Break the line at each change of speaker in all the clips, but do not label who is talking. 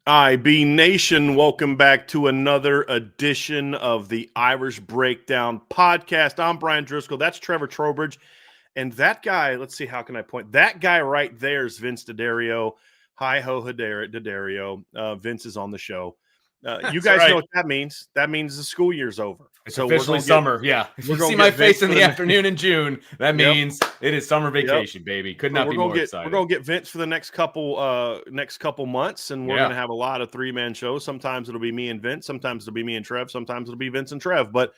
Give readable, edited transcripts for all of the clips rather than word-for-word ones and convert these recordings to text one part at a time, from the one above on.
IB Nation, welcome back to another edition of the Irish Breakdown podcast. I'm Bryan Driscoll. That's Trevor Trowbridge. And that guy, let's see, how can I point? That guy right there is Vince D'Addario. Hi-ho, D'Addario. Vince is on the show. You guys know what that means. That means the school year's over.
It's officially summer. If you see my face in the afternoon in June, that means it is summer vacation, baby. Could not be more excited.
We're going to get Vince for the next couple months, and we're going to have a lot of three-man shows. Sometimes it'll be me and Vince. Sometimes it'll be me and Trev. Sometimes it'll be Vince and Trev. But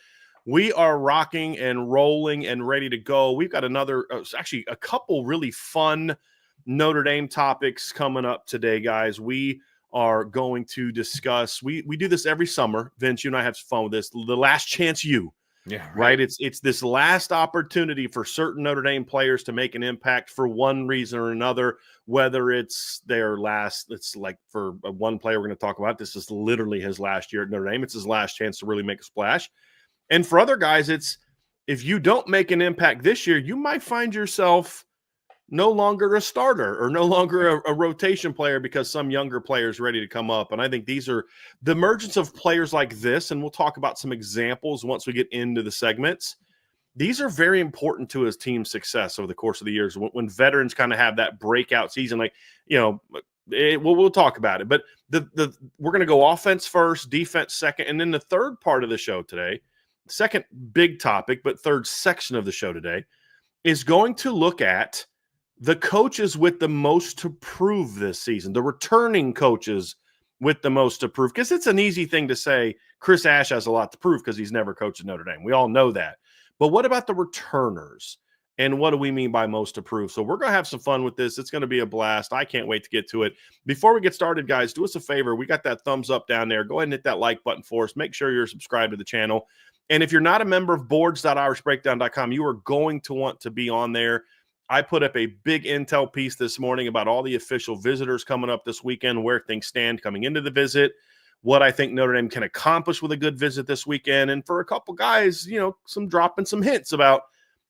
we are rocking and rolling and ready to go. We've got actually a couple really fun Notre Dame topics coming up today, guys. We are going to discuss, we do this every summer. Vince, you and I have some fun with this. The last chance you. Yeah. Right. It's this last opportunity for certain Notre Dame players to make an impact for one reason or another, whether it's their last, it's like for one player we're going to talk about, this is literally his last year at Notre Dame. It's his last chance to really make a splash. And for other guys, it's if you don't make an impact this year, you might find yourself no longer a starter or no longer a rotation player because some younger player is ready to come up. And I think these are the emergence of players like this, and we'll talk about some examples once we get into the segments. These are very important to his team's success over the course of the years when veterans kind of have that breakout season. Like, we'll talk about it. But we're going to go offense first, defense second, and then the third part of the show today, second big topic, but third section of the show today, is going to look at the coaches with the most to prove this season, the returning coaches with the most to prove, because it's an easy thing to say Chris Ash has a lot to prove because he's never coached at Notre Dame. We all know that. But what about the returners? And what do we mean by most to prove? So we're going to have some fun with this. It's going to be a blast. I can't wait to get to it. Before we get started, guys, do us a favor. We got that thumbs up down there. Go ahead and hit that like button for us. Make sure you're subscribed to the channel. And if you're not a member of boards.irishbreakdown.com, you are going to want to be on there. I put up a big intel piece this morning about all the official visitors coming up this weekend, where things stand coming into the visit, what I think Notre Dame can accomplish with a good visit this weekend, and for a couple guys, some dropping some hints about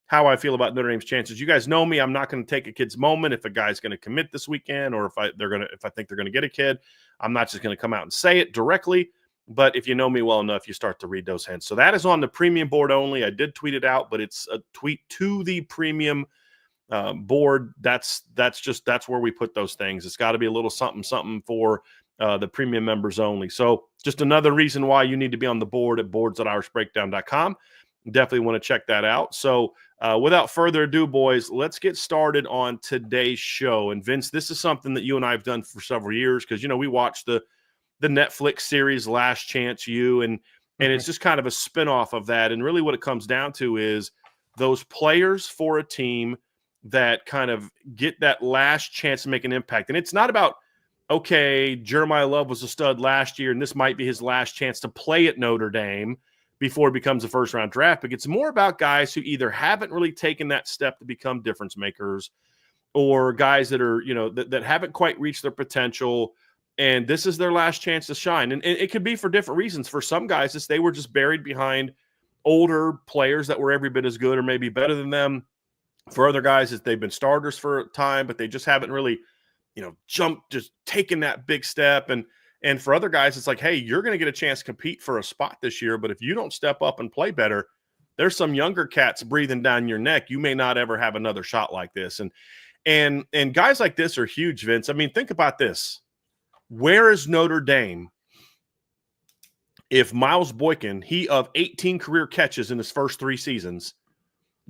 how I feel about Notre Dame's chances. You guys know me. I'm not going to take a kid's moment if a guy's going to commit this weekend, or if I think they're going to get a kid. I'm not just going to come out and say it directly. But if you know me well enough, you start to read those hints. So that is on the premium board only. I did tweet it out, but it's a tweet to the premium board. That's where we put those things. It's got to be a little something for the premium members only. So just another reason why you need to be on the board at boards.irishbreakdown.com. Definitely want to check that out. So without further ado, boys, let's get started on today's show. And Vince, this is something that you and I have done for several years because, we watched the Netflix series Last Chance U, and it's just kind of a spinoff of that. And really what it comes down to is those players for a team that kind of get that last chance to make an impact. And it's not about, okay, Jeremiah Love was a stud last year, and this might be his last chance to play at Notre Dame before he becomes a first-round draft pick. It's more about guys who either haven't really taken that step to become difference makers, or guys that are, that haven't quite reached their potential, and this is their last chance to shine. And it could be for different reasons. For some guys, they were just buried behind older players that were every bit as good or maybe better than them. For other guys, they've been starters for a time, but they just haven't really, just taken that big step. And for other guys, it's like, hey, you're going to get a chance to compete for a spot this year, but if you don't step up and play better, there's some younger cats breathing down your neck. You may not ever have another shot like this. And guys like this are huge, Vince. I mean, think about this. Where is Notre Dame if Miles Boykin, he of 18 career catches in his first 3 seasons,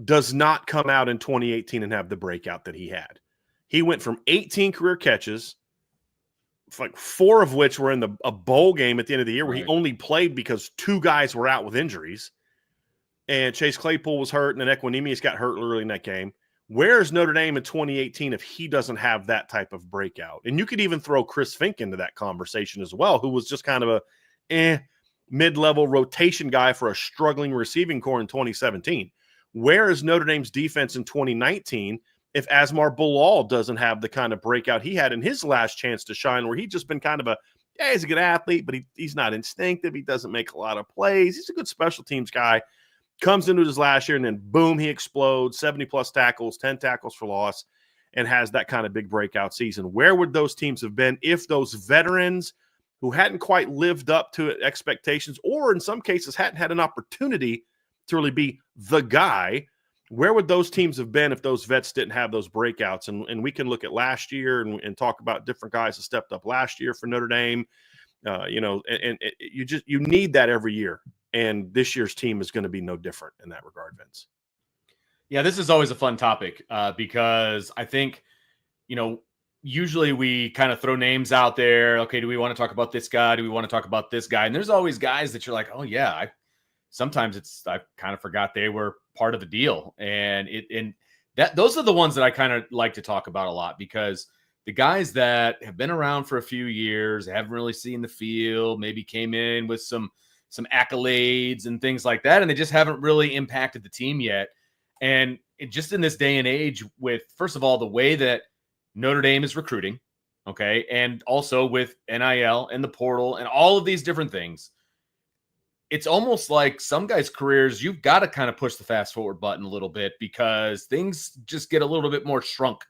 does not come out in 2018 and have the breakout that he had? He went from 18 career catches, like 4 of which were in a bowl game at the end of the year where he only played because 2 guys were out with injuries. And Chase Claypool was hurt, and then Equinemius got hurt early in that game. Where is Notre Dame in 2018 if he doesn't have that type of breakout? And you could even throw Chris Fink into that conversation as well, who was just kind of a mid-level rotation guy for a struggling receiving core in 2017. Where is Notre Dame's defense in 2019 if Asmar Bilal doesn't have the kind of breakout he had in his last chance to shine, where he's just been kind of he's a good athlete, but he's not instinctive. He doesn't make a lot of plays. He's a good special teams guy. Comes into his last year, and then boom, he explodes, 70-plus tackles, 10 tackles for loss, and has that kind of big breakout season. Where would those teams have been if those veterans who hadn't quite lived up to expectations, or in some cases hadn't had an opportunity to really be the guy, where would those teams have been if those vets didn't have those breakouts? And we can look at last year and talk about different guys that stepped up last year for Notre Dame. You need that every year. And this year's team is going to be no different in that regard, Vince.
Yeah, this is always a fun topic because I think, usually we kind of throw names out there. Okay, do we want to talk about this guy? Do we want to talk about this guy? And there's always guys that you're like, oh yeah, sometimes I kind of forgot they were part of the deal. And those are the ones that I kind of like to talk about a lot, because the guys that have been around for a few years, haven't really seen the field, maybe came in with some accolades and things like that, and they just haven't really impacted the team yet. And just in this day and age, with, first of all, the way that Notre Dame is recruiting, okay, and also with NIL and the portal and all of these different things, it's almost like some guys' careers, you've got to kind of push the fast forward button a little bit, because things just get a little bit more shrunk.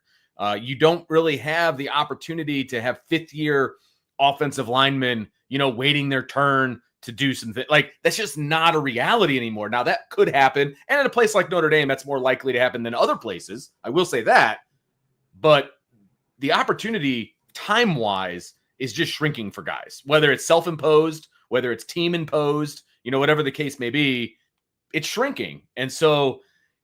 You don't really have the opportunity to have fifth-year offensive linemen, waiting their turn to do something. Like, that's just not a reality anymore. Now, that could happen, and in a place like Notre Dame, that's more likely to happen than other places. I will say that. But the opportunity, time-wise, is just shrinking for guys. Whether it's self-imposed, whether it's team-imposed, whatever the case may be, it's shrinking. And so,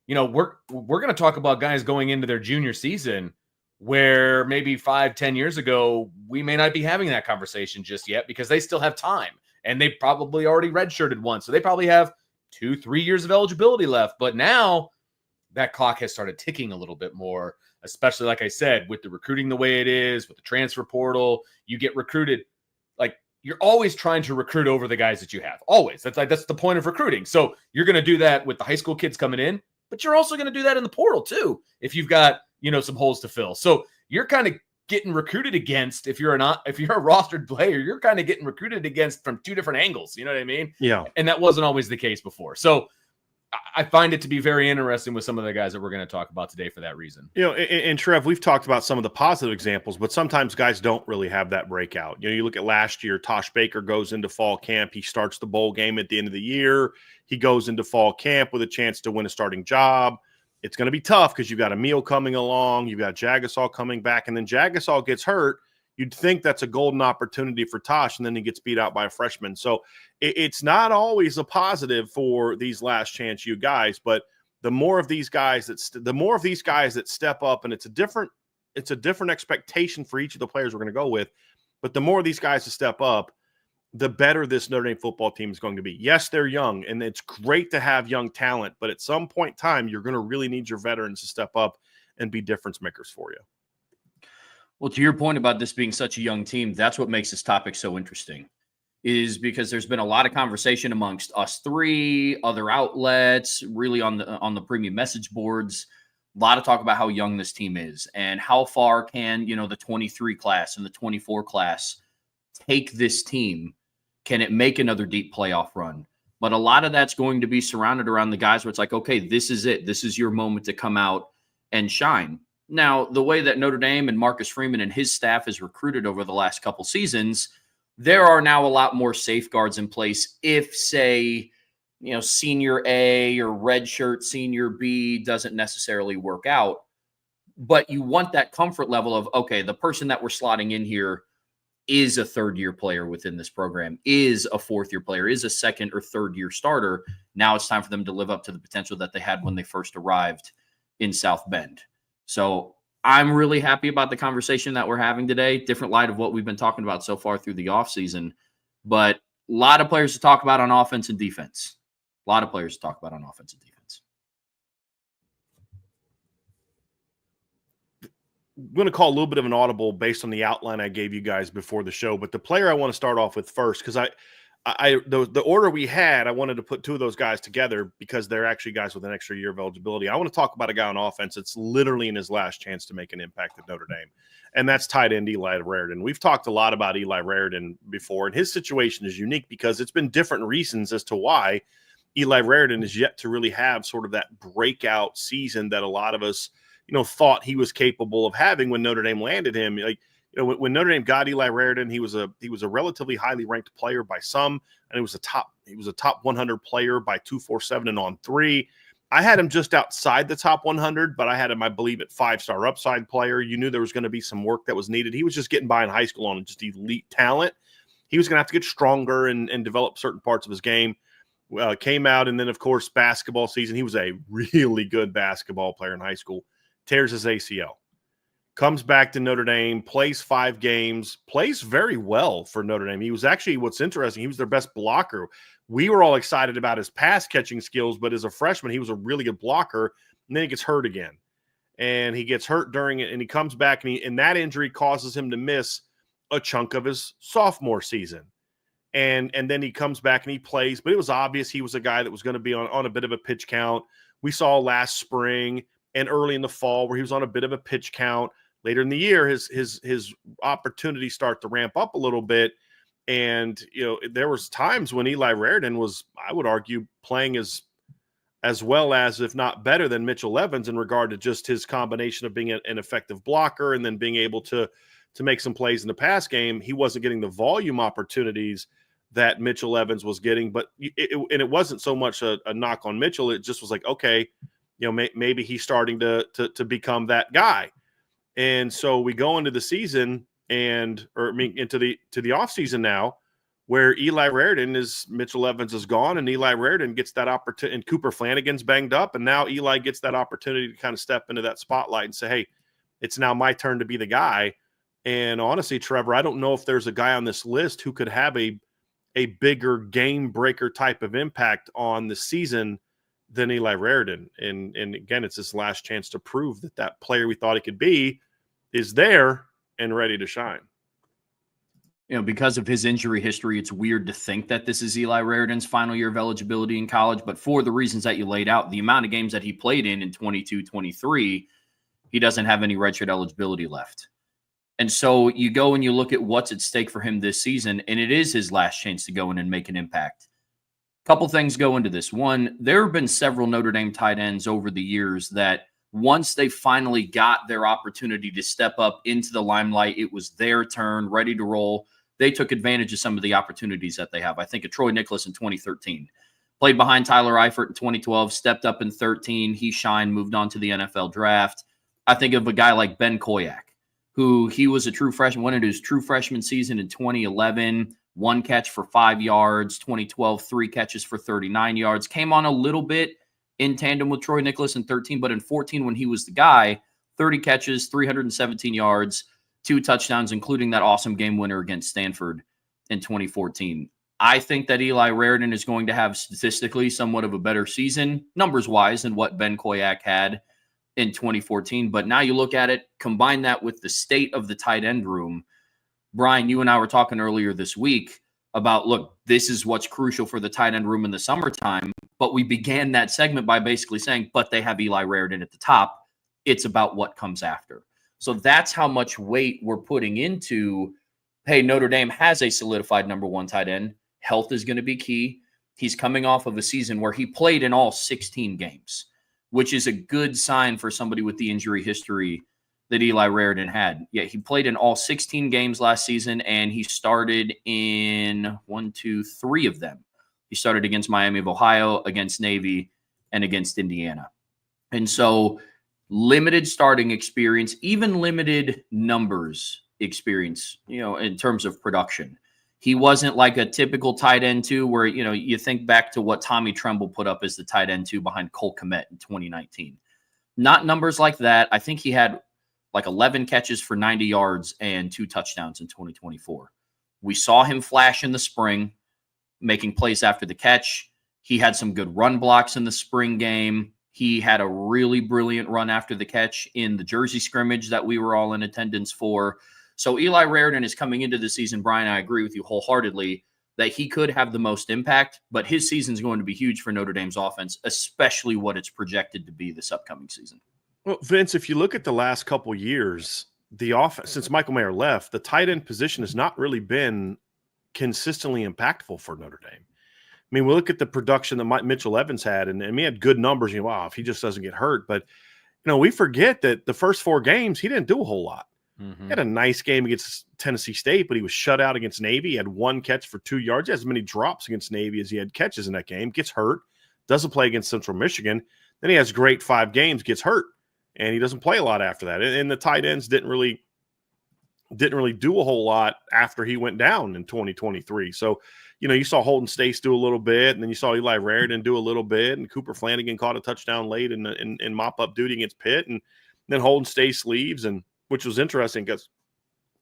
we're going to talk about guys going into their junior season where maybe 5-10 years ago, we may not be having that conversation just yet, because they still have time. And they probably already redshirted once. So they probably have 2-3 years of eligibility left. But now that clock has started ticking a little bit more, especially, like I said, with the recruiting the way it is, with the transfer portal. You get recruited. Like, you're always trying to recruit over the guys that you have. Always. That's the point of recruiting. So you're going to do that with the high school kids coming in, but you're also going to do that in the portal too, if you've got, some holes to fill. So you're kind of getting recruited against, if you're a rostered player, you're kind of getting recruited against from two different angles. You know what I mean?
Yeah.
And that wasn't always the case before. So I find it to be very interesting with some of the guys that we're going to talk about today for that reason.
And Trev, we've talked about some of the positive examples, but sometimes guys don't really have that breakout. You look at last year, Tosh Baker goes into fall camp. He starts the bowl game at the end of the year. He goes into fall camp with a chance to win a starting job. It's going to be tough because you've got Emil coming along. You've got Jagasol coming back, and then Jagasol gets hurt. You'd think that's a golden opportunity for Tosh, and then he gets beat out by a freshman. So it's not always a positive for these last chance you guys, but the more of these guys that step up, and it's a different expectation for each of the players we're going to go with, but the more of these guys to step up, the better this Notre Dame football team is going to be. Yes, they're young, and it's great to have young talent, but at some point in time, you're going to really need your veterans to step up and be difference makers for you.
Well, to your point about this being such a young team, that's what makes this topic so interesting, is because there's been a lot of conversation amongst us three, other outlets, really on the premium message boards, a lot of talk about how young this team is and how far can, the 23 class and the 24 class take this team. Can it make another deep playoff run? But a lot of that's going to be surrounded around the guys where it's like, okay, this is it. This is your moment to come out and shine. Now, the way that Notre Dame and Marcus Freeman and his staff has recruited over the last couple seasons, there are now a lot more safeguards in place if, say, senior A or redshirt senior B doesn't necessarily work out. But you want that comfort level of, okay, the person that we're slotting in here is a third-year player within this program, is a fourth-year player, is a second or third-year starter. Now it's time for them to live up to the potential that they had when they first arrived in South Bend. So I'm really happy about the conversation that we're having today. Different light of what we've been talking about so far through the offseason. But a lot of players to talk about on offense and defense. A lot of players to talk about on offense and defense.
I'm going to call a little bit of an audible based on the outline I gave you guys before the show. But the player I want to start off with first, because the order we had, I wanted to put two of those guys together because they're actually guys with an extra year of eligibility. I want to talk about a guy on offense that's literally in his last chance to make an impact at Notre Dame, and that's tight end Eli Raridan. We've talked a lot about Eli Raridan before, and his situation is unique because it's been different reasons as to why Eli Raridan is yet to really have sort of that breakout season that a lot of us, thought he was capable of having when Notre Dame landed him. Like, when Notre Dame got Eli Raridan, he was a relatively highly ranked player by some, and he was a top 100 player by 247 and On 3. I had him just outside the top 100, but I had him, I believe, at 5-star upside player. You knew there was going to be some work that was needed. He was just getting by in high school on just elite talent. He was going to have to get stronger and develop certain parts of his game. Came out, and then, of course, basketball season. He was a really good basketball player in high school. Tears his ACL. Comes back to Notre Dame, plays 5 games, plays very well for Notre Dame. He was actually, what's interesting, he was their best blocker. We were all excited about his pass-catching skills, but as a freshman, he was a really good blocker, and then he gets hurt again. And he gets hurt during it, and he comes back, and that injury causes him to miss a chunk of his sophomore season. And then he comes back and he plays, but it was obvious he was a guy that was going to be on a bit of a pitch count. We saw last spring and early in the fall where he was on a bit of a pitch count. Later in the year, his opportunities start to ramp up a little bit. And, there was times when Eli Raridan was, I would argue, playing as well as, if not better than Mitchell Evans in regard to just his combination of being an effective blocker and then being able to make some plays in the pass game. He wasn't getting the volume opportunities that Mitchell Evans was getting, but it wasn't so much a knock on Mitchell. It just was like, okay, maybe he's starting to become that guy. And so we go into the season into the off season now, where Eli Raridan Mitchell Evans is gone, and Eli Raridan gets that opportunity, and Cooper Flanagan's banged up, and now Eli gets that opportunity to kind of step into that spotlight and say, hey, it's now my turn to be the guy. And honestly, Trevor, I don't know if there's a guy on this list who could have a bigger game breaker type of impact on the season than Eli Raridan. And again, it's his last chance to prove that player we thought he could be is there and ready to shine.
Because of his injury history, it's weird to think that this is Eli Raridan's final year of eligibility in college. But for the reasons that you laid out, the amount of games that he played in 22-23, he doesn't have any redshirt eligibility left. And so you go and you look at what's at stake for him this season, and it is his last chance to go in and make an impact. A couple things go into this. One, there have been several Notre Dame tight ends over the years that once they finally got their opportunity to step up into the limelight, it was their turn, ready to roll. They took advantage of some of the opportunities that they have. I think of Troy Nicholas in 2013. Played behind Tyler Eifert in 2012, stepped up in 13. He shined, moved on to the NFL draft. I think of a guy like Ben Koyak, who he was a true freshman, went into his true freshman season in 2011, 1 catch for 5 yards, 2012, 3 catches for 39 yards. Came on a little bit in tandem with Troy Nicholas in 13, but in 14, when he was the guy, 30 catches, 317 yards, 2 touchdowns, including that awesome game winner against Stanford in 2014. I think that Eli Raridan is going to have statistically somewhat of a better season, numbers-wise, than what Ben Koyak had in 2014. But now you look at it, combine that with the state of the tight end room. Bryan, you and I were talking earlier this week about, look, this is what's crucial for the tight end room in the summertime. But we began that segment by basically saying, but they have Eli Raridan at the top. It's about what comes after. So that's how much weight we're putting into, hey, Notre Dame has a solidified number 1 tight end. Health is going to be key. He's coming off of a season where he played in all 16 games, which is a good sign for somebody with the injury history that Eli Raridan had. Yeah, he played in all 16 games last season, and he started in 3 of them. He started against Miami of Ohio, against Navy, and against Indiana. And so limited starting experience, even limited numbers experience, in terms of production. He wasn't like a typical tight end 2 where, you think back to what Tommy Tremble put up as the tight end 2 behind Cole Kmet in 2019. Not numbers like that. I think he had like 11 catches for 90 yards and 2 touchdowns in 2024. We saw him flash in the spring, making plays after the catch. He had some good run blocks in the spring game. He had a really brilliant run after the catch in the Jersey scrimmage that we were all in attendance for. So Eli Raridan is coming into the season, Bryan, I agree with you wholeheartedly, that he could have the most impact, but his season is going to be huge for Notre Dame's offense, especially what it's projected to be this upcoming season.
Well, Vince, if you look at the last couple years, the offense, since Michael Mayer left, the tight end position has not really been consistently impactful for Notre Dame. I mean, we look at the production that Mitchell Evans had, and he had good numbers. You know, wow, if he just doesn't get hurt. But, you know, we forget that the first 4 games, he didn't do a whole lot.
Mm-hmm.
He had a nice game against Tennessee State, but he was shut out against Navy. He had 1 catch for 2 yards. He has as many drops against Navy as he had catches in that game. Gets hurt, doesn't play against Central Michigan. Then he has great 5 games, gets hurt, and he doesn't play a lot after that. And the tight ends didn't really do a whole lot after he went down in 2023. So, you know, you saw Holden Stace do a little bit, and then you saw Eli Raridan do a little bit, and Cooper Flanagan caught a touchdown late in mop-up duty against Pitt, and then Holden Stace leaves, and which was interesting because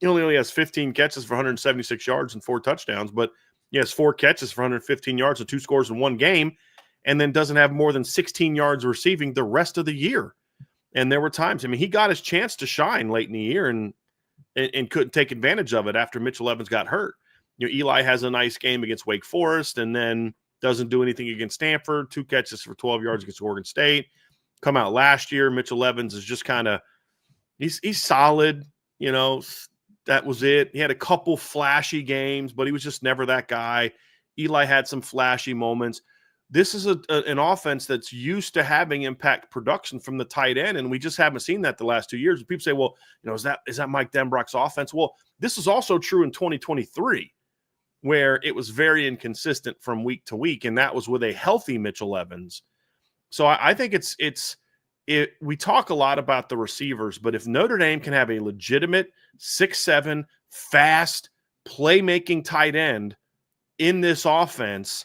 he only has 15 catches for 176 yards and 4 touchdowns, but he has 4 catches for 115 yards and 2 scores in 1 game, and then doesn't have more than 16 yards receiving the rest of the year. And there were times, I mean, he got his chance to shine late in the year and couldn't take advantage of it after Mitchell Evans got hurt. You know, Eli has a nice game against Wake Forest and then doesn't do anything against Stanford, 2 catches for 12 yards against Oregon State. Come out last year, Mitchell Evans is just kind of he's solid, you know, that was it. He had a couple flashy games, but he was just never that guy. Eli had some flashy moments. This is an offense that's used to having impact production from the tight end, and we just haven't seen that the last 2 years. People say, well, you know, is that Mike Denbrock's offense? Well, this is also true in 2023, where it was very inconsistent from week to week, and that was with a healthy Mitchell Evans. So I think we talk a lot about the receivers, but if Notre Dame can have a legitimate 6'7", fast, playmaking tight end in this offense,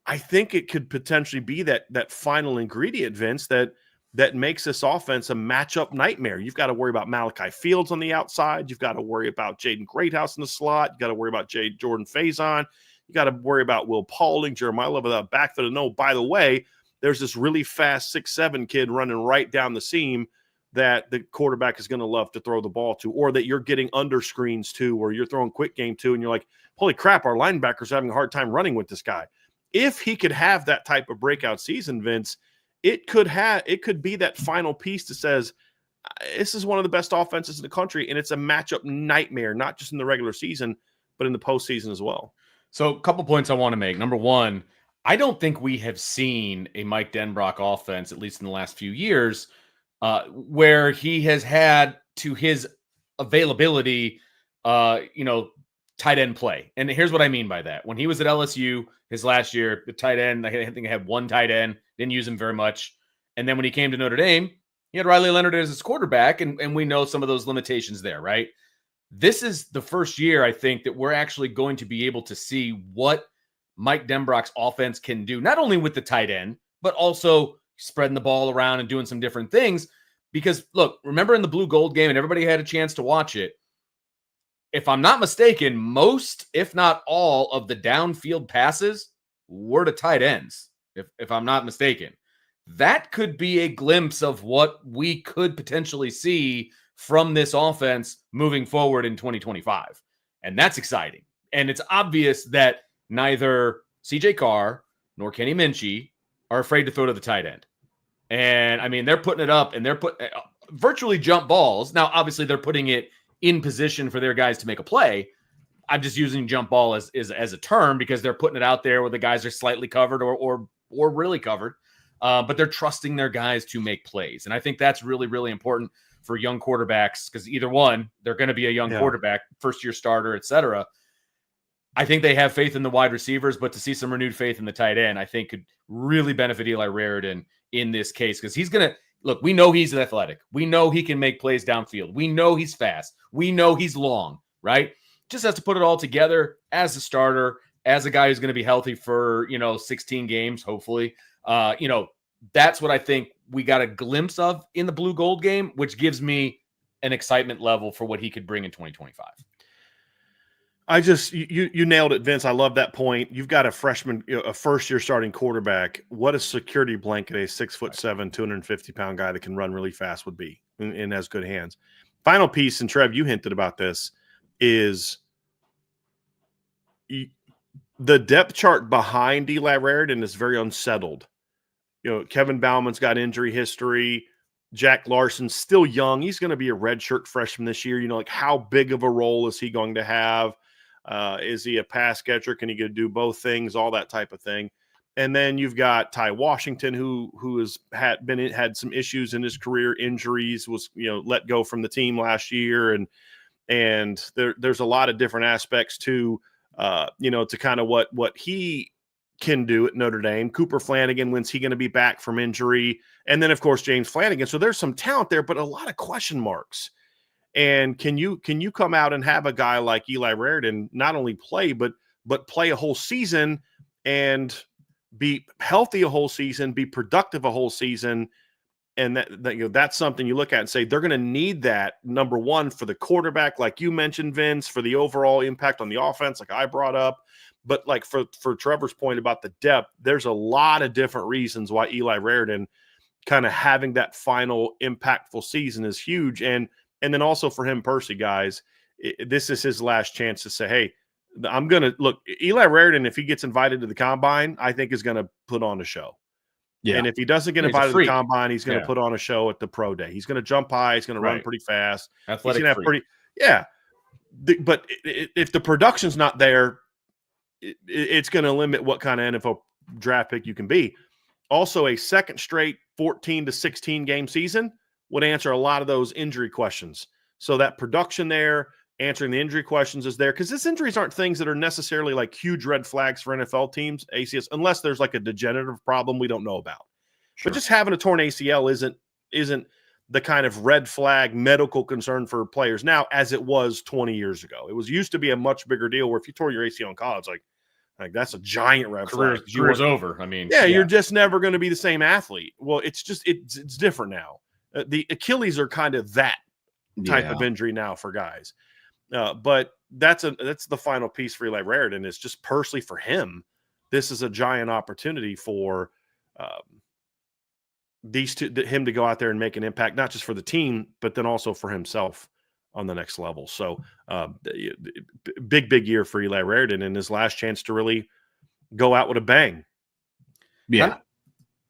I think it could potentially be that final ingredient, Vince, that makes this offense a matchup nightmare. You've got to worry about Malachi Fields on the outside. You've got to worry about Jaden Greathouse in the slot. You've got to worry about Jordan Faison. You got to worry about Will Paulding, Jeremiah Love without backfield. No, by the way, there's this really fast 6'7" kid running right down the seam that the quarterback is going to love to throw the ball to, or that you're getting under screens to, or you're throwing quick game to, and you're like, holy crap, our linebacker's having a hard time running with this guy. If he could have that type of breakout season, Vince, it could be that final piece that says, this is one of the best offenses in the country, and it's a matchup nightmare, not just in the regular season, but in the postseason as well.
So a couple points I want to make. Number one, I don't think we have seen a Mike Denbrock offense, at least in the last few years, where he has had to his availability, tight end play. And here's what I mean by that. When he was at LSU his last year, the tight end, I think I had 1 tight end, didn't use him very much. And then when he came to Notre Dame, he had Riley Leonard as his quarterback, and we know some of those limitations there, right? This is the first year, I think, that we're actually going to be able to see what Mike Denbrock's offense can do, not only with the tight end, but also spreading the ball around and doing some different things. Because, look, remember in the blue gold game, and everybody had a chance to watch it, if I'm not mistaken, most, if not all, of the downfield passes were to tight ends, if I'm not mistaken. That could be a glimpse of what we could potentially see from this offense moving forward in 2025. And that's exciting. And it's obvious that neither CJ Carr nor Kenny Minchie are afraid to throw to the tight end. And, I mean, they're putting it up, and they're virtually jump balls. Now, obviously, they're putting it in position for their guys to make a play. I'm just using jump ball as a term because they're putting it out there where the guys are slightly covered or really covered. But they're trusting their guys to make plays. And I think that's really, really important for young quarterbacks because either one, they're going to be a young quarterback, first-year starter, et cetera. I think they have faith in the wide receivers, but to see some renewed faith in the tight end, I think could really benefit Eli Raridan in this case because he's going to – look, we know he's athletic. We know he can make plays downfield. We know he's fast. We know he's long, right? Just has to put it all together as a starter, as a guy who's going to be healthy for, 16 games, hopefully. That's what I think we got a glimpse of in the blue gold game, which gives me an excitement level for what he could bring in 2025.
You nailed it, Vince. I love that point. You've got a freshman, a first-year starting quarterback. What a security blanket a 6'7", 250-pound guy that can run really fast would be and has good hands. Final piece, and Trev, you hinted about this, is The depth chart behind Eli Raridan is very unsettled. Kevin Bauman's got injury history. Jack Larson's still young. He's going to be a redshirt freshman this year. Like, how big of a role is he going to have? Is he a pass catcher? Can he do both things? All that type of thing. And then you've got Ty Washington, who has had some issues in his career, injuries, was let go from the team last year, and there's a lot of different aspects to to kind of what he can do at Notre Dame. Cooper Flanagan, when's he going to be back from injury? And then, of course, James Flanagan. So there's some talent there, but a lot of question marks. And can you come out and have a guy like Eli Raridan not only play, but play a whole season and be healthy a whole season, be productive a whole season? And that's something you look at and say they're going to need that, number one, for the quarterback, like you mentioned, Vince, for the overall impact on the offense, like I brought up. But like for Trevor's point about the depth, there's a lot of different reasons why Eli Raridan kind of having that final impactful season is huge. And then also for him personally, guys, this is his last chance to say, hey, I'm going to look. Eli Raridan, if he gets invited to the combine, I think is going to put on a show. Yeah. And if he doesn't get invited to the combine, he's going to put on a show at the pro day. He's going to jump high. He's going to run pretty fast.
Athletic,
he's going to have but if the production's not there, it's going to limit what kind of NFL draft pick you can be. Also, a second straight 14 to 16 game season would answer a lot of those injury questions. So that production there, answering the injury questions is there, because these injuries aren't things that are necessarily like huge red flags for NFL teams, ACS, unless there's like a degenerative problem we don't know about. Sure. But just having a torn ACL isn't the kind of red flag medical concern for players now as it was 20 years ago. It used to be a much bigger deal where if you tore your ACL in college, like that's a giant red flag.
Career's over. I mean,
you're just never going to be the same athlete. Well, it's different now. The Achilles are kind of that type of injury now for guys. But that's the final piece for Eli Raridan, is just personally for him. This is a giant opportunity for him to go out there and make an impact, not just for the team, but then also for himself on the next level. So big year for Eli Raridan, and his last chance to really go out with a bang.
Yeah.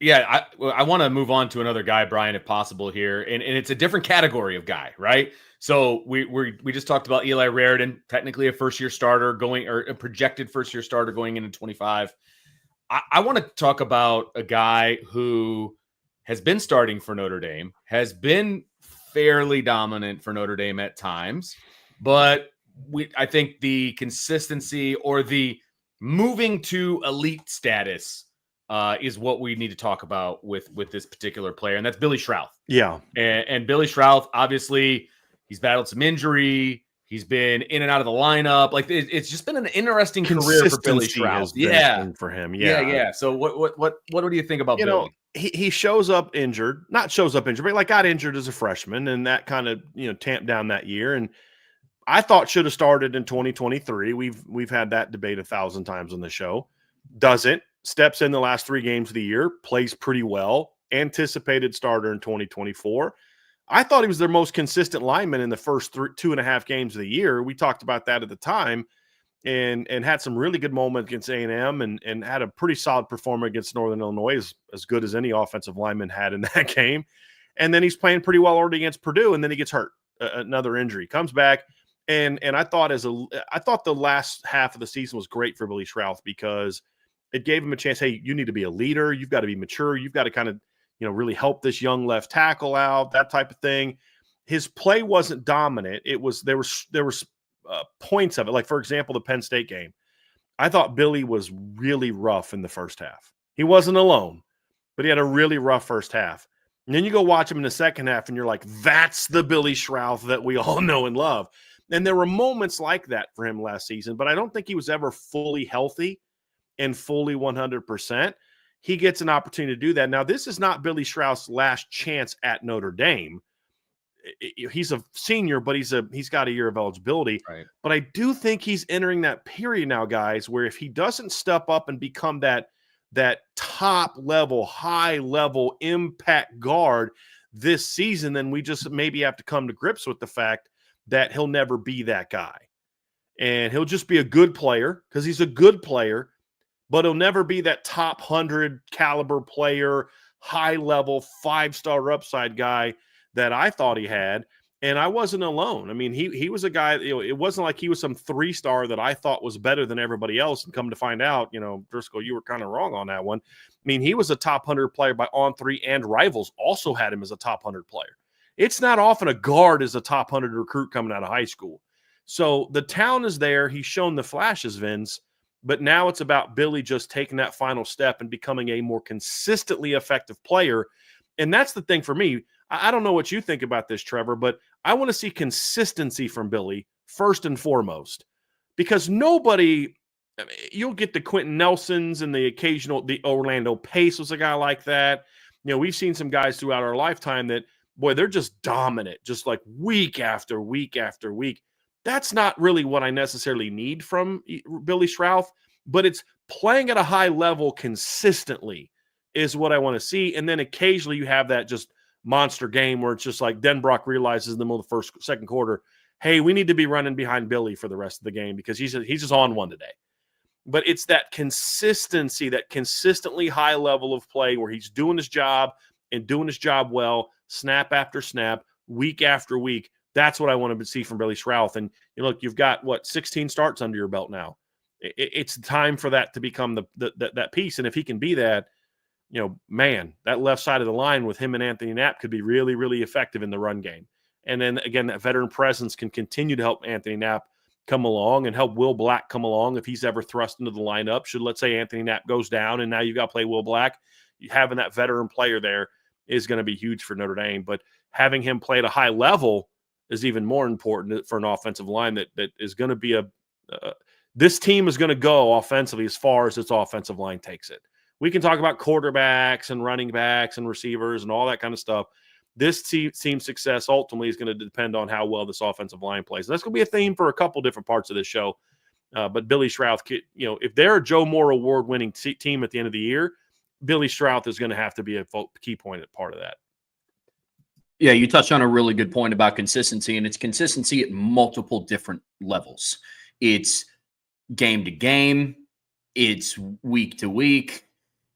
I want to move on to another guy, Bryan, if possible here. And it's a different category of guy, right? So we just talked about Eli Raridan, technically a first-year starter or a projected first-year starter going into 25. I want to talk about a guy who has been starting for Notre Dame, has been fairly dominant for Notre Dame at times, but I think the consistency or the moving to elite status is what we need to talk about with this particular player, and that's Billy Schrauth.
Yeah.
And Billy Schrauth, obviously, he's battled some injury. He's been in and out of the lineup. Like, it's just been an interesting career for Billy Schrauth.
For him.
Yeah. So what do you think about Billy?
He shows up injured, but like got injured as a freshman, and that kind of tamped down that year. And I thought should have started in 2023. We've had that debate 1,000 times on the show. Doesn't. Steps in the last 3 games of the year, plays pretty well. Anticipated starter in 2024. I thought he was their most consistent lineman in the first 2.5 games of the year. We talked about that at the time, and had some really good moments against A&M, and had a pretty solid performance against Northern Illinois, as good as any offensive lineman had in that game. And then he's playing pretty well already against Purdue, and then he gets hurt, another injury, comes back, and I thought the last half of the season was great for Billy Schrauth, because it gave him a chance. Hey, you need to be a leader. You've got to be mature. You've got to kind of really help this young left tackle out, that type of thing. His play wasn't dominant. There was points of it. Like, for example, the Penn State game. I thought Billy was really rough in the first half. He wasn't alone, but he had a really rough first half. And then you go watch him in the second half, and you're like, that's the Billy Schrauth that we all know and love. And there were moments like that for him last season, but I don't think he was ever fully healthy and fully 100%. He gets an opportunity to do that. Now, this is not Billy Schrauth's last chance at Notre Dame. He's a senior, but he's got a year of eligibility.
Right.
But I do think he's entering that period now, guys, where if he doesn't step up and become that top level, high level impact guard this season, then we just maybe have to come to grips with the fact that he'll never be that guy. and he'll just be a good player because he's a good player, but he'll never be that top 100 caliber player, high-level, 5-star upside guy that I thought he had. And I wasn't alone. I mean, he was a guy, it wasn't like he was some 3-star that I thought was better than everybody else. And come to find out, Driscoll, you were kind of wrong on that one. I mean, he was a top 100 player by On3, and Rivals also had him as a top 100 player. It's not often a guard is a top 100 recruit coming out of high school. So the talent is there. He's shown the flashes, Vince. But now it's about Billy just taking that final step and becoming a more consistently effective player. And that's the thing for me. I don't know what you think about this, Trevor, but I want to see consistency from Billy first and foremost, because you'll get the Quentin Nelsons and the Orlando Pace was a guy like that. We've seen some guys throughout our lifetime that, boy, they're just dominant, just like week after week after week. That's not really what I necessarily need from Billy Schrauth, but it's playing at a high level consistently is what I want to see. And then occasionally you have that just monster game where it's just like Denbrock realizes in the middle of the second quarter, hey, we need to be running behind Billy for the rest of the game because he's just on one today. But it's that consistency, that consistently high level of play where he's doing his job and doing his job well, snap after snap, week after week. That's what I want to see from Billy Schrauth. And look, you've got 16 starts under your belt now. It's time for that to become that piece. And if he can be that, man, that left side of the line with him and Anthony Knapp could be really, really effective in the run game. And then again, that veteran presence can continue to help Anthony Knapp come along and help Will Black come along if he's ever thrust into the lineup. Should, let's say, Anthony Knapp goes down and now you got to play Will Black, having that veteran player there is going to be huge for Notre Dame. But having him play at a high level is even more important for an offensive line that is going to be this team is going to go offensively as far as its offensive line takes it. We can talk about quarterbacks and running backs and receivers and all that kind of stuff. This team's success ultimately is going to depend on how well this offensive line plays. And that's going to be a theme for a couple different parts of this show. But Billy Schrauth, if they're a Joe Moore award-winning team at the end of the year, Billy Schrauth is going to have to be a key point at part of that.
Yeah, you touched on a really good point about consistency, and it's consistency at multiple different levels. It's game to game. It's week to week.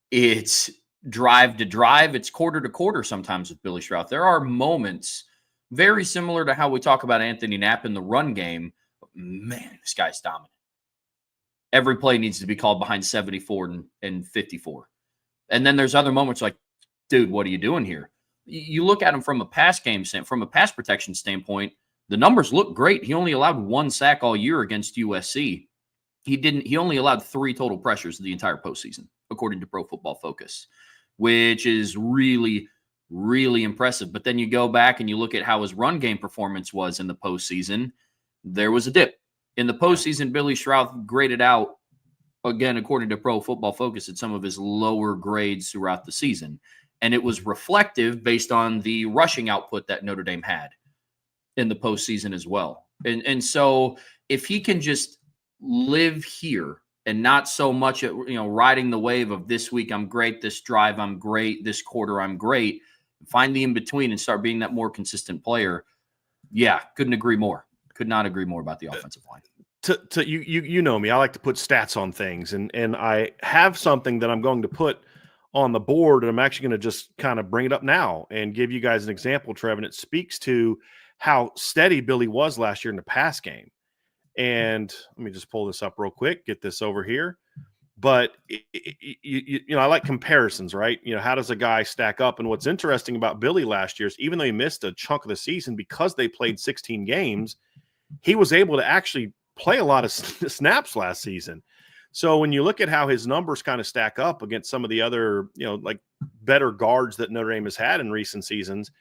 It's drive to drive. It's quarter to quarter sometimes with Billy Schrauth. There are moments very similar to how we talk about Anthony Knapp in the run game. Man, this guy's dominant. Every play needs to be called behind 74 and 54. And then there's other moments like, dude, what are you doing here? You look at him from a pass protection standpoint, the numbers look great. He only allowed 1 sack all year against USC. He only allowed 3 total pressures the entire postseason, according to Pro Football Focus, which is really, really impressive. But then you go back and you look at how his run game performance was in the postseason. There was a dip. In the postseason, Billy Schrauth graded out, again, according to Pro Football Focus, at some of his lower grades throughout the season. And it was reflective based on the rushing output that Notre Dame had in the postseason as well. And so if he can just live here and not so much at, riding the wave of this week I'm great, this drive I'm great, this quarter I'm great, find the in-between and start being that more consistent player. Yeah, couldn't agree more. Could not agree more about the offensive line.
You know me, I like to put stats on things, and I have something that I'm going to put on the board, and I'm actually going to just kind of bring it up now and give you guys an example, Trev, and it speaks to how steady Billy was last year in the pass game. And let me just pull this up real quick, get this over here. But, I like comparisons, right? How does a guy stack up? And what's interesting about Billy last year is even though he missed a chunk of the season because they played 16 games, he was able to actually play a lot of snaps last season. So when you look at how his numbers kind of stack up against some of the other, like better guards that Notre Dame has had in recent seasons,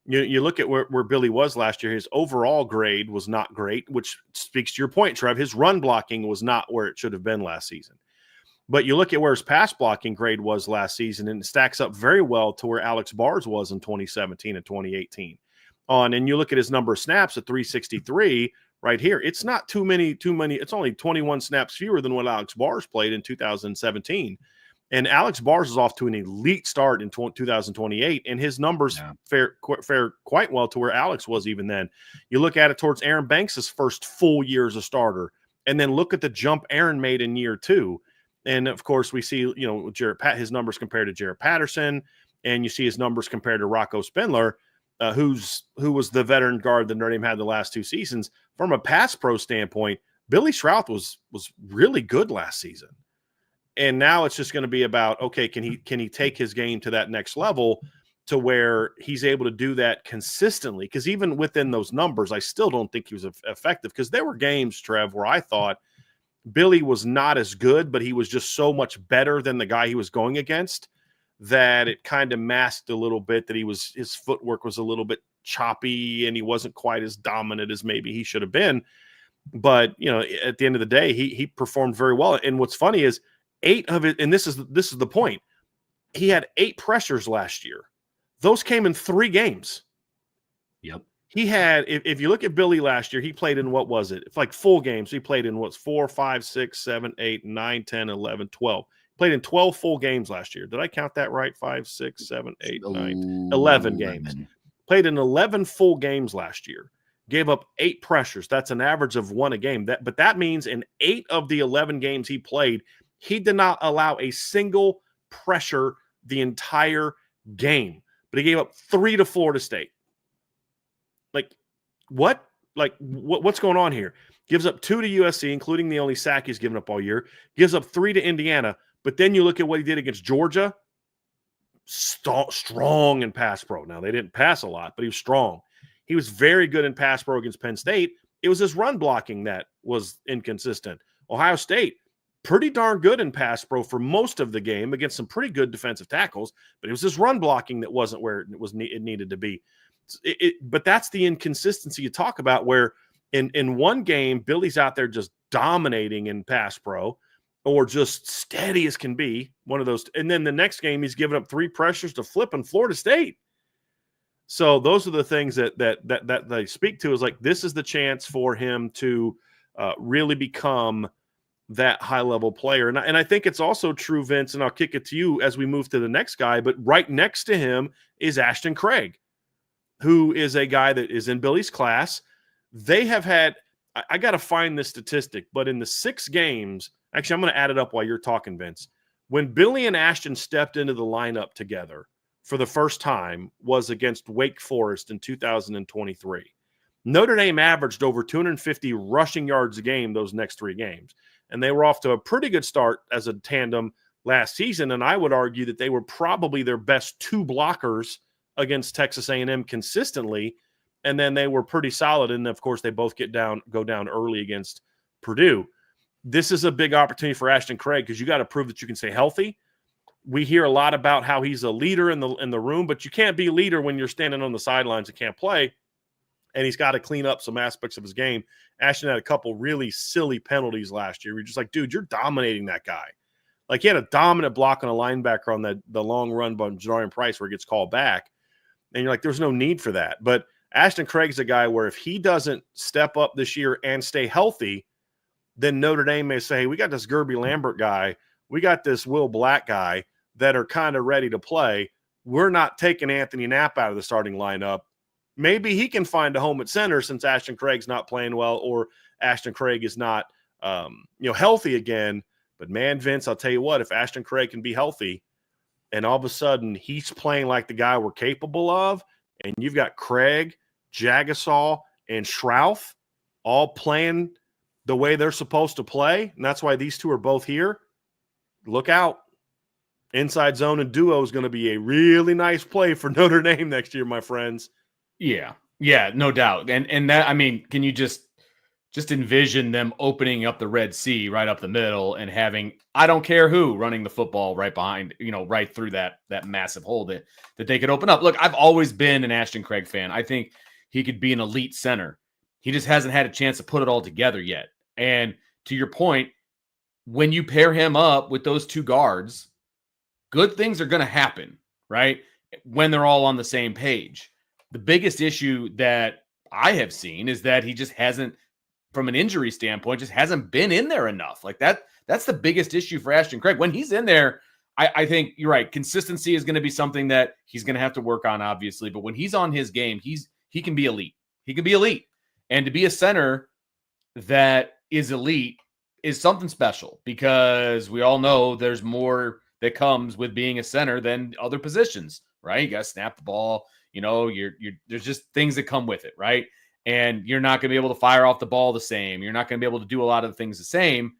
you look at where Billy was last year, his overall grade was not great, which speaks to your point, Trev. His run blocking was not where it should have been last season. But you look at where his pass blocking grade was last season, and it stacks up very well to where Alex Barr's was in 2017 and 2018. And you look at his number of snaps at 363 right here. It's not too many. It's only 21 snaps fewer than what Alex Barr's played in 2017. And Alex Barr's is off to an elite start in 2028, and his numbers fare quite well to where Alex was even then. You look at it towards Aaron Banks' first full year as a starter. And then look at the jump Aaron made in year 2. And of course, we see, his numbers compared to Jarrett Patterson, and you see his numbers compared to Rocco Spindler, who was the veteran guard that Notre Dame had the last 2 seasons. From a pass pro standpoint, Billy Schrauth was really good last season. And now it's just going to be about, okay, can he take his game to that next level to where he's able to do that consistently? Because even within those numbers, I still don't think he was effective, because there were games, Trev, where I thought Billy was not as good, but he was just so much better than the guy he was going against that it kind of masked a little bit that his footwork was a little bit choppy and he wasn't quite as dominant as maybe he should have been. But, at the end of the day, he performed very well. And what's funny is 8 of it, and this is the point, he had 8 pressures last year. Those came in 3 games.
Yep.
He had, if you look at Billy last year, he played in, what was it? It's like full games. He played in 4, 5, 6, 7, 8, 9, 10, 11, 12. Played in 12 full games last year. Did I count that right? 5, 6, 7, 8, 9, 11 games. Played in 11 full games last year. Gave up 8 pressures. That's an average of 1 a game. But that means in 8 of the 11 games he played, he did not allow a single pressure the entire game. But he gave up 3 to Florida State. What? What's going on here? Gives up 2 to USC, including the only sack he's given up all year. Gives up 3 to Indiana. But then you look at what he did against Georgia. Strong in pass pro. Now, they didn't pass a lot, but he was strong. He was very good in pass pro against Penn State. It was his run blocking that was inconsistent. Ohio State, pretty darn good in pass pro for most of the game against some pretty good defensive tackles, but it was his run blocking that wasn't where it needed to be. But that's the inconsistency you talk about, where in one game, Billy's out there just dominating in pass pro or just steady as can be, one of those. And then the next game, he's giving up 3 pressures to flip in Florida State. So those are the things that they speak to, is like, this is the chance for him to really become that high-level player. And I think it's also true, Vince, and I'll kick it to you as we move to the next guy, but right next to him is Ashton Craig, who is a guy that is in Billy's class. They have had, I got to find this statistic, but in the 6 games, actually, I'm going to add it up while you're talking, Vince. When Billy and Ashton stepped into the lineup together for the first time was against Wake Forest in 2023. Notre Dame averaged over 250 rushing yards a game those next 3 games. And they were off to a pretty good start as a tandem last season. And I would argue that they were probably their best 2 blockers against Texas A&M consistently. And then they were pretty solid. And of course, they both go down early against Purdue. This is a big opportunity for Ashton Craig, because you got to prove that you can stay healthy. We hear a lot about how he's a leader in the room, but you can't be a leader when you're standing on the sidelines and can't play. And he's got to clean up some aspects of his game. Ashton had a couple really silly penalties last year. We're just like, dude, you're dominating that guy. Like, he had a dominant block on a linebacker on the long run by Jadarian Price where he gets called back. And you're like, there's no need for that. But Ashton Craig's a guy where if he doesn't step up this year and stay healthy, then Notre Dame may say, hey, we got this Gerby Lambert guy, we got this Will Black guy that are kind of ready to play. We're not taking Anthony Knapp out of the starting lineup. Maybe he can find a home at center since Ashton Craig's not playing well, or Ashton Craig is not healthy again. But man, Vince, I'll tell you what, if Ashton Craig can be healthy and all of a sudden he's playing like the guy we're capable of, and you've got Craig, Jagasaw, and Schrauth all playing the way they're supposed to play, and that's why these 2 are both here, look out. Inside zone and duo is going to be a really nice play for Notre Dame next year, my friends.
Yeah, no doubt. And that, I mean, can you just envision them opening up the Red Sea right up the middle and having, I don't care who, running the football right behind, right through that massive hole that they could open up. Look, I've always been an Ashton Craig fan. I think he could be an elite center. He just hasn't had a chance to put it all together yet. And to your point, when you pair him up with those 2 guards, good things are going to happen, right? When they're all on the same page. The biggest issue that I have seen is that he just hasn't, from an injury standpoint, just hasn't been in there enough. Like that's the biggest issue for Ashton Craig. When he's in there, I think you're right. Consistency is going to be something that he's going to have to work on, obviously. But when he's on his game, he can be elite. He can be elite. And to be a center that is elite is something special, because we all know there's more that comes with being a center than other positions, right? You got to snap the ball, there's just things that come with it, right? And you're not going to be able to fire off the ball the same. You're not going to be able to do a lot of the things the same.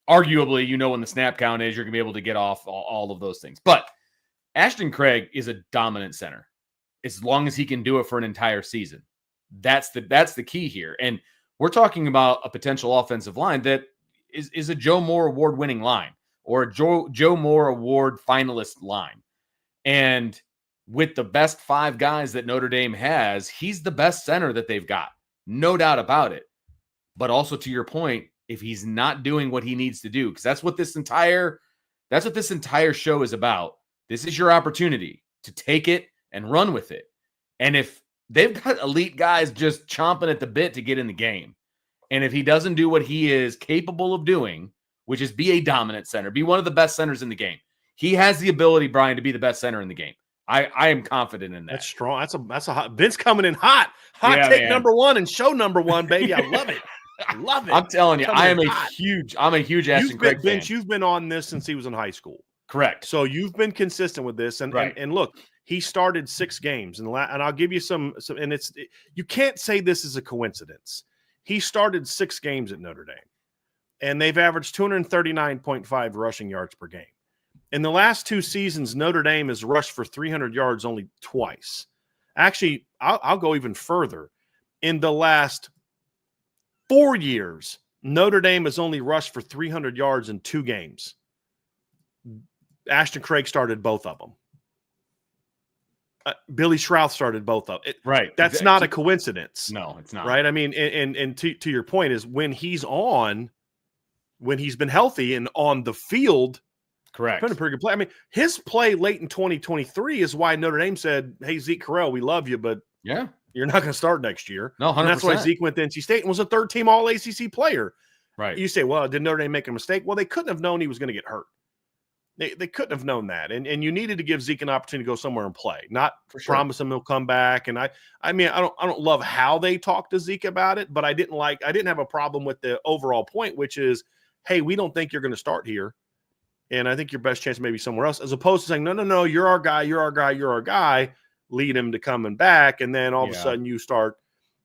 Arguably, when the snap count is, you're going to be able to get off all of those things. But Ashton Craig is a dominant center as long as he can do it for an entire season. That's the key here. And we're talking about a potential offensive line that is a Joe Moore award-winning line, or a Joe Moore award finalist line. And with the best 5 guys that Notre Dame has, he's the best center that they've got. No doubt about it. But also, to your point, if he's not doing what he needs to do, because that's what this entire show is about. This is your opportunity to take it and run with it. And if they've got elite guys just chomping at the bit to get in the game, and if he doesn't do what he is capable of doing, which is be a dominant center, be one of the best centers in the game, he has the ability, Bryan, to be the best center in the game. I am confident in that.
That's strong. That's a hot. Vince coming in hot. Take
man.
number 1 and show number 1, baby. I love it. I love it.
I'm telling you, I'm a huge Ashton Craig fan.
Vince, you've been on this since he was in high school.
Correct.
So you've been consistent with this, and look, he started 6 games, and I'll give you some, and you can't say this is a coincidence. He started 6 games at Notre Dame, and they've averaged 239.5 rushing yards per game. In the last 2 seasons, Notre Dame has rushed for 300 yards only twice. Actually, I'll go even further. In the last 4 years, Notre Dame has only rushed for 300 yards in 2 games. Ashton Craig started both of them. Billy Schrauth started both of it.
Right.
That's not a coincidence.
No, it's not.
Right. I mean, and to your point is when he's been healthy and on the field,
correct.
Been a pretty good play. I mean, his play late in 2023 is why Notre Dame said, "Hey, Zeke Correll, we love you, but
yeah,
you're not going to start next year."
No, 100%.
And that's why Zeke went to NC State and was a 3rd-team All-ACC player.
Right.
You say, well, did Notre Dame make a mistake? Well, they couldn't have known he was going to get hurt. They couldn't have known that. And you needed to give Zeke an opportunity to go somewhere and play, not promise him he'll come back. And I don't love how they talked to Zeke about it, but I didn't have a problem with the overall point, which is, hey, we don't think you're going to start here. And I think your best chance may be somewhere else, as opposed to saying, no, you're our guy, lead him to coming back. And then all of a sudden you start,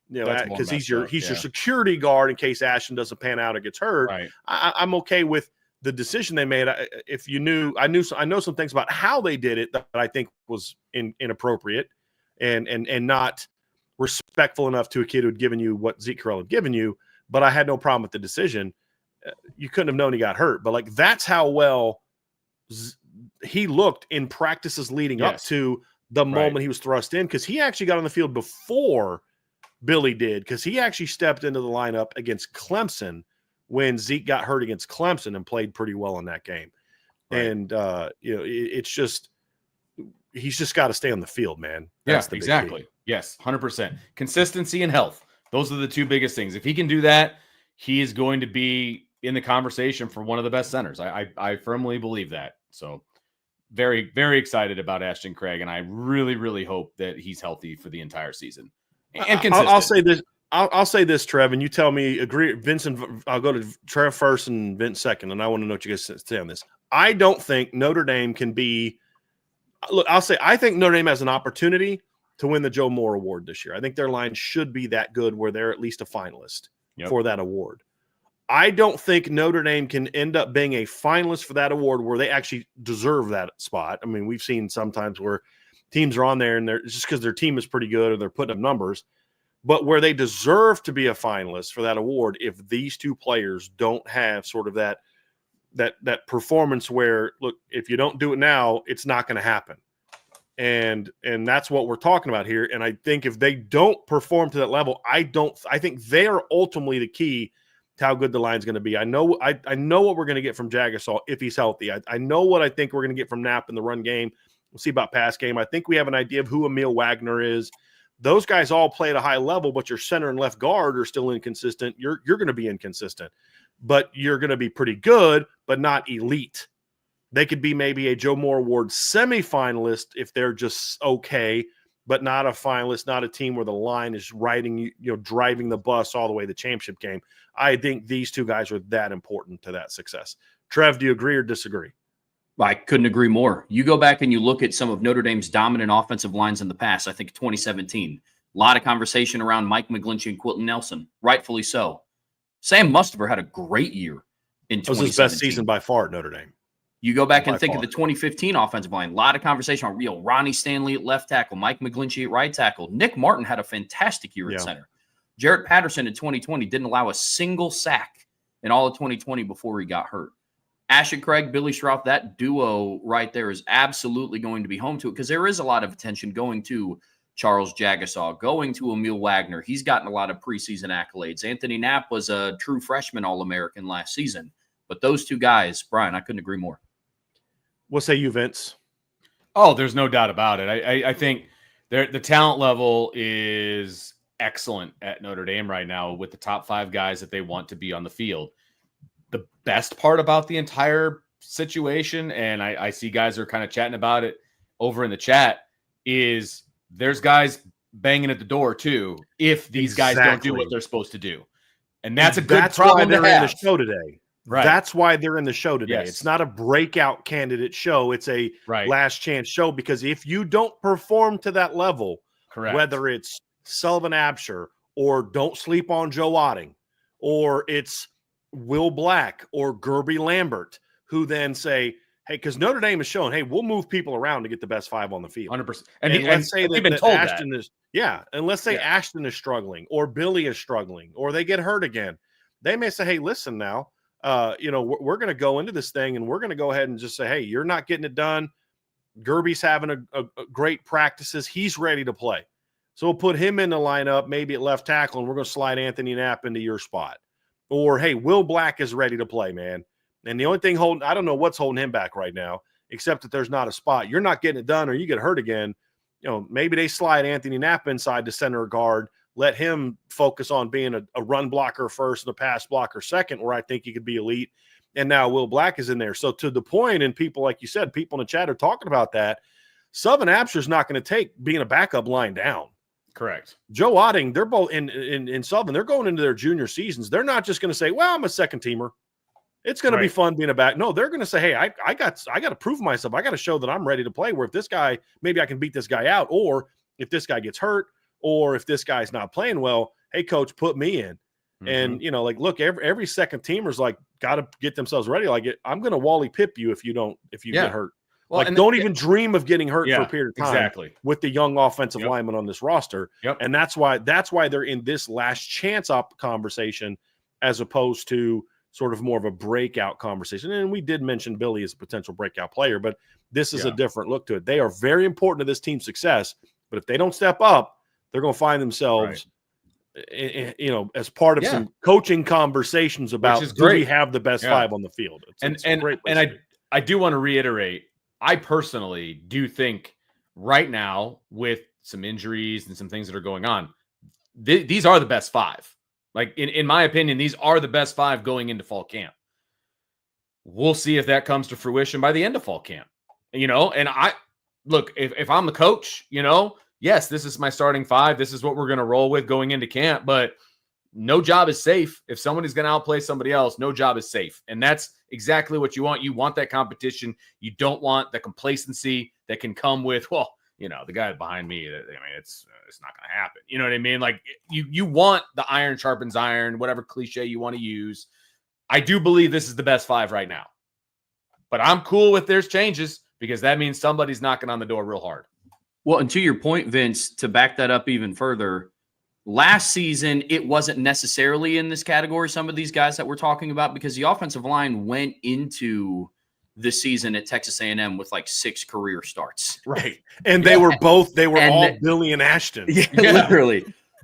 because he's your security guard in case Ashton doesn't pan out or gets hurt. Right. I'm okay with the decision they made. I know some things about how they did it that I think was inappropriate and not respectful enough to a kid who had given you what Zeke Correll had given you, but I had no problem with the decision. You couldn't have known he got hurt, but that's how well he looked in practices leading up to the moment he was thrust in, because he actually got on the field before Billy did, because he actually stepped into the lineup against Clemson when Zeke got hurt against Clemson and played pretty well in that game. Right. And, it's just he's just got to stay on the field, man.
That's exactly. Yes, 100%. Consistency and health. Those are the 2 biggest things. If he can do that, he is going to be in the conversation for one of the best centers. I firmly believe that. So very, very excited about Ashton Craig, and I really, really hope that he's healthy for the entire season. And consistent.
I'll say this, Trev, and you tell me, agree. Vincent, I'll go to Trev first and Vince second, and I want to know what you guys say on this. I don't think Notre Dame can be – look, I think Notre Dame has an opportunity to win the Joe Moore Award this year. I think their line should be that good where they're at least a finalist for that award. I don't think Notre Dame can end up being a finalist for that award where they actually deserve that spot. I mean, we've seen sometimes where teams are on there and they're just because their team is pretty good or they're putting up numbers, but where they deserve to be a finalist for that award if these 2 players don't have sort of that performance where, look, if you don't do it now, it's not going to happen. And that's what we're talking about here. And I think if they don't perform to that level, I think they are ultimately the key to how good the line's going to be. I know what we're going to get from Jagasaw if he's healthy. I know what I think we're going to get from Knapp in the run game. We'll see about pass game. I think we have an idea of who Emil Wagner is. Those guys all play at a high level, but your center and left guard are still inconsistent. You're going to be inconsistent, but you're going to be pretty good, but not elite. They could be maybe a Joe Moore Award semifinalist if they're just okay, but not a finalist, not a team where the line is driving the bus all the way to the championship game. I think these two guys are that important to that success. Trev, do you agree or disagree?
I couldn't agree more. You go back and you look at some of Notre Dame's dominant offensive lines in the past. I think 2017, a lot of conversation around Mike McGlinchey and Quentin Nelson, rightfully so. Sam Mustipher had a great year in 2017. It was his
best season by far at Notre Dame.
You go back and think of the 2015 offensive line. A lot of conversation on Ronnie Stanley at left tackle, Mike McGlinchey at right tackle. Nick Martin had a fantastic year at center. Jarrett Patterson in 2020 didn't allow a single sack in all of 2020 before he got hurt. Ashton Craig, Billy Schrauth, that duo right there is absolutely going to be home to it because there is a lot of attention going to Charles Jagasaw, going to Emil Wagner. He's gotten a lot of preseason accolades. Anthony Knapp was a true freshman All-American last season. But those two guys, Bryan, I couldn't agree more.
What say you, Vince?
Oh, there's no doubt about it. I think the talent level is excellent at Notre Dame right now with the top 5 guys that they want to be on the field. The best part about the entire situation, and I see guys are kind of chatting about it over in the chat, is there's guys banging at the door too if these guys don't do what they're supposed to do. And that's a good problem to have.
In the show today.
Right.
That's why they're in the show today.
Yes.
It's not a breakout candidate show. It's a last chance show because if you don't perform to that level, whether it's Sullivan Absher or don't sleep on Joe Otting or it's Will Black or Gerby Lambert, who then say, hey, because Notre Dame is showing, hey, we'll move people around to get the best 5 on the field.
100%.
And let's say that Ashton is, and let's say Ashton is struggling or Billy is struggling or they get hurt again. They may say, hey, listen now, we're going to go into this thing and we're going to go ahead and just say, hey, you're not getting it done. Gerby's having a great practices. He's ready to play. So we'll put him in the lineup, maybe at left tackle, and we're going to slide Anthony Knapp into your spot. Or, hey, Will Black is ready to play, man. And the only thing I don't know what's holding him back right now, except that there's not a spot. You're not getting it done or you get hurt again. Maybe they slide Anthony Knapp inside the center guard, let him focus on being a run blocker first and a pass blocker second, where I think he could be elite. And now Will Black is in there. So to the point, and people, like you said, people in the chat are talking about that, Sullivan Absher is not going to take being a backup line down.
Correct.
Joe Otting, they're both in Sullivan, they're going into their junior seasons. They're not just going to say, well, I'm a second teamer. It's going to be fun being a back. No, they're going to say, hey, I got to prove myself. I got to show that I'm ready to play, where if this guy, maybe I can beat this guy out, or if this guy gets hurt, or if this guy's not playing well, hey, coach, put me in. And, look, every second teamer's got to get themselves ready. I'm going to Wally Pip you if you get hurt. Well, don't even dream of getting hurt for a period of time with the young offensive lineman on this roster. Yep. And that's why they're in this last chance conversation as opposed to sort of more of a breakout conversation. And we did mention Billy as a potential breakout player, but this is a different look to it. They are very important to this team's success, but if they don't step up, they're going to find themselves, as part of some coaching conversations about do we have the best 5 on the field. It's a great place to be.
I do want to reiterate, I personally do think right now with some injuries and some things that are going on, these are the best 5. In my opinion, these are the best 5 going into fall camp. We'll see if that comes to fruition by the end of fall camp. And I look, if I'm the coach, yes, this is my starting 5. This is what we're going to roll with going into camp, but no job is safe. If someone is going to outplay somebody else, no job is safe. And that's exactly what you want. You want that competition. You don't want the complacency that can come with, the guy behind me, it's not going to happen. You know what I mean? You want the iron sharpens iron, whatever cliche you want to use. I do believe this is the best 5 right now, but I'm cool if there's changes because that means somebody's knocking on the door real hard.
Well, and to your point, Vince, to back that up even further, last season, it wasn't necessarily in this category, some of these guys that we're talking about, because the offensive line went into the season at Texas A&M with 6 career starts.
Right. And they were all Billy and Ashton.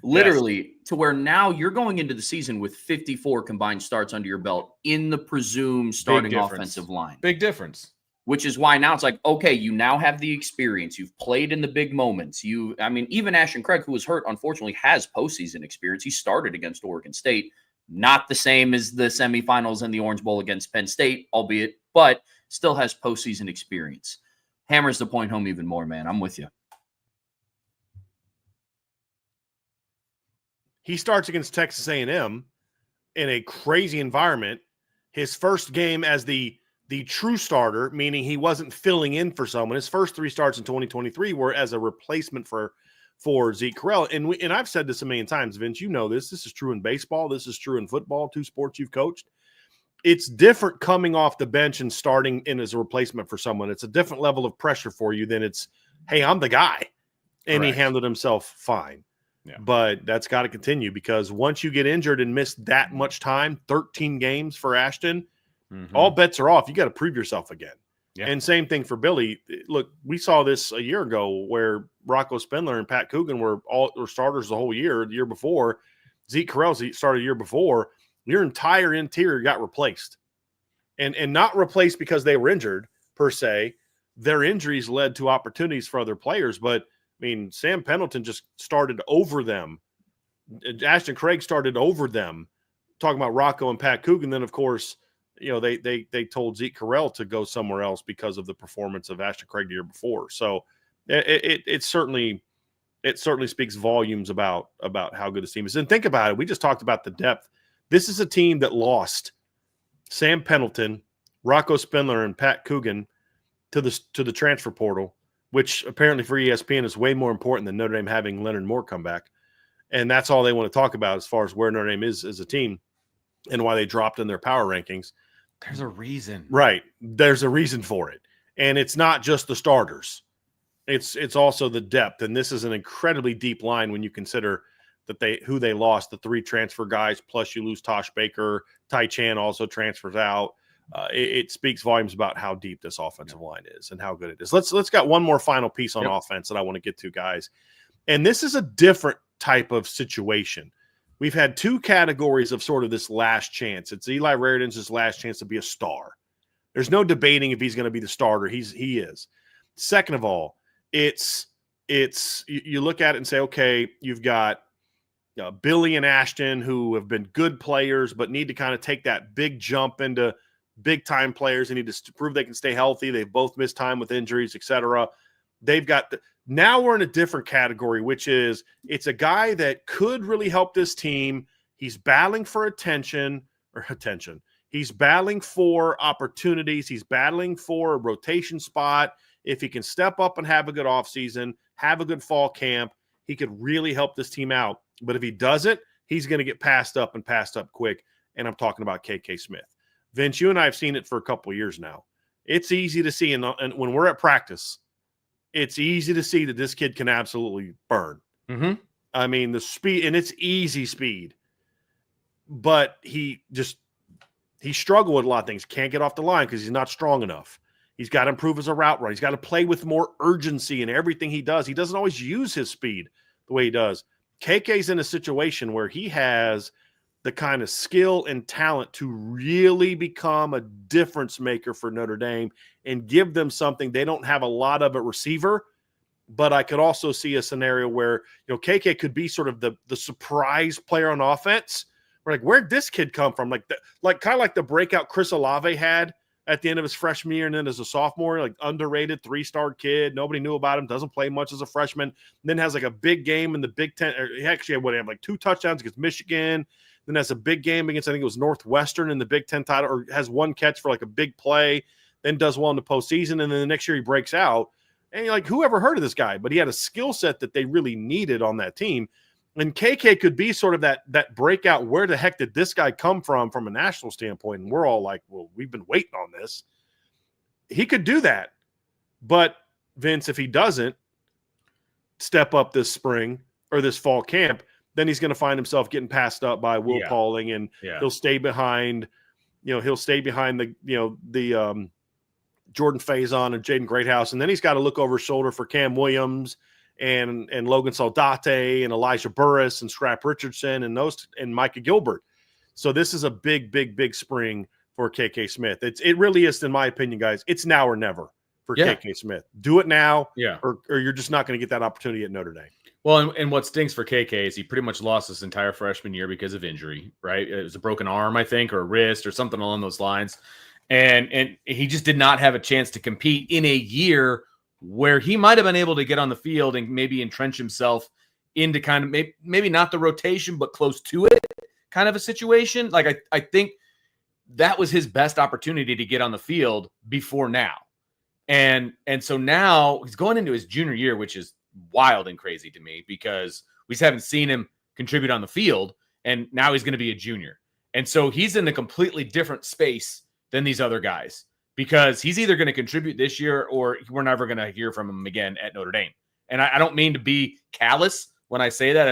Literally, to where now you're going into the season with 54 combined starts under your belt in the presumed starting offensive line.
Big difference.
Which is why now it's okay, you now have the experience. You've played in the big moments. Even Ashton Craig, who was hurt, unfortunately, has postseason experience. He started against Oregon State. Not the same as the semifinals and the Orange Bowl against Penn State, albeit, but still has postseason experience. Hammers the point home even more, man. I'm with you.
He starts against Texas A&M in a crazy environment. His first game as the true starter, meaning he wasn't filling in for someone. His first 3 starts in 2023 were as a replacement for Zeke Correll. And I've said this a million times, Vince, you know this. This is true in baseball. This is true in football, 2 sports you've coached. It's different coming off the bench and starting in as a replacement for someone. It's a different level of pressure for you than it's, hey, I'm the guy. And He handled himself fine.
Yeah.
But that's got to continue, because once you get injured and miss that much time, 13 games for Ashton, all bets are off. You got to prove yourself again.
Yeah.
And same thing for Billy. Look, we saw this a year ago where Rocco Spindler and Pat Coogan were starters the whole year. The year before, Zeke Correll started the year before. Your entire interior got replaced. And not replaced because they were injured, per se. Their injuries led to opportunities for other players, but I mean, Sam Pendleton just started over them. Ashton Craig started over them, talking about Rocco and Pat Coogan. Then, of course, you know, they told Zeke Correll to go somewhere else because of the performance of Ashton Craig the year before. So it certainly speaks volumes about how good this team is. And think about it. We just talked about the depth. This is a team that lost Sam Pendleton, Rocco Spindler, and Pat Coogan to the transfer portal, which apparently for ESPN is way more important than Notre Dame having Leonard Moore come back. And that's all they want to talk about as far as where Notre Dame is as a team and why they dropped in their power rankings.
There's a reason.
Right. There's a reason for it. And it's not just the starters. It's also the depth. And this is an incredibly deep line when you consider that who they lost, the 3 transfer guys, plus you lose Tosh Baker. Ty Chan also transfers out. It speaks volumes about how deep this offensive line is and how good it is. Let's got one more final piece on offense that I want to get to, guys. And this is a different type of situation. We've had 2 categories of sort of this last chance. It's Eli Raridan's last chance to be a star. There's no debating if he's going to be the starter. He is. Second of all, it's you look at it and say, okay, you've got Billy and Ashton, who have been good players but need to kind of take that big jump into big-time players. They need to prove they can stay healthy. They've both missed time with injuries, etc. They've got now we're in a different category, which is it's a guy that could really help this team. He's battling for attention. He's battling for opportunities. He's battling for a rotation spot. If he can step up and have a good offseason, have a good fall camp, he could really help this team out. But if he doesn't, he's going to get passed up quick. And I'm talking about KK Smith. Vince, you and I have seen it for a couple of years now. It's easy to see, and when we're at practice, it's easy to see that this kid can absolutely burn. I mean, the speed, and it's easy speed. But he struggled with a lot of things. Can't get off the line because he's not strong enough. He's got to improve as a route runner. He's got to play with more urgency in everything he does. He doesn't always use his speed the way he does. KK's in a situation where he has the kind of skill and talent to really become a difference maker for Notre Dame and give them something. They don't have a lot of at receiver, but I could also see a scenario where, you know, KK could be sort of the surprise player on offense. We're like, where'd this kid come from? Kind of like the breakout Chris Olave had at the end of his freshman year, and then as a sophomore, like underrated 3-star kid. Nobody knew about him, doesn't play much as a freshman, then has like a big game in the Big Ten. Or he actually had like 2 touchdowns against Michigan, then has a big game against, I think it was Northwestern in the Big Ten title, or has 1 catch for like a big play, then does well in the postseason, and then the next year he breaks out. And you're like, who ever heard of this guy? But he had a skill set that they really needed on that team. And KK could be sort of that breakout. Where the heck did this guy come from a national standpoint? And we're all like, well, we've been waiting on this. He could do that. But, Vince, if he doesn't step up this spring or this fall camp, then he's going to find himself getting passed up by Will Pauling, and he'll stay behind, the Jordan Faison and Jaden Greathouse. And then he's got to look over his shoulder for Cam Williams and Logan Saldate and Elijah Burris and Scrap Richardson and Micah Gilbert. So this is a big, big, big spring for KK Smith. It really is, in my opinion, guys. It's now or never for KK Smith. Do it now, or you're just not going to get that opportunity at Notre Dame.
Well, and what stinks for KK is he pretty much lost his entire freshman year because of injury, right? It was a broken arm, I think, or a wrist or something along those lines. And he just did not have a chance to compete in a year where he might have been able to get on the field and maybe entrench himself into kind of maybe not the rotation, but close to it kind of a situation. Like I think that was his best opportunity to get on the field before now. And so now he's going into his junior year, which is wild and crazy to me because we just haven't seen him contribute on the field. And now he's going to be a junior. And so he's in a completely different space than these other guys because he's either going to contribute this year or we're never going to hear from him again at Notre Dame. And I don't mean to be callous when I say that.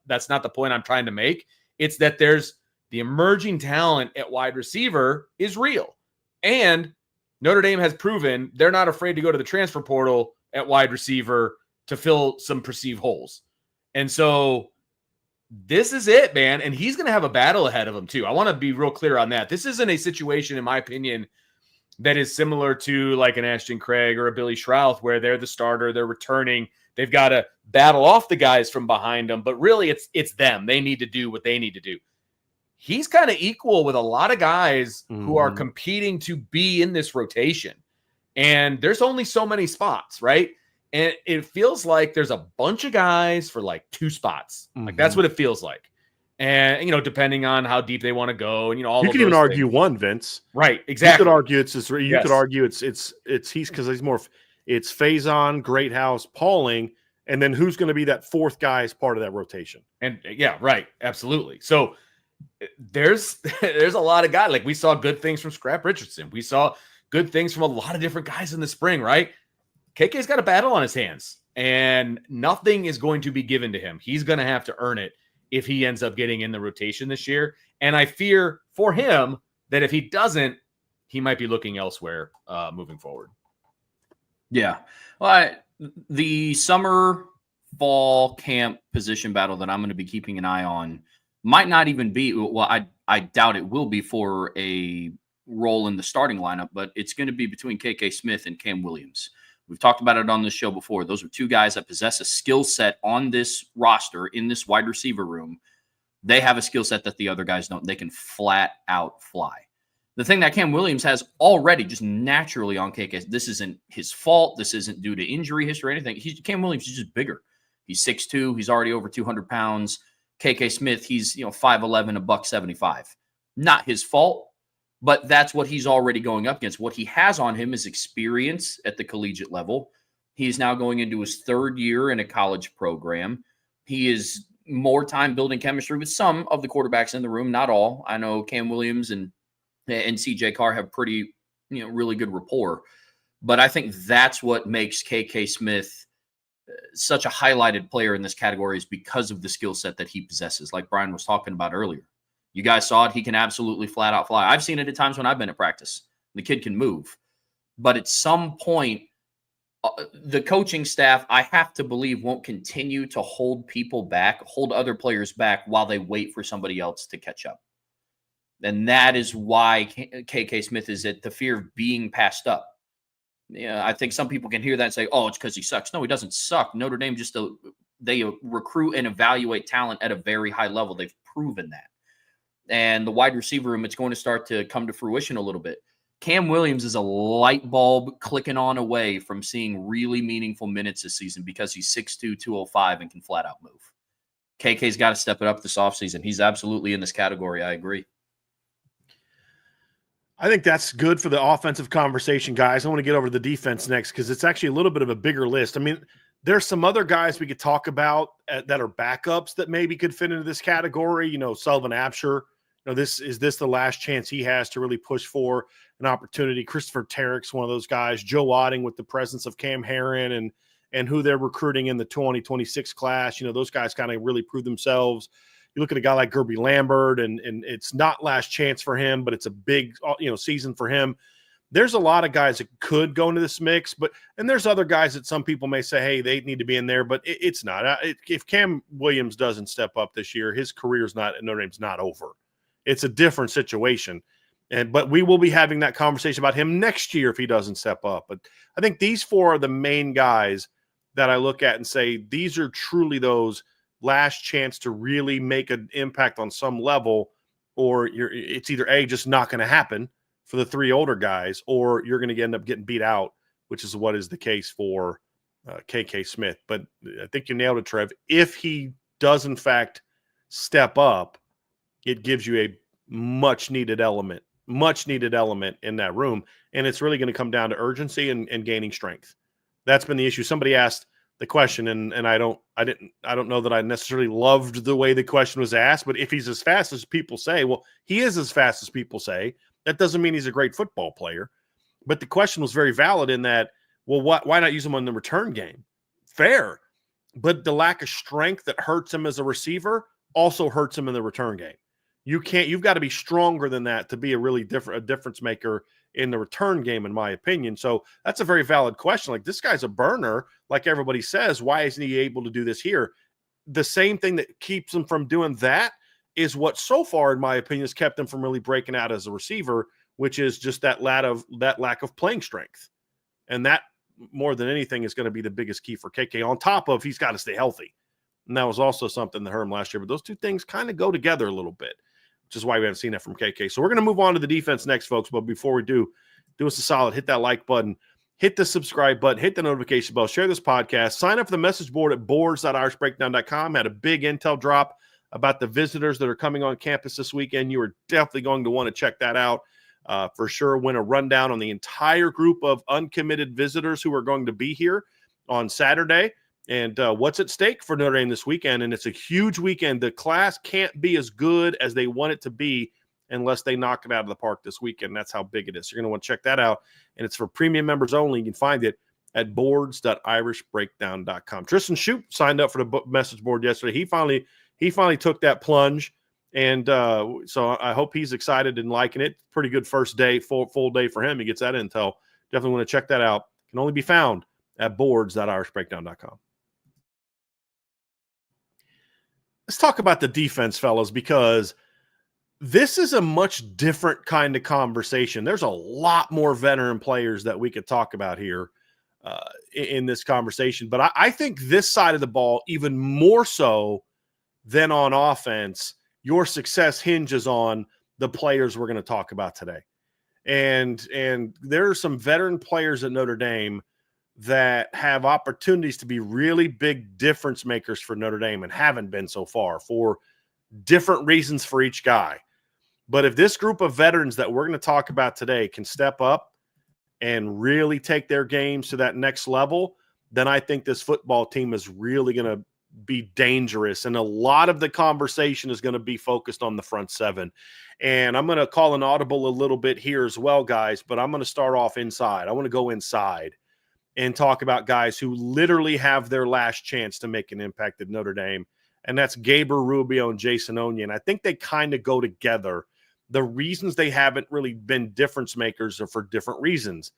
That's not the point I'm trying to make. It's that there's the emerging talent at wide receiver is real. And Notre Dame has proven they're not afraid to go to the transfer portal at wide receiver to fill some perceived holes. And so this is it, man. And he's going to have a battle ahead of him too. I want to be real clear on that. This isn't a situation, in my opinion, that is similar to like an Ashton Craig or a Billy Schrauth where they're the starter, they're returning. They've got to battle off the guys from behind them, but really it's them. They need to do what they need to do. He's kind of equal with a lot of guys who are competing to be in this rotation. And there's only so many spots, right? And it feels like there's a bunch of guys for like 2 spots. Like that's what it feels like. And, depending on how deep they want to go and, all
you
of
can even
those
argue
things.
one, Vince.
Right. Exactly.
You could argue could argue it's he's because he's more, it's Faison, Greathouse, Pauling, and then who's going to be that 4th guy as part of that rotation.
And yeah, right. Absolutely. So there's a lot of guys. Like we saw good things from Scrap Richardson. We saw good things from a lot of different guys in the spring, right? KK's got a battle on his hands and nothing is going to be given to him. He's going to have to earn it if he ends up getting in the rotation this year. And I fear for him that if he doesn't, he might be looking elsewhere moving forward.
Yeah. Well, the summer fall camp position battle that I'm going to be keeping an eye on might not even be, well, I doubt it will be for a role in the starting lineup, but it's going to be between KK Smith and Cam Williams. We've talked about it on this show before. Those are 2 guys that possess a skill set on this roster, in this wide receiver room. They have a skill set that the other guys don't. They can flat out fly. The thing that Cam Williams has already just naturally on KK, this isn't his fault. This isn't due to injury history or anything. Cam Williams is just bigger. He's 6'2". He's already over 200 pounds. KK Smith, he's 5'11", $175. Not his fault, but that's what he's already going up against. What he has on him is experience at the collegiate level. He's now going into his 3rd year in a college program. He is more time building chemistry with some of the quarterbacks in the room, not all. I know Cam Williams and CJ Carr have pretty, really good rapport. But I think that's what makes KK Smith such a highlighted player in this category, is because of the skill set that he possesses, like Bryan was talking about earlier. You guys saw it. He can absolutely flat out fly. I've seen it at times when I've been at practice. The kid can move. But at some point, the coaching staff, I have to believe, won't continue to hold other players back while they wait for somebody else to catch up. And that is why KK Smith is at the fear of being passed up. I think some people can hear that and say, oh, it's because he sucks. No, he doesn't suck. Notre Dame they recruit and evaluate talent at a very high level. They've proven that. And the wide receiver room, it's going to start to come to fruition a little bit. Cam Williams is a light bulb clicking on away from seeing really meaningful minutes this season because he's 6'2", 205 and can flat out move. KK's got to step it up this offseason. He's absolutely in this category. I agree.
I think that's good for the offensive conversation, guys. I want to get over to the defense next because it's actually a little bit of a bigger list. I mean, there's some other guys we could talk about that are backups that maybe could fit into this category. Sullivan Absher. Is this the last chance he has to really push for an opportunity? Christopher Terrick's one of those guys. Joe Wadding with the presence of Cam Herron and who they're recruiting in the 2026 class. Those guys kind of really prove themselves. You look at a guy like Gerby Lambert, and it's not last chance for him, but it's a big season for him. There's a lot of guys that could go into this mix, and there's other guys that some people may say, hey, they need to be in there, but it's not. If Cam Williams doesn't step up this year, his career's not, Notre Dame's not over. It's a different situation. But we will be having that conversation about him next year if he doesn't step up. But I think these 4 are the main guys that I look at and say, these are truly those last chance to really make an impact on some level, or it's either just not going to happen for the 3 older guys, or you're going to end up getting beat out, which is what is the case for KK Smith. But I think you nailed it, Trev. If he does, in fact, step up, it gives you a much needed element in that room. And it's really going to come down to urgency and gaining strength. That's been the issue. Somebody asked the question, and I don't know that I necessarily loved the way the question was asked, but if he's as fast as people say, well, he is as fast as people say. That doesn't mean he's a great football player. But the question was very valid in that, well, why not use him on the return game? Fair. But the lack of strength that hurts him as a receiver also hurts him in the return game. You've got to be stronger than that to be a difference maker in the return game, in my opinion. So that's a very valid question. Like, this guy's a burner, like everybody says. Why isn't he able to do this here? The same thing that keeps him from doing that is what so far, in my opinion, has kept him from really breaking out as a receiver, which is just that lack of playing strength. And that, more than anything, is going to be the biggest key for KK, on top of he's got to stay healthy. And that was also something that hurt him last year. But those two things kind of go together a little bit, which is why we haven't seen that from KK. So we're going to move on to the defense next, folks. But before we do us a solid, hit that like button, hit the subscribe button, hit the notification bell, share this podcast, sign up for the message board at boards.irishbreakdown.com. Had a big intel drop about the visitors that are coming on campus this weekend. You are definitely going to want to check that out for sure. Win a rundown on the entire group of uncommitted visitors who are going to be here on Saturday. And what's at stake for Notre Dame this weekend. And it's a huge weekend. The class can't be as good as they want it to be unless they knock it out of the park this weekend. That's how big it is. You're going to want to check that out. And it's for premium members only. You can find it at boards.irishbreakdown.com. Tristan Shoup signed up for the message board yesterday. He finally took that plunge. And so I hope he's excited and liking it. Pretty good first day, full day for him. He gets that intel. Definitely want to check that out. Can only be found at boards.irishbreakdown.com. Let's talk about the defense, fellas, because this is a much different kind of conversation. There's a lot more veteran players that we could talk about here in this conversation. But I think this side of the ball, even more so than on offense, your success hinges on the players we're going to talk about today. And there are some veteran players at Notre Dame that have opportunities to be really big difference makers for Notre Dame and haven't been so far for different reasons for each guy. But if this group of veterans that we're going to talk about today can step up and really take their games to that next level, then I think this football team is really going to be dangerous. And a lot of the conversation is going to be focused on the front seven. And I'm going to call an audible a little bit here as well, guys, but I'm going to start off inside. I want to go inside and talk about guys who literally have their last chance to make an impact at Notre Dame. And that's Gabriel Rubio and Jaylen Onier. And I think they kind of go together. The reasons they haven't really been difference makers are for different reasons.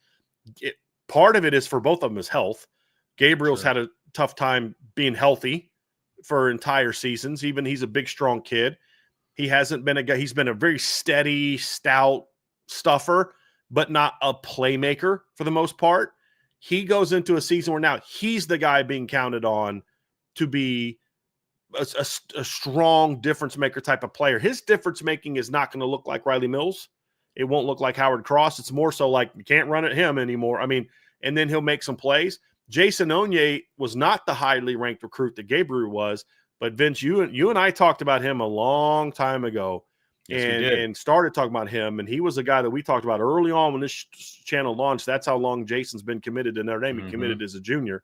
Part of it is for both of them is health. Gabriel's had a tough time being healthy for entire seasons. Even he's a big, strong kid. He hasn't been a guy. He's been a very steady, stout stuffer, but not a playmaker for the most part. He goes into a season where now he's the guy being counted on to be a strong difference maker type of player. His difference making is not going to look like Riley Mills. It won't look like Howard Cross. It's more so like you can't run at him anymore. I mean, and then he'll make some plays. Jaylen Onier was not the highly ranked recruit that Gabriel was, but Vince, you and I talked about him a long time ago. Yes, and started talking about him, and he was a guy that we talked about early on when this channel launched. That's how long Jason's been committed to Notre Dame. He committed as a junior.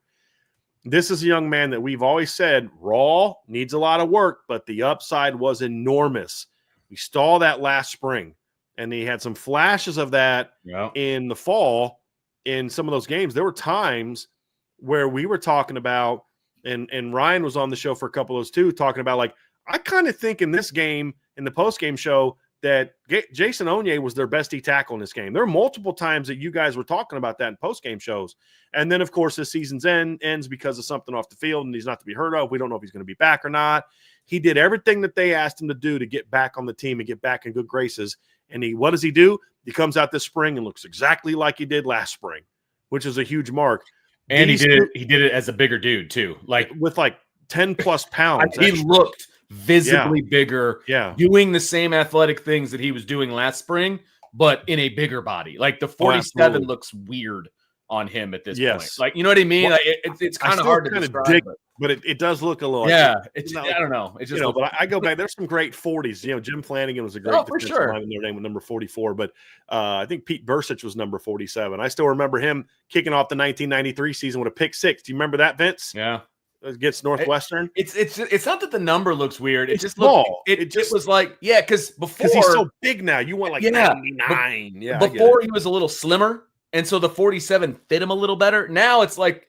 This is a young man that we've always said raw, needs a lot of work, but the upside was enormous. We saw that last spring, and he had some flashes of that in the fall in some of those games. There were times where we were talking about, and Ryan was on the show for a couple of those too, talking about like, I kind of think in this game, in the post-game show, that Jaylen Onier was their best D-tackle in this game. There are multiple times that you guys were talking about that in post-game shows. And then, of course, this season's ends because of something off the field, and he's not to be heard of. We don't know if he's going to be back or not. He did everything that they asked him to do to get back on the team and get back in good graces. And what does he do? He comes out this spring and looks exactly like he did last spring, which is a huge mark.
And he did it as a bigger dude, too. Like
with like 10-plus pounds.
He looked visibly bigger, doing the same athletic things that he was doing last spring, but in a bigger body. Like the 47 looks weird on him at this
Yes.
point. Like, you know what I mean?
Well,
like it's kind of hard to describe.
But it does look a little.
Yeah,
it's
I don't know. It's just
but I go back. There's some great 40s. Jim Flanagan was a great
for
defensive
sure.
lineman. Their name was number 44, but I think Pete Bursich was number 47. I still remember him kicking off the 1993 season with a pick six. Do you remember that, Vince?
Yeah,
against Northwestern.
It's not that the number looks weird. It just
small.
It was like because
he's so big now. You want like 99. Yeah,
before he was a little slimmer, and so the 47 fit him a little better. Now it's like.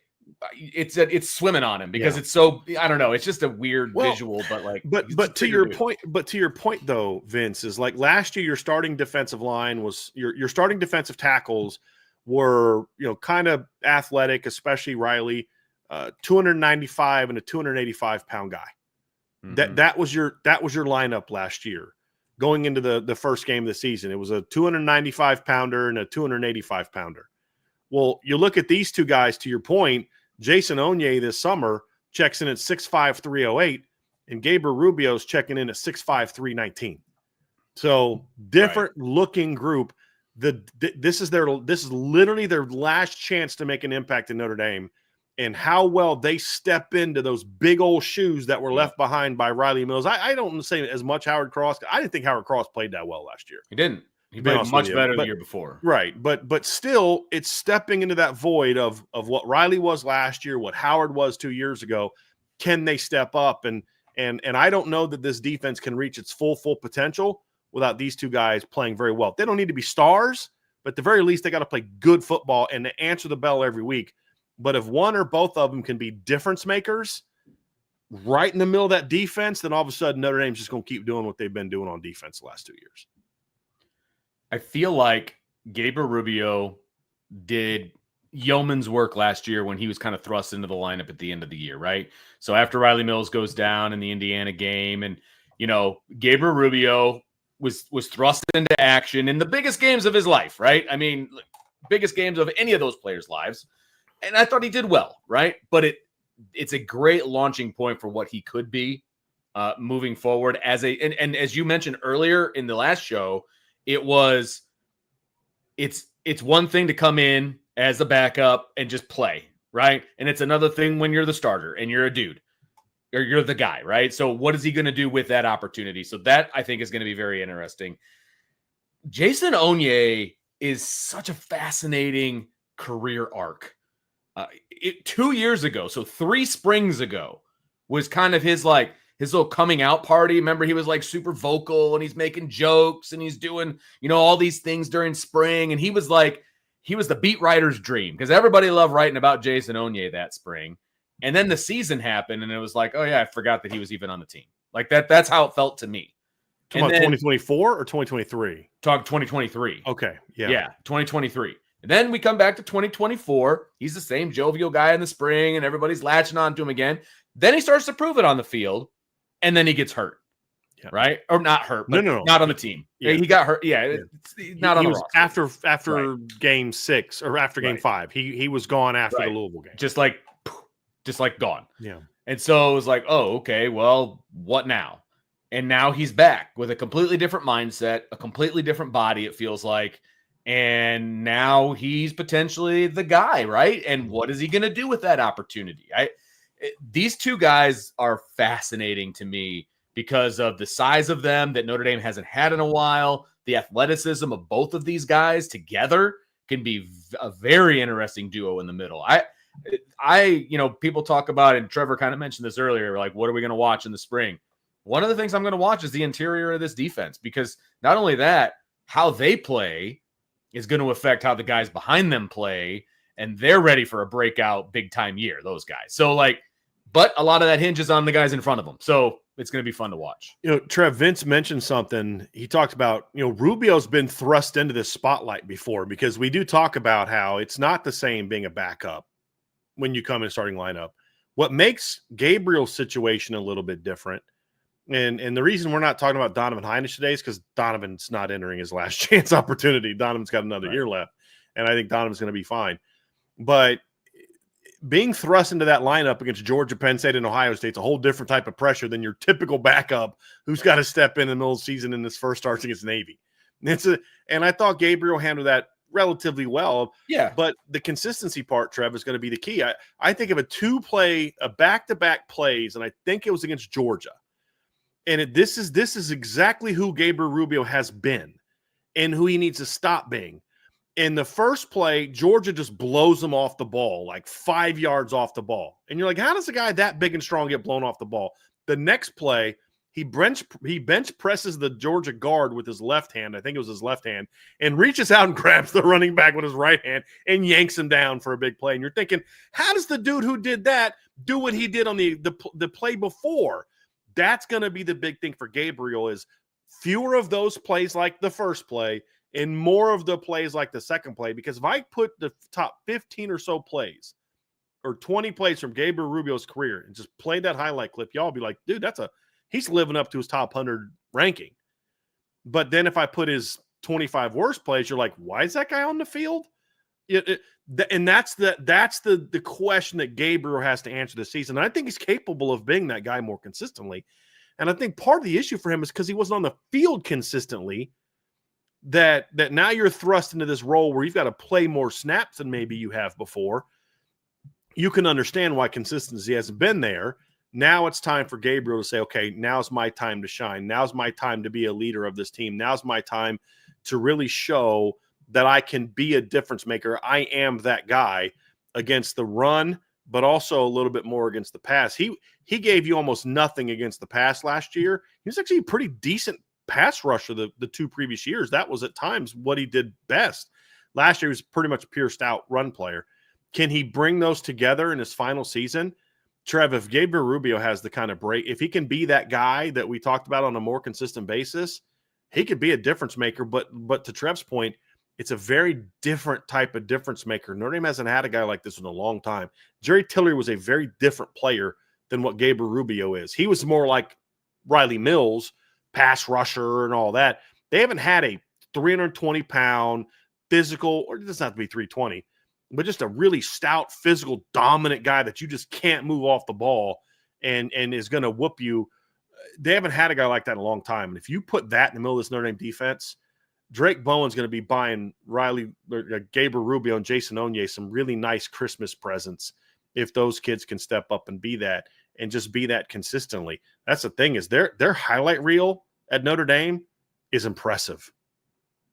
It's swimming on him because it's so I don't know. It's just a weird visual, but
to your point though, Vince, is like last year your starting defensive line was your starting defensive tackles were kind of athletic, especially Riley, 295 and a 285 pound guy. Mm-hmm. That was your lineup last year going into the first game of the season. It was a 295 pounder and a 285 pounder. Well, you look at these two guys, to your point, Jason Onier this summer checks in at 6'5", 308, and Gabriel Rubio's checking in at 6'5", 319. So different looking group. This is literally their last chance to make an impact in Notre Dame, and how well they step into those big old shoes that were left behind by Riley Mills. I don't say as much Howard Cross. I didn't think Howard Cross played that well last year.
He didn't. He played much better the year before.
Right. But still, it's stepping into that void of what Riley was last year, what Howard was 2 years ago. Can they step up? And I don't know that this defense can reach its full potential without these two guys playing very well. They don't need to be stars, but at the very least, they got to play good football and answer the bell every week. But if one or both of them can be difference makers right in the middle of that defense, then all of a sudden Notre Dame's just going to keep doing what they've been doing on defense the last 2 years.
I feel like Gabriel Rubio did yeoman's work last year when he was kind of thrust into the lineup at the end of the year, right? So after Riley Mills goes down in the Indiana game, and Gabriel Rubio was thrust into action in the biggest games of his life, right? I mean, biggest games of any of those players' lives, and I thought he did well, right? But it's a great launching point for what he could be moving forward and as you mentioned earlier in the last show. It's one thing to come in as a backup and just play, right? And it's another thing when you're the starter and you're a dude or you're the guy, right? So what is he going to do with that opportunity? So that I think is going to be very interesting. Jason Onier is such a fascinating career arc. 2 years ago, so 3 springs ago, was kind of his little coming out party. Remember, he was like super vocal and he's making jokes and he's doing, all these things during spring. And he was the beat writer's dream because everybody loved writing about Jason Onier that spring. And then the season happened and it was like, oh yeah, I forgot that he was even on the team. Like that's how it felt to me.
Talking about 2024 or 2023?
Talk 2023.
Okay. Yeah.
Yeah. 2023. And then we come back to 2024. He's the same jovial guy in the spring and everybody's latching on to him again. Then he starts to prove it on the field. And then he gets hurt, right? Or not hurt, but not on the team. Yeah. He got hurt. Yeah, not on the roster.
After game 6 or after game 5. He was gone after the Louisville game.
Just like gone.
Yeah.
And so it was like, oh, okay, well, what now? And now he's back with a completely different mindset, a completely different body, it feels like. And now he's potentially the guy, right? And what is he going to do with that opportunity? These two guys are fascinating to me because of the size of them that Notre Dame hasn't had in a while. The athleticism of both of these guys together can be a very interesting duo in the middle. People talk about, and Trevor kind of mentioned this earlier, like, what are we going to watch in the spring? One of the things I'm going to watch is the interior of this defense, because not only that, how they play is going to affect how the guys behind them play, and they're ready for a breakout big time year, those guys. So but a lot of that hinges on the guys in front of them. So it's going to be fun to watch.
Trev, Vince mentioned something. He talked about, Rubio's been thrust into this spotlight before, because we do talk about how it's not the same being a backup when you come in starting lineup. What makes Gabriel's situation a little bit different, and the reason we're not talking about Donovan Hinish today is because Donovan's not entering his last chance opportunity. Donovan's got another year left, and I think Donovan's going to be fine. But being thrust into that lineup against Georgia, Penn State, and Ohio State is a whole different type of pressure than your typical backup who's got to step in the middle of the season in this first start against Navy. And I thought Gabriel handled that relatively well.
Yeah.
But the consistency part, Trev, is going to be the key. I think of a back-to-back plays, and I think it was against Georgia. And this is exactly who Gabriel Rubio has been and who he needs to stop being. In the first play, Georgia just blows him off the ball, like 5 yards off the ball. And you're like, how does a guy that big and strong get blown off the ball? The next play, he bench presses the Georgia guard with his left hand. I think it was his left hand, and reaches out and grabs the running back with his right hand and yanks him down for a big play. And you're thinking, how does the dude who did that do what he did on the play before? That's going to be the big thing for Gabriel, is fewer of those plays like the first play and more of the plays like the second play. Because if I put the top 15 or so plays or 20 plays from Gabriel Rubio's career and just play that highlight clip, y'all be like, dude, he's living up to his top 100 ranking. But then if I put his 25 worst plays, you're like, why is that guy on the field? And that's the question that Gabriel has to answer this season. And I think he's capable of being that guy more consistently. And I think part of the issue for him is because he wasn't on the field consistently, that now you're thrust into this role where you've got to play more snaps than maybe you have before. You can understand why consistency hasn't been there. Now it's time for Gabriel to say, okay, now's my time to shine. Now's my time to be a leader of this team. Now's my time to really show that I can be a difference maker. I am that guy against the run, but also a little bit more against the pass. He gave you almost nothing against the pass last year. He was actually a pretty decent pass rusher the 2 previous years. That was at times what he did best. Last year he was pretty much a pure stout run player. Can he bring those together in his final season? Trev, if Gabriel Rubio has the kind of break, if he can be that guy that we talked about on a more consistent basis, he could be a difference maker. But to Trev's point, it's a very different type of difference maker. Notre Dame hasn't had a guy like this in a long time. Jerry Tillery was a very different player than what Gabriel Rubio is. He was more like Riley Mills, pass rusher and all that. They haven't had a 320-pound physical, or it doesn't have to be 320, but just a really stout, physical, dominant guy that you just can't move off the ball and is going to whoop you. They haven't had a guy like that in a long time. And if you put that in the middle of this Notre Dame defense, Drake Bowen's going to be buying Gabriel Rubio and Jaylen Onier some really nice Christmas presents if those kids can step up and be that and just be that consistently. That's the thing, is their highlight reel at Notre Dame is impressive.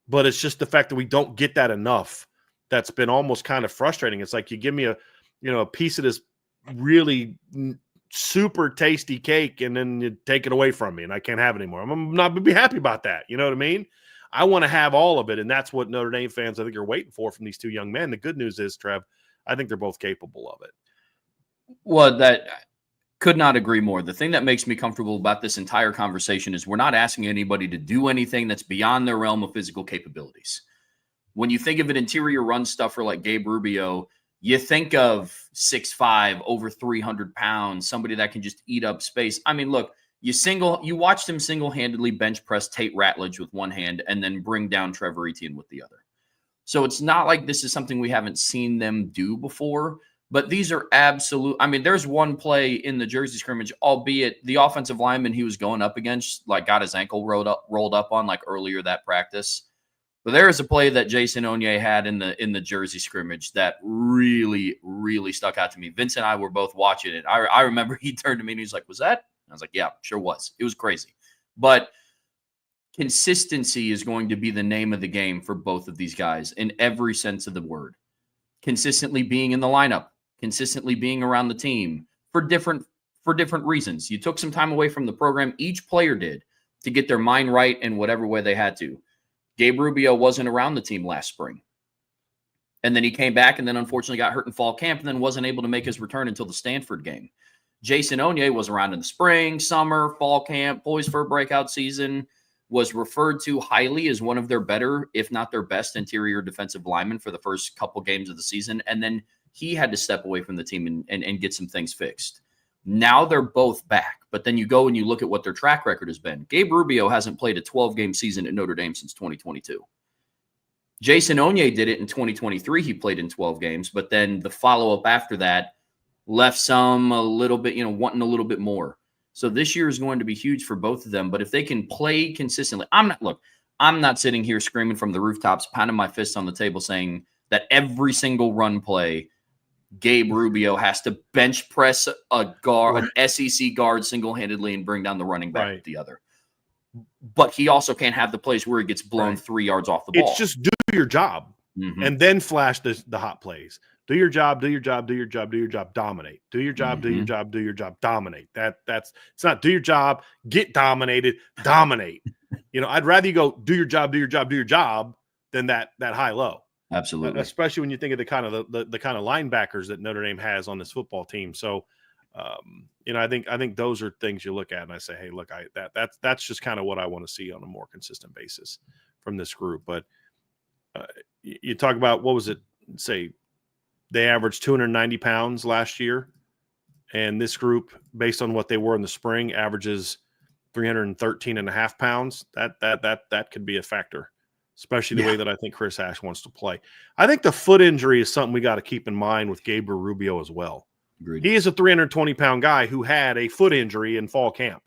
But it's just the fact that we don't get that enough that's been almost kind of frustrating. It's like you give me a piece of this really super tasty cake and then you take it away from me and I can't have it anymore. I'm not going to be happy about that. You know what I mean? I want to have all of it, and that's what Notre Dame fans, I think, are waiting for from these two young men. The good news is, Trev, I think they're both capable of it.
Well, that could not agree more. The thing that makes me comfortable about this entire conversation is we're not asking anybody to do anything that's beyond their realm of physical capabilities. When you think of an interior run stuffer like Gabe Rubio, you think of 6'5", over 300 pounds, somebody that can just eat up space. I mean, look, you watched him single-handedly bench press Tate Ratledge with one hand and then bring down Trevor Etienne with the other. So it's not like this is something we haven't seen them do before, but these are absolute. I mean, there's one play in the Jersey scrimmage, albeit the offensive lineman he was going up against, like, got his ankle rolled up on, like, earlier that practice. But there is a play that Jaylen Onier had in the Jersey scrimmage that really, really stuck out to me. Vince and I were both watching it. I remember he turned to me and he's like, "Was that?" I was like, "Yeah, sure was." It was crazy. But consistency is going to be the name of the game for both of these guys in every sense of the word. Consistently being in the lineup, consistently being around the team for different reasons. You took some time away from the program. Each player did, to get their mind right in whatever way they had to. Gabe Rubio wasn't around the team last spring. And then he came back and then unfortunately got hurt in fall camp and then wasn't able to make his return until the Stanford game. Jaylen Onier was around in the spring, summer, fall camp, poised for a breakout season, was referred to highly as one of their better, if not their best, interior defensive linemen for the first couple games of the season. And then he had to step away from the team and get some things fixed. Now they're both back. But then you go and you look at what their track record has been. Gabe Rubio hasn't played a 12-game season at Notre Dame since 2022. Jaylen Onier did it in 2023. He played in 12 games. But then the follow-up after that left some a little bit, wanting a little bit more. So this year is going to be huge for both of them. But if they can play consistently, I'm I'm not sitting here screaming from the rooftops, pounding my fists on the table saying that every single run play, Gabe Rubio has to bench press a guard, an SEC guard single-handedly and bring down the running back with the other. But he also can't have the plays where he gets blown 3 yards off the ball.
It's just do your job and then flash the hot plays. Do your job, do your job, do your job, do your job, dominate. Do your job, do your job, do your job, dominate. That's it's not do your job, get dominated, dominate. I'd rather you go do your job, do your job, do your job than that high low.
Absolutely.
Especially when you think of the kind of linebackers that Notre Dame has on this football team. So I think those are things you look at and I say, hey, look, that's just kind of what I want to see on a more consistent basis from this group. But you talk about, what was it? Say they averaged 290 pounds last year, and this group, based on what they were in the spring, averages 313 and a half pounds. That could be a factor, especially the way that I think Chris Ash wants to play. I think the foot injury is something we got to keep in mind with Gabriel Rubio as well.
Agreed.
He is a 320-pound guy who had a foot injury in fall camp.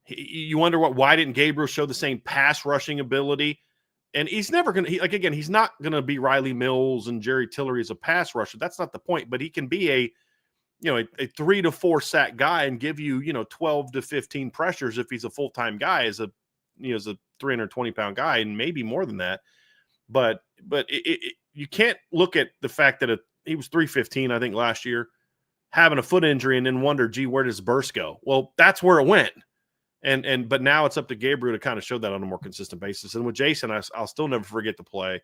You wonder why didn't Gabriel show the same pass rushing ability? And he's never going to, he's not going to be Riley Mills and Jerry Tillery as a pass rusher. That's not the point, but he can be a 3 to 4 sack guy and give you, 12 to 15 pressures if he's a full-time guy as a 320-pound guy, and maybe more than that. But you can't look at the fact that he was 315, I think, last year, having a foot injury and then wonder, gee, where does burst go? Well, that's where it went. But now it's up to Gabriel to kind of show that on a more consistent basis. And with Jason, I'll still never forget the play.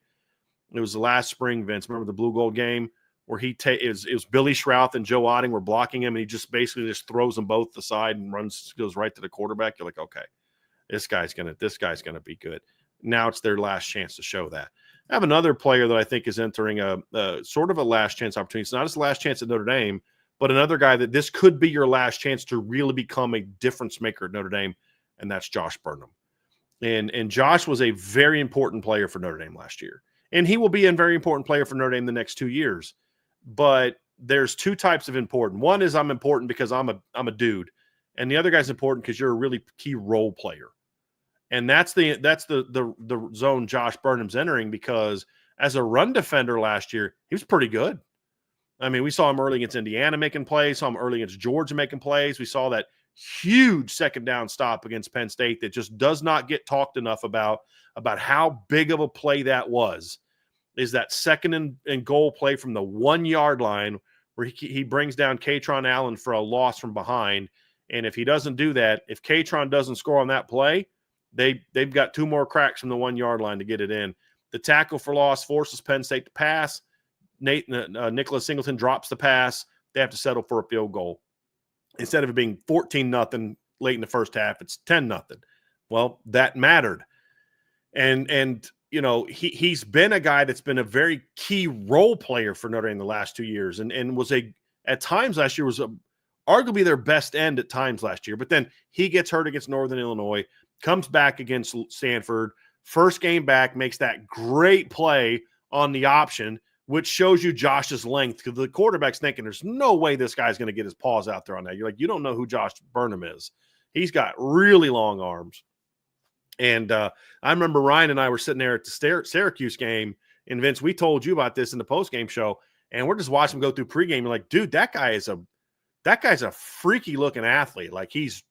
It was the last spring, Vince. Remember the blue gold game where it was Billy Schrauth and Joe Otting were blocking him, and he just basically throws them both to the side and goes right to the quarterback. You're like, okay, this guy's gonna be good. Now it's their last chance to show that. I have another player that I think is entering a sort of a last chance opportunity. It's not his last chance at Notre Dame, but another guy that this could be your last chance to really become a difference maker at Notre Dame, and that's Josh Burnham. And Josh was a very important player for Notre Dame last year, and he will be a very important player for Notre Dame the next 2 years. But there's two types of important. One is I'm important because I'm a dude, and the other guy's important because you're a really key role player. And that's the zone Josh Burnham's entering, because as a run defender last year, he was pretty good. I mean, we saw him early against Indiana making plays, saw him early against Georgia making plays. We saw that huge second down stop against Penn State that just does not get talked enough about how big of a play that was, is that second and goal play from the 1 yard line where he brings down Katron Allen for a loss from behind. And if he doesn't do that, if Katron doesn't score on that play, they've got 2 more cracks from the 1 yard line to get it in. The tackle for loss forces Penn State to pass. Nicholas Singleton drops the pass. They have to settle for a field goal. Instead of it being 14-0 late in the first half, it's 10-0. Well, that mattered. And he's been a guy that's been a very key role player for Notre Dame the last 2 years, and was at times last year was arguably their best end at times last year. But then he gets hurt against Northern Illinois, comes back against Stanford, first game back, makes that great play on the option, which shows you Josh's length, because the quarterback's thinking there's no way this guy's going to get his paws out there on that. You're like, you don't know who Josh Burnham is. He's got really long arms. And I remember Ryan and I were sitting there at the Syracuse game, and Vince, we told you about this in the postgame show, and we're just watching him go through pregame. You're like, dude, that guy's a freaky looking athlete. Like he's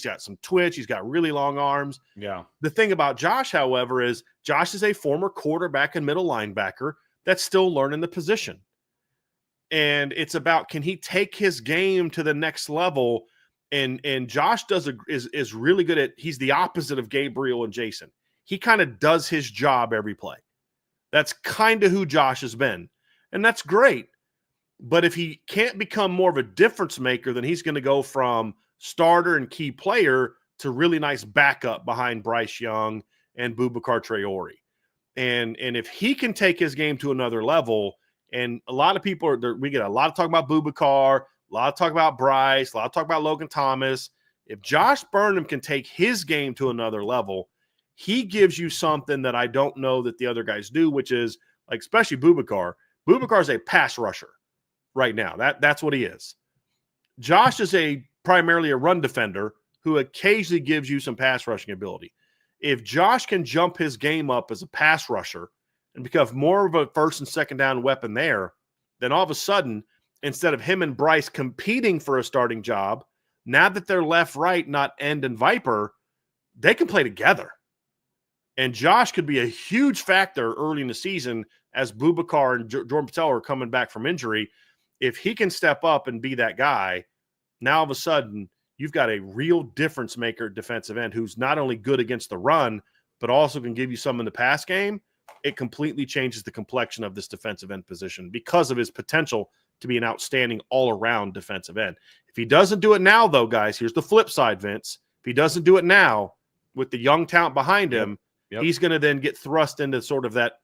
got some twitch. He's got really long arms.
Yeah.
The thing about Josh, however, is Josh is a former quarterback and middle linebacker that's still learning the position. And it's about, can he take his game to the next level? And Josh is really good at, he's the opposite of Gabriel and Jason. He kind of does his job every play. That's kind of who Josh has been. And that's great. But if he can't become more of a difference maker, then he's going to go from starter and key player to really nice backup behind Bryce Young and Boubacar Traore. And if he can take his game to another level, and a lot of people we get a lot of talk about Boubacar, a lot of talk about Bryce, a lot of talk about Logan Thomas. If Josh Burnham can take his game to another level, he gives you something that I don't know that the other guys do, which is, like, especially Boubacar. Boubacar is a pass rusher right now. That's what he is. Josh is primarily a run defender who occasionally gives you some pass rushing ability. If Josh can jump his game up as a pass rusher and become more of a first and second down weapon there, then all of a sudden, instead of him and Bryce competing for a starting job, now that they're left, right, not end and Viper, they can play together. And Josh could be a huge factor early in the season as Boubacar and Jordan Patel are coming back from injury. If he can step up and be that guy, now all of a sudden you've got a real difference maker defensive end who's not only good against the run, but also can give you some in the pass game. It completely changes the complexion of this defensive end position because of his potential to be an outstanding all-around defensive end. If he doesn't do it now, though, guys, here's the flip side, Vince. If he doesn't do it now with the young talent behind him, he's going to then get thrust into sort of that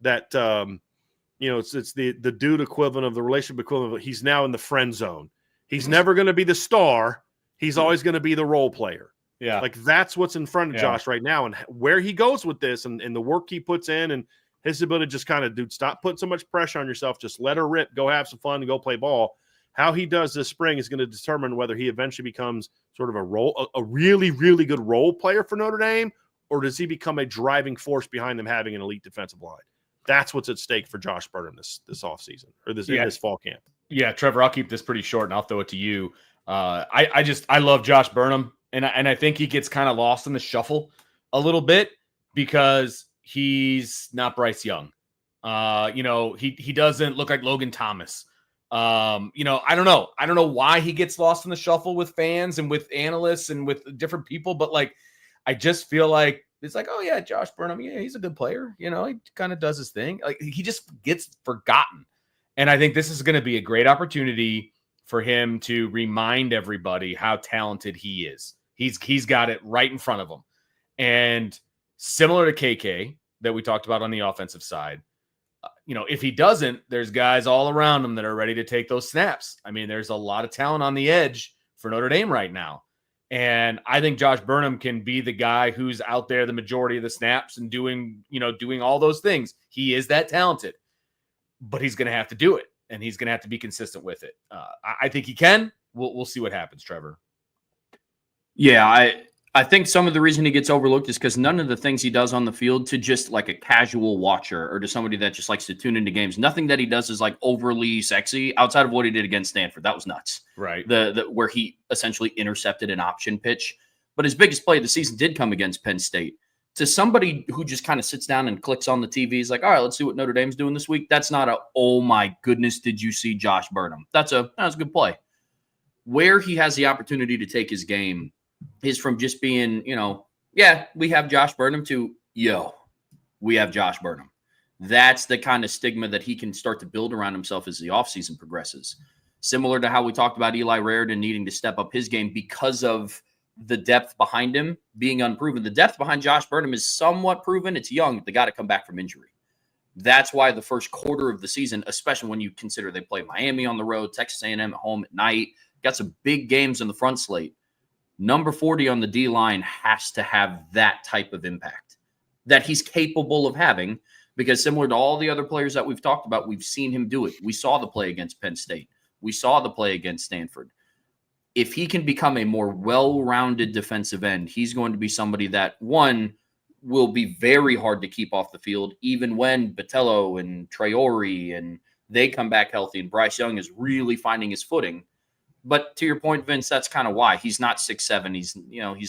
it's the dude equivalent of the relationship equivalent of he's now in the friend zone. He's never going to be the star. He's always going to be the role player.
Yeah.
Like that's what's in front of Josh right now. And where he goes with this and the work he puts in and his ability to just kind of, dude, stop putting so much pressure on yourself. Just let her rip, go have some fun and go play ball. How he does this spring is going to determine whether he eventually becomes sort of a really, really good role player for Notre Dame, or does he become a driving force behind them having an elite defensive line? That's what's at stake for Josh Burnham this offseason or this fall camp.
Yeah, Trevor, I'll keep this pretty short and I'll throw it to you. I love Josh Burnham, and I think he gets kind of lost in the shuffle a little bit because he's not Bryce Young. He doesn't look like Logan Thomas. I don't know. I don't know why he gets lost in the shuffle with fans and with analysts and with different people, but like I just feel like it's like, oh yeah, Josh Burnham, yeah, he's a good player. He kind of does his thing. Like he just gets forgotten. And I think this is going to be a great opportunity for him to remind everybody how talented he is. He's got it right in front of him. And similar to KK that we talked about on the offensive side, if he doesn't, there's guys all around him that are ready to take those snaps. I mean, there's a lot of talent on the edge for Notre Dame right now. And I think Josh Burnham can be the guy who's out there the majority of the snaps and doing all those things. He is that talented, but he's going to have to do it, and he's going to have to be consistent with it. I think he can. We'll see what happens, Trevor.
Yeah, I think some of the reason he gets overlooked is because none of the things he does on the field to just like a casual watcher or to somebody that just likes to tune into games, nothing that he does is like overly sexy outside of what he did against Stanford. That was nuts.
Right.
The where he essentially intercepted an option pitch. But his biggest play of the season did come against Penn State. To somebody who just kind of sits down and clicks on the TV, he's like, all right, let's see what Notre Dame's doing this week. That's not oh my goodness, did you see Josh Burnham? That's a good play. Where he has the opportunity to take his game is from just being, we have Josh Burnham to, we have Josh Burnham. That's the kind of stigma that he can start to build around himself as the offseason progresses. Similar to how we talked about Eli Raridan needing to step up his game because of the depth behind him being unproven. The depth behind Josh Burnham is somewhat proven. It's young. They got to come back from injury. That's why the first quarter of the season, especially when you consider they play Miami on the road, Texas A&M at home at night, got some big games in the front slate. Number 40 on the D-line has to have that type of impact that he's capable of having because similar to all the other players that we've talked about, we've seen him do it. We saw the play against Penn State. We saw the play against Stanford. If he can become a more well-rounded defensive end, he's going to be somebody that, one, will be very hard to keep off the field, even when Botello and Traore and they come back healthy and Bryce Young is really finding his footing. But to your point, Vince, that's kind of why he's not 6'7". He's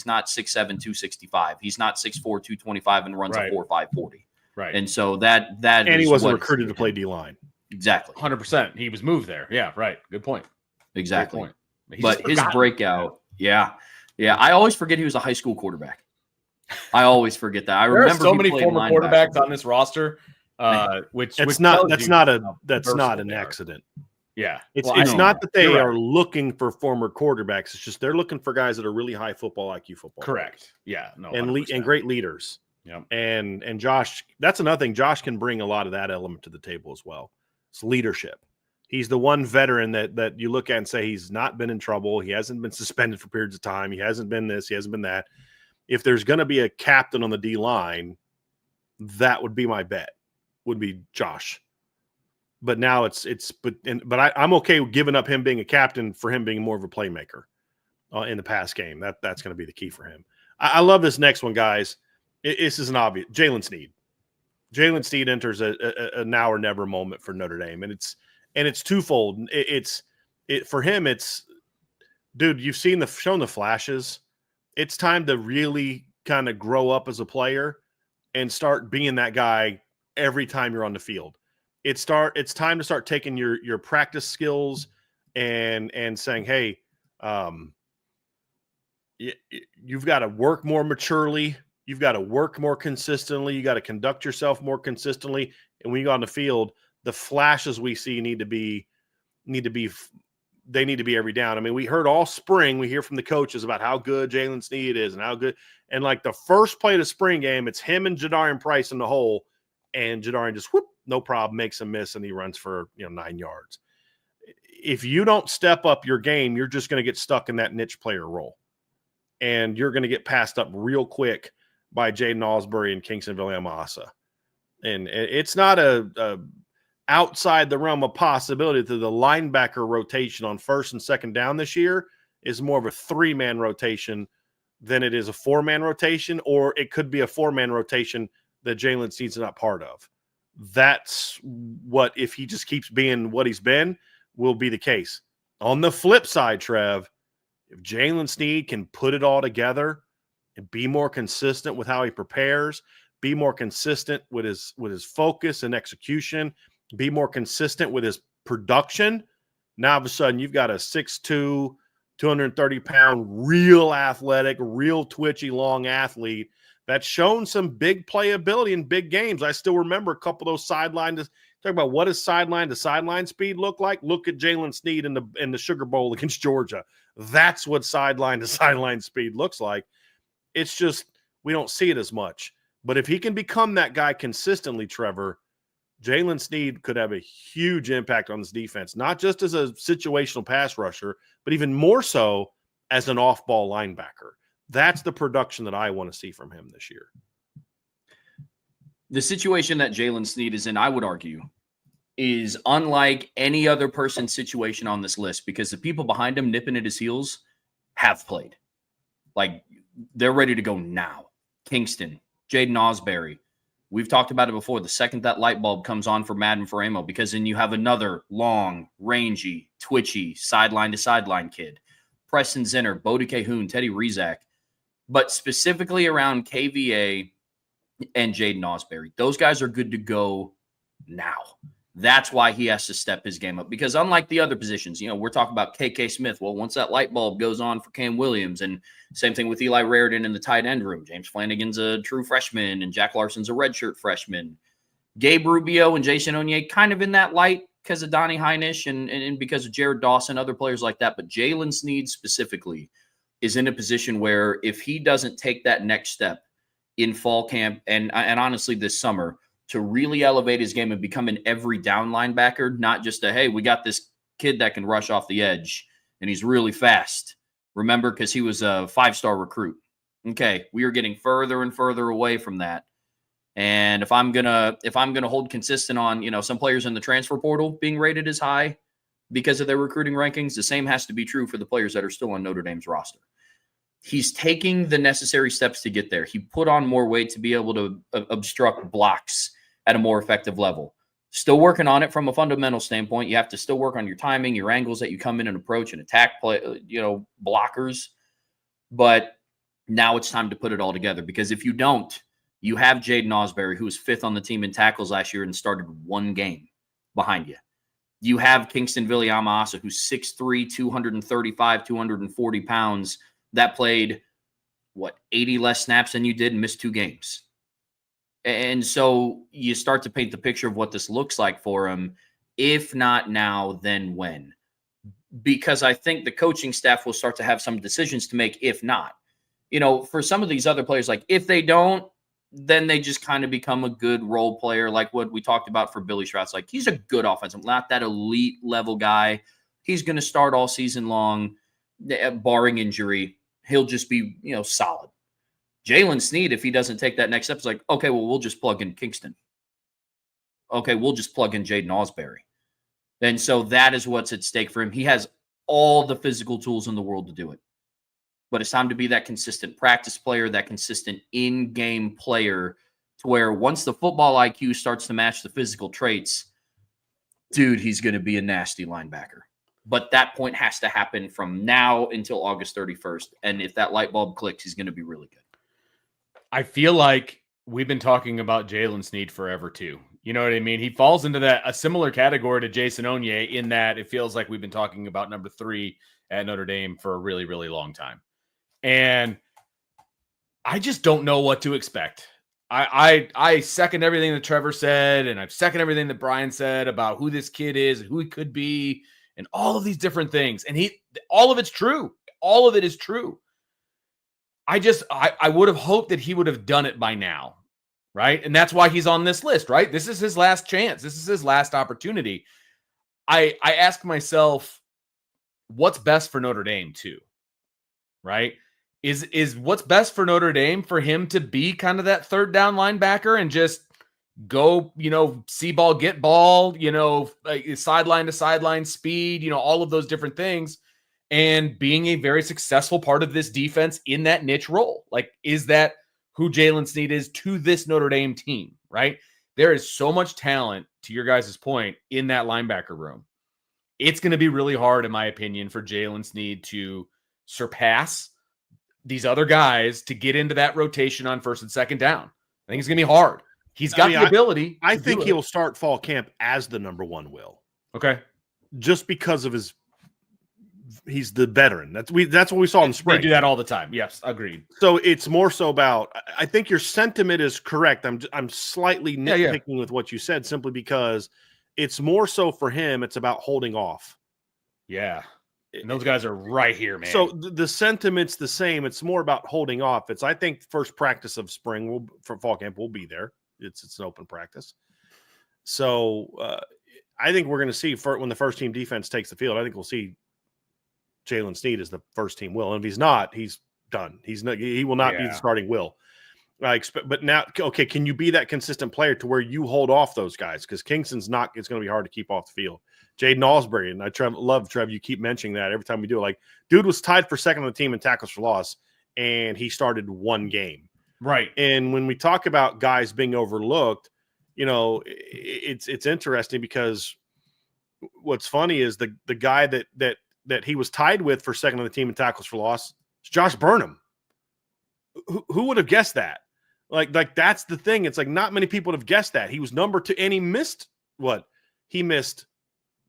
not 6'7", 265. He's not 6'4", 225 and runs a 4.5 40.
Right.
And so that
and he wasn't recruited to play D-line.
Exactly.
100%. He was moved there. Yeah, right. Good point.
Exactly.
Good point.
But his breakout, yeah. I always forget he was a high school quarterback. I always forget that. I remember
so many former quarterbacks on this roster, which
that's not an accident.
Yeah.
It's not that they are looking for former quarterbacks. It's just they're looking for guys that are really high football IQ football.
Correct. Yeah. No.
And great leaders.
Yeah.
And Josh, that's another thing. Josh can bring a lot of that element to the table as well. It's leadership. He's the one veteran that you look at and say he's not been in trouble. He hasn't been suspended for periods of time. He hasn't been this. He hasn't been that. If there's going to be a captain on the D line, that would be my bet. Would be Josh. But now I'm okay with giving up him being a captain for him being more of a playmaker in the pass game. That's going to be the key for him. I love this next one, guys. This is an obvious. Jaylen Sneed. Jaylen Sneed enters a now or never moment for Notre Dame, and it's twofold. For him. It's, dude, you've shown the flashes. It's time to really kind of grow up as a player and start being that guy every time you're on the field. It's time to start taking your practice skills and saying, hey, you've got to work more maturely. You've got to work more consistently. You got to conduct yourself more consistently. And when you go on the field, the flashes we see need to be every down. I mean, we heard all spring, we hear from the coaches about how good Jaylen Sneed is and how good. And like the first play of the spring game, it's him and Jadarian Price in the hole, and Jadarian just no problem, makes a miss, and he runs for 9 yards. If you don't step up your game, you're just going to get stuck in that niche player role, and you're going to get passed up real quick by Jaden Osbury and Kingston Villamasa. And it's not a outside the realm of possibility that the linebacker rotation on first and second down this year is more of a 3-man rotation than it is a 4-man rotation, or it could be a 4-man rotation that Jaylen Sneed's not part of. That's what, if he just keeps being what he's been, will be the case. On the flip side, Trev, if Jaylen Sneed can put it all together and be more consistent with how he prepares, be more consistent with his focus and execution, be more consistent with his production, now all of a sudden you've got a 6'2", 230-pound, real athletic, real twitchy, long athlete that's shown some big playability in big games. I still remember a couple of those sideline to talk about what does sideline to sideline speed look like. Look at Jaylen Sneed in the Sugar Bowl against Georgia. That's what sideline to sideline speed looks like. It's just we don't see it as much. But if he can become that guy consistently, Trevor, Jaylen Sneed could have a huge impact on this defense, not just as a situational pass rusher, but even more so as an off-ball linebacker. That's the production that I want to see from him this year.
The situation that Jaylen Sneed is in, I would argue, is unlike any other person's situation on this list, because the people behind him nipping at his heels have played. Like, they're ready to go now. Kingston, Jaden Osbury. We've talked about it before. The second that light bulb comes on for Madden for Amo, because then you have another long, rangy, twitchy, sideline-to-sideline kid. Preston Zinner, Bodie Cahoon, Teddy Rizak. But specifically around KVA and Jaden Osbury, those guys are good to go now. That's why he has to step his game up, because unlike the other positions, we're talking about KK Smith. Well, once that light bulb goes on for Cam Williams, and same thing with Eli Raridan in the tight end room. James Flanagan's a true freshman, and Jack Larson's a redshirt freshman. Gabe Rubio and Jason Onier kind of in that light because of Donnie Heinisch and because of Jared Dawson, other players like that. But Jaylen Sneed specifically is in a position where if he doesn't take that next step in fall camp and honestly this summer to really elevate his game and become an every down linebacker, not just hey, we got this kid that can rush off the edge and he's really fast. Remember, because he was a 5-star recruit. Okay, we are getting further and further away from that. And if I'm gonna hold consistent on some players in the transfer portal being rated as high because of their recruiting rankings, the same has to be true for the players that are still on Notre Dame's roster. He's taking the necessary steps to get there. He put on more weight to be able to obstruct blocks at a more effective level. Still working on it from a fundamental standpoint. You have to still work on your timing, your angles that you come in and approach and attack blockers. But now it's time to put it all together, because if you don't, you have Jaden Osbury, who was 5th on the team in tackles last year and started 1 game behind you. You have Kingston Villamasa, who's 6'3", 235, 240 pounds, that played, 80 less snaps than you did and missed 2 games. And so you start to paint the picture of what this looks like for him. If not now, then when? Because I think the coaching staff will start to have some decisions to make if not. For some of these other players, like if they don't, then they just kind of become a good role player, like what we talked about for Billy Schrauth. Like, he's a good offensive, not that elite level guy. He's going to start all season long, barring injury. He'll just be, solid. Jaylen Sneed, if he doesn't take that next step, is like, okay, well, we'll just plug in Kingston. Okay, we'll just plug in Jaden Osbury. And so that is what's at stake for him. He has all the physical tools in the world to do it. but it's time to be that consistent practice player, that consistent in-game player, to where once the football IQ starts to match the physical traits, dude, he's going to be a nasty linebacker. But that point has to happen from now until August 31st. And if that light bulb clicks, he's going to be really good.
I feel like we've been talking about Jaylen Sneed forever too. You know what I mean? He falls into a similar category to Jason Onier in that it feels like we've been talking about number 3 at Notre Dame for a really, really long time. And I just don't know what to expect. I second everything that Trevor said, and I've second everything that Bryan said about who this kid is and who he could be and all of these different things. And all of it's true. All of it is true. I would have hoped that he would have done it by now, right? And that's why he's on this list, right? This is his last chance. This is his last opportunity. I ask myself, what's best for Notre Dame too, right? Is what's best for Notre Dame for him to be kind of that third down linebacker and just go, see ball, get ball, like sideline to sideline speed, all of those different things, and being a very successful part of this defense in that niche role? Like, is that who Jaylen Sneed is to this Notre Dame team, right? There is so much talent, to your guys' point, in that linebacker room. It's going to be really hard, in my opinion, for Jaylen Sneed to surpass these other guys to get into that rotation on first and second down. I think it's going to be hard. He's got the ability.
I think he'll start fall camp as the number 1 will.
Okay.
Just because of he's the veteran. That's what we saw in the spring.
They do that all the time. Yes, agreed.
So it's more so about, I think your sentiment is correct. I'm slightly nitpicking with what you said, simply because it's more so for him. It's about holding off.
Yeah. And those guys are right here, man.
So the sentiment's the same. It's more about holding off. I think first practice of spring for fall camp will be there. It's an open practice. So I think we're going to see when the first team defense takes the field, I think we'll see Jaylen Sneed as the first team will. And if he's not, he's done. He will not be the starting will. I expect, but now, okay, can you be that consistent player to where you hold off those guys? Because Kingston's not, it's going to be hard to keep off the field. Jaden Osbury, and I love Trev, you keep mentioning that every time we do it. Like, dude was tied for second on the team in tackles for loss, and he started 1 game.
Right.
And when we talk about guys being overlooked, it's interesting, because what's funny is the guy that he was tied with for second on the team in tackles for loss is Josh Burnham. Who would have guessed that? Like that's the thing. It's like not many people would have guessed that. He was number 2, and he missed what? He missed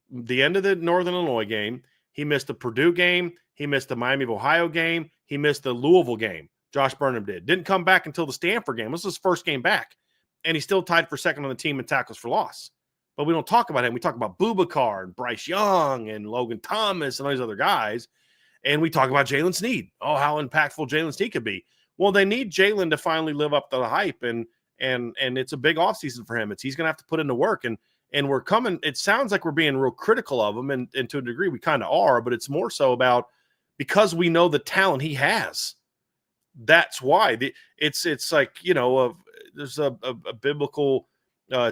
the end of the Northern Illinois game. He missed the Purdue game. He missed the Miami of Ohio game. He missed the Louisville game. Josh Burnham didn't come back until the Stanford game. This was his first game back, and he's still tied for second on the team in tackles for loss. But we don't talk about him. We talk about Boubacar and Bryce Young and Logan Thomas and all these other guys, and we talk about Jaylen Sneed. Oh, how impactful Jaylen Sneed could be. Well, they need Jaylen to finally live up to the hype, and it's a big offseason for him. He's going to have to put in the work, and we're coming. It sounds like we're being real critical of him, and to a degree we kind of are, but it's more so about because we know the talent he has. That's why it's like, there's a biblical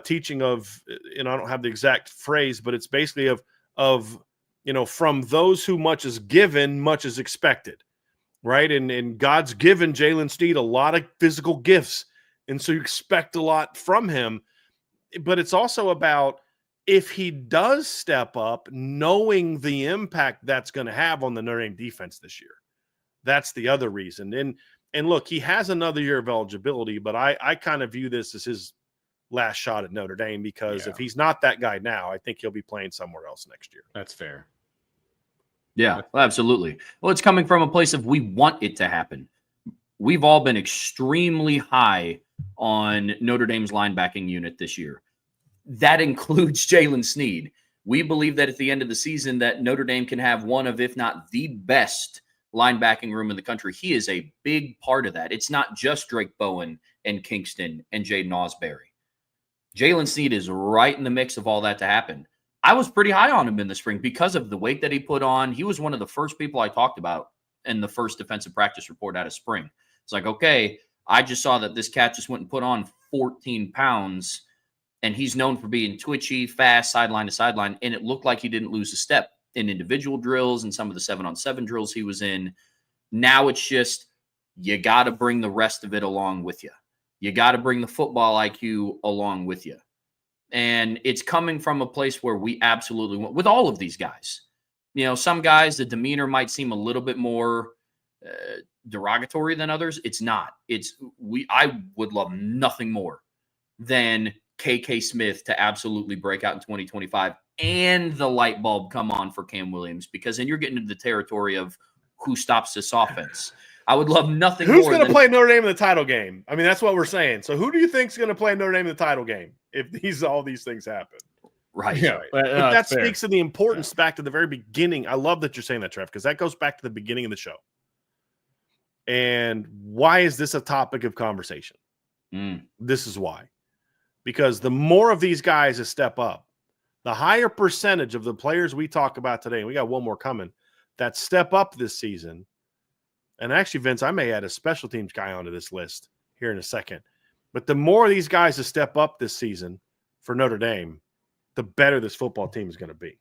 teaching of, and I don't have the exact phrase, but it's basically of from those who much is given, much is expected. Right. And God's given Jaylen Sneed a lot of physical gifts. And so you expect a lot from him. But it's also about, if he does step up, knowing the impact that's going to have on the Notre Dame defense this year. That's the other reason. And look, he has another year of eligibility, but I kind of view this as his last shot at Notre Dame, because if he's not that guy now, I think he'll be playing somewhere else next year.
That's fair.
Yeah, absolutely. Well, it's coming from a place of we want it to happen. We've all been extremely high on Notre Dame's linebacking unit this year. That includes Jaylen Sneed. We believe that at the end of the season that Notre Dame can have one of, if not the best linebacking room in the country. He is a big part of that. It's not just Drake Bowen and Kingston and Jaden Osbury. Jaylen Sneed is right in the mix of all that to happen. I was pretty high on him in the spring because of the weight that he put on. He was one of the first people I talked about in the first defensive practice report out of spring. It's like, okay, I just saw that this cat just went and put on 14 pounds, and he's known for being twitchy, fast, sideline to sideline, and it looked like he didn't lose a step in individual drills and some of the 7-on-7 drills he was in. Now it's just you got to bring the rest of it along with you. You got to bring the football IQ along with you. And it's coming from a place where we absolutely want, with all of these guys. You know, some guys, the demeanor might seem a little bit more derogatory than others. It's not. I would love nothing more than KK Smith to absolutely break out in 2025 and the light bulb come on for Cam Williams, because then you're getting into the territory of who stops this offense. I would love nothing more.
Who's going to play Notre Dame in the title game? I mean, that's what we're saying. So who do you think is going to play Notre Dame in the title game if all these things happen?
Right.
Yeah,
but that speaks to the importance back to the very beginning. I love that you're saying that, Trev, because that goes back to the beginning of the show. And why is this a topic of conversation? This is why. Because the more of these guys that step up, the higher percentage of the players we talk about today, and we got one more coming, that step up this season. And actually, Vince, I may add a special teams guy onto this list here in a second. But the more of these guys that step up this season for Notre Dame, the better this football team is going to be.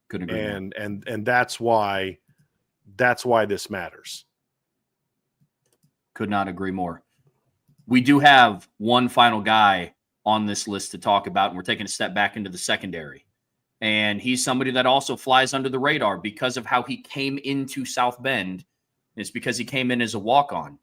Couldn't agree more.
And that's why this matters.
Could not agree more. We do have one final guy on this list to talk about, and we're taking a step back into the secondary. And he's somebody that also flies under the radar because of how he came into South Bend. It's because he came in as a walk-on.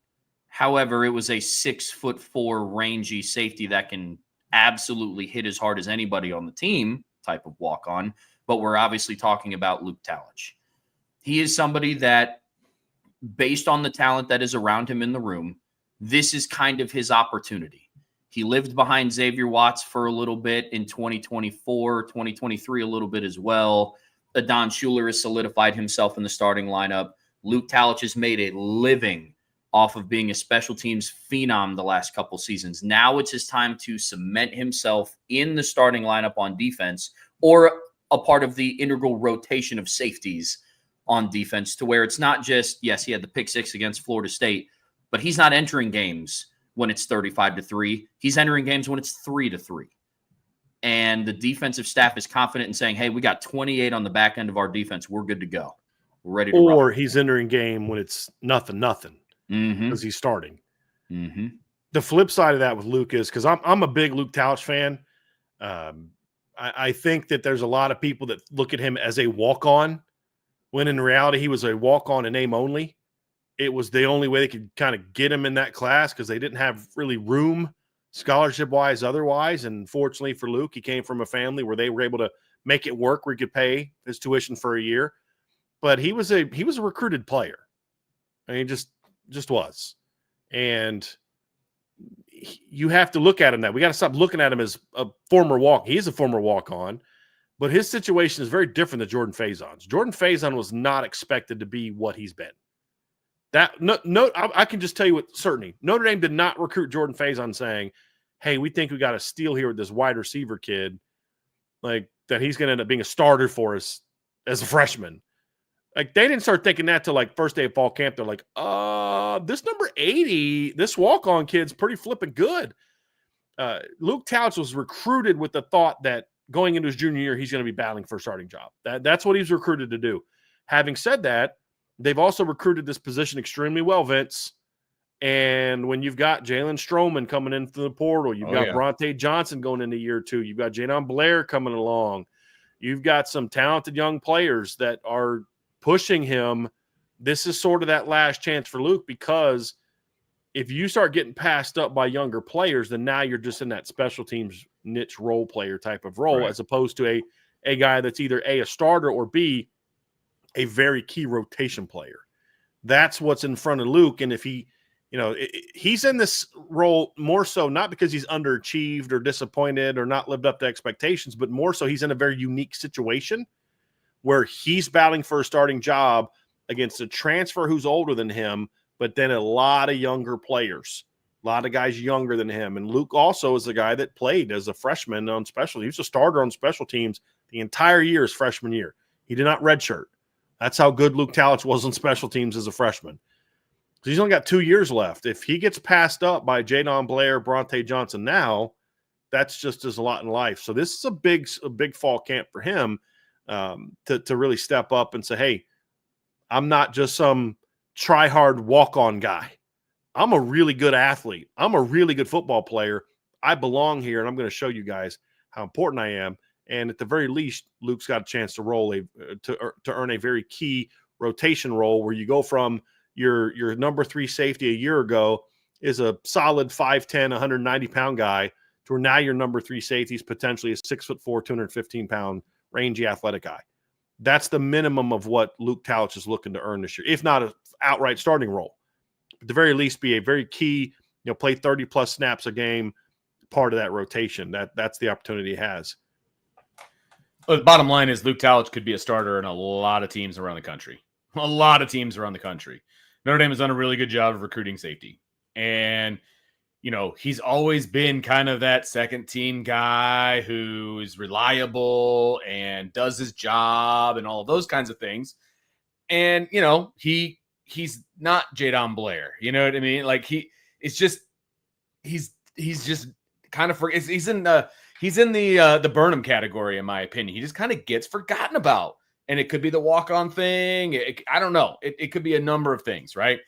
However, it was a 6'4" rangy safety that can absolutely hit as hard as anybody on the team type of walk-on. But we're obviously talking about Luke Talich. He is somebody that, based on the talent that is around him in the room, this is kind of his opportunity. He lived behind Xavier Watts for a little bit in 2024, 2023 a little bit as well. Adon Schuler has solidified himself in the starting lineup. Luke Talich has made a living off of being a special teams phenom the last couple seasons. Now it's his time to cement himself in the starting lineup on defense, or a part of the integral rotation of safeties on defense, to where it's not just, yes, he had the pick six against Florida State, but he's not entering games when it's 35-3. He's entering games when it's 3-3. And the defensive staff is confident in saying, hey, we got 28 on the back end of our defense. We're good to go. We're ready to rock.
Or he's entering game when it's nothing, because he's starting. The flip side of that with Luke is, because I'm a big Luke Talich fan. I think that there's a lot of people that look at him as a walk-on, when in reality he was a walk-on in name only. It was the only way they could kind of get him in that class, because they didn't have really room scholarship-wise otherwise. And fortunately for Luke, he came from a family where they were able to make it work, where he could pay his tuition for a year. But he was a recruited player. I mean, just was. And you have to look at him that. We got to stop looking at him as a former walk. He is a former walk-on, but his situation is very different than Jordan Faison's. Jordan Faison was not expected to be what he's been. I can just tell you with certainty, Notre Dame did not recruit Jordan Faison saying, hey, we think we got a steal here with this wide receiver kid, like that he's going to end up being a starter for us as a freshman. Like, they didn't start thinking that till like first day of fall camp. They're like, this number 80, this walk-on kid's pretty flipping good. Luke Talich was recruited with the thought that going into his junior year, he's going to be battling for a starting job. That's what he's recruited to do. Having said that, they've also recruited this position extremely well, Vince. And when you've got Jalen Stroman coming into the portal, you've got Bronte Johnson going into year two, you've got Jadon Blair coming along, you've got some talented young players that are pushing him. This is sort of that last chance for Luke, because if you start getting passed up by younger players, then now you're just in that special teams niche role player type of role, as opposed to a guy that's either a starter, or B, a very key rotation player. That's what's in front of Luke. And if he's in this role more so not because he's underachieved or disappointed or not lived up to expectations, but more so he's in a very unique situation where he's battling for a starting job against a transfer who's older than him, but then a lot of younger players, a lot of guys younger than him. And Luke also is a guy that played as a freshman on special. He was a starter on special teams the entire year his freshman year. He did not redshirt. That's how good Luke Talich was on special teams as a freshman. So he's only got 2 years left. If he gets passed up by Jadon Blair, Bronte Johnson now, that's just as a lot in life. So this is a big fall camp for him, to really step up and say, hey, I'm not just some try-hard walk-on guy. I'm a really good athlete. I'm a really good football player. I belong here, and I'm going to show you guys how important I am. And at the very least, Luke's got a chance to to earn a very key rotation role where you go from your number 3 safety a year ago is a solid 5'10", 190-pound guy to where now your number 3 safety is potentially a 6'4", 215-pound rangy athletic guy. That's the minimum of what Luke Talich is looking to earn this year, if not an outright starting role. At the very least, be a very key, play 30-plus snaps a game, part of that rotation. That's the opportunity he has.
But the bottom line is Luke Talich could be a starter in a lot of teams around the country. A lot of teams around the country. Notre Dame has done a really good job of recruiting safety. And, he's always been kind of that second-team guy who is reliable and does his job and all of those kinds of things. And, he's not Jadon Blair. You know what I mean? Like he's just kind of he's in the Burnham category, in my opinion. He just kind of gets forgotten about. And it could be the walk-on thing. I don't know. It could be a number of things, right?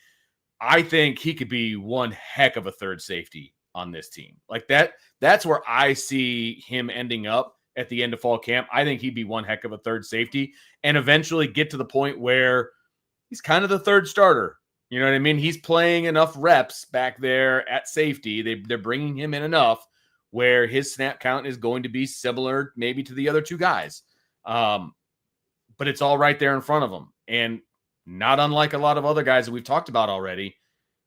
I think he could be one heck of a third safety on this team. Like that's where I see him ending up at the end of fall camp. I think he'd be one heck of a third safety and eventually get to the point where he's kind of the third starter. You know what I mean? He's playing enough reps back there at safety. They're bringing him in enough where his snap count is going to be similar maybe to the other 2 guys. But it's all right there in front of him. And not unlike a lot of other guys that we've talked about already,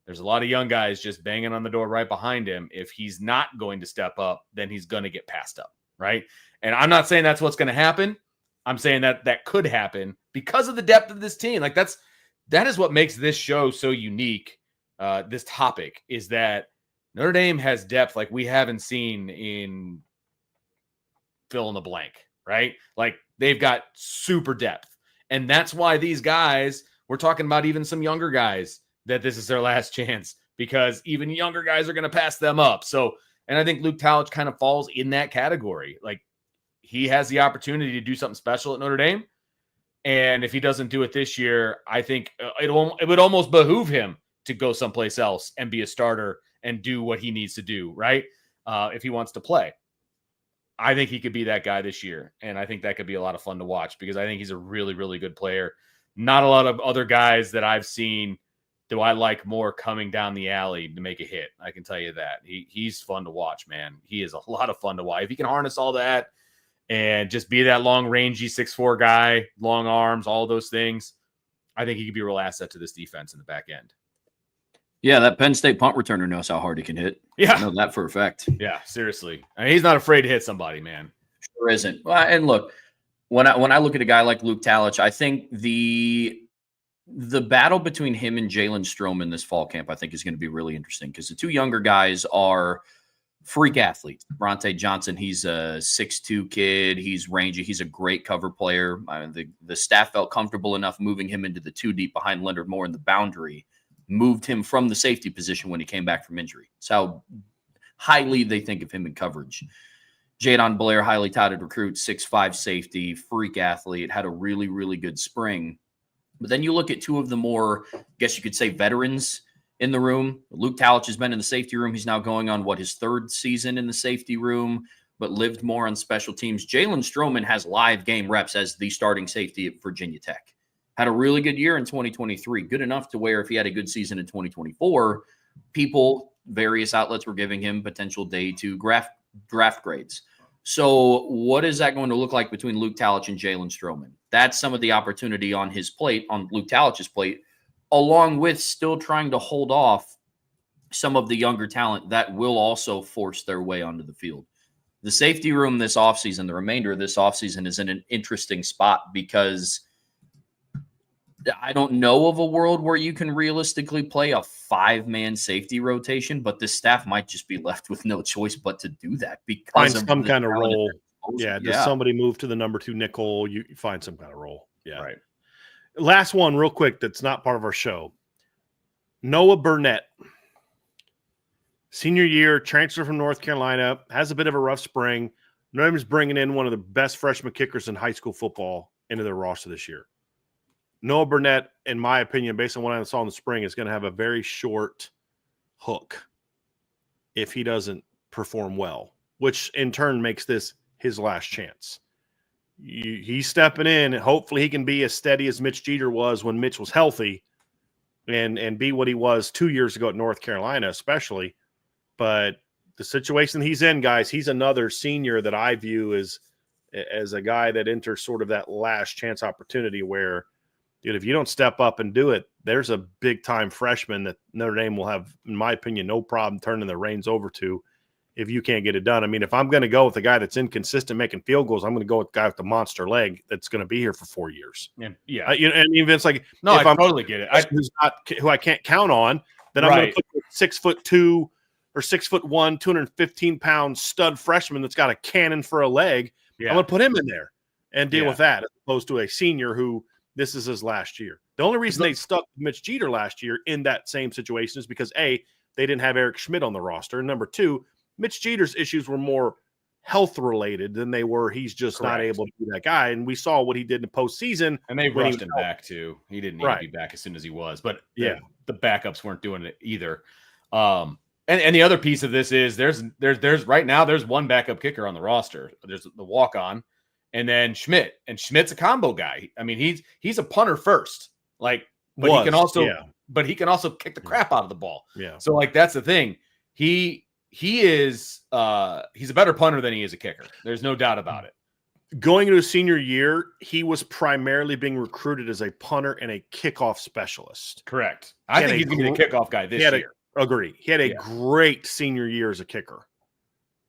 there's a lot of young guys just banging on the door right behind him. If he's not going to step up, then he's going to get passed up, right? And I'm not saying that's what's going to happen. I'm saying that could happen because of the depth of this team. Like that is what makes this show so unique. This topic is that Notre Dame has depth like we haven't seen in fill in the blank, right? Like they've got super depth. And that's why these guys, we're talking about even some younger guys, that this is their last chance because even younger guys are going to pass them up. So, and I think Luke Talich kind of falls in that category. Like he has the opportunity to do something special at Notre Dame. And if he doesn't do it this year, I think it would almost behoove him to go someplace else and be a starter and do what he needs to do, right? If he wants to play. I think he could be that guy this year. And I think that could be a lot of fun to watch because I think he's a really, really good player. Not a lot of other guys that I've seen do I like more coming down the alley to make a hit. I can tell you that. He's fun to watch, man. He is a lot of fun to watch. If he can harness all that and just be that long, rangy 6'4" guy, long arms, all those things, I think he could be a real asset to this defense in the back end.
Yeah, that Penn State punt returner knows how hard he can hit.
Yeah.
I know that for a fact.
Yeah, seriously. I mean, he's not afraid to hit somebody, man.
Sure isn't. Well, and look, when I look at a guy like Luke Talich, I think the battle between him and Jaylen Stroman this fall camp, I think, is going to be really interesting because the 2 younger guys are freak athletes. Bronte Johnson, he's a 6'2" kid. He's rangy. He's a great cover player. The staff felt comfortable enough moving him into the 2 deep behind Leonard Moore in the boundary, moved him from the safety position when he came back from injury. That's how highly they think of him in coverage. Jadon Blair, highly touted recruit, 6'5" safety, freak athlete, had a really, really good spring. But then you look at 2 of the more, I guess you could say, veterans in the room. Luke Talich has been in the safety room. He's now going on, his 3rd season in the safety room, but lived more on special teams. Jaylen Stroman has live game reps as the starting safety at Virginia Tech. Had a really good year in 2023, good enough to where if he had a good season in 2024, various outlets were giving him potential day 2 draft grades. So what is that going to look like between Luke Talich and Jaylen Stroman? That's some of the opportunity on his plate, on Luke Talich's plate, along with still trying to hold off some of the younger talent that will also force their way onto the field. The safety room this offseason, the remainder of this offseason, is in an interesting spot because I don't know of a world where you can realistically play a 5-man safety rotation, but this staff might just be left with no choice but to do that because
find some kind of role. Yeah, does somebody move to the number 2 nickel? You find some kind of role. Yeah,
right.
Last one, real quick. That's not part of our show. Noah Burnett, senior year, transfer from North Carolina, has a bit of a rough spring. Notre Dame's bringing in one of the best freshman kickers in high school football into their roster this year. Noah Burnett, in my opinion, based on what I saw in the spring, is going to have a very short hook if he doesn't perform well, which in turn makes this his last chance. He's stepping in, and hopefully he can be as steady as Mitch Jeter was when Mitch was healthy and be what he was 2 years ago at North Carolina, especially. But the situation he's in, guys, he's another senior that I view as a guy that enters sort of that last chance opportunity where, dude, if you don't step up and do it, there's a big-time freshman that Notre Dame will have, in my opinion, no problem turning the reins over to if you can't get it done. I mean, if I'm going to go with a guy that's inconsistent making field goals, I'm going to go with the guy with the monster leg that's going to be here for 4 years.
Yeah.
You know, and even it's like,
no,
if
I
I'm
totally get it.
Who I can't count on, then I'm going to put 6'2" or 6'1", 215-pound stud freshman that's got a cannon for a leg.
Yeah.
I'm going to put him in there and deal with that, as opposed to a senior who this is his last year. The only reason they stuck Mitch Jeter last year in that same situation is because, A, they didn't have Eric Schmidt on the roster. And number two, Mitch Jeter's issues were more health-related than they were he's just not able to be that guy. And we saw what he did in the postseason.
And they rushed him back, too. He didn't need to be back as soon as he was. But the backups weren't doing it either. And the other piece of this is there's right now there's one backup kicker on the roster. There's the walk-on, and then Schmidt. And Schmidt's a combo guy. I mean, he's a punter first. He can also kick the crap out of the ball.
Yeah.
So that's the thing. He's a better punter than he is a kicker. There's no doubt about it.
Going into his senior year, he was primarily being recruited as a punter and a kickoff specialist.
Correct. I think he's going to be a kickoff guy this year.
Agree. He had a great senior year as a kicker.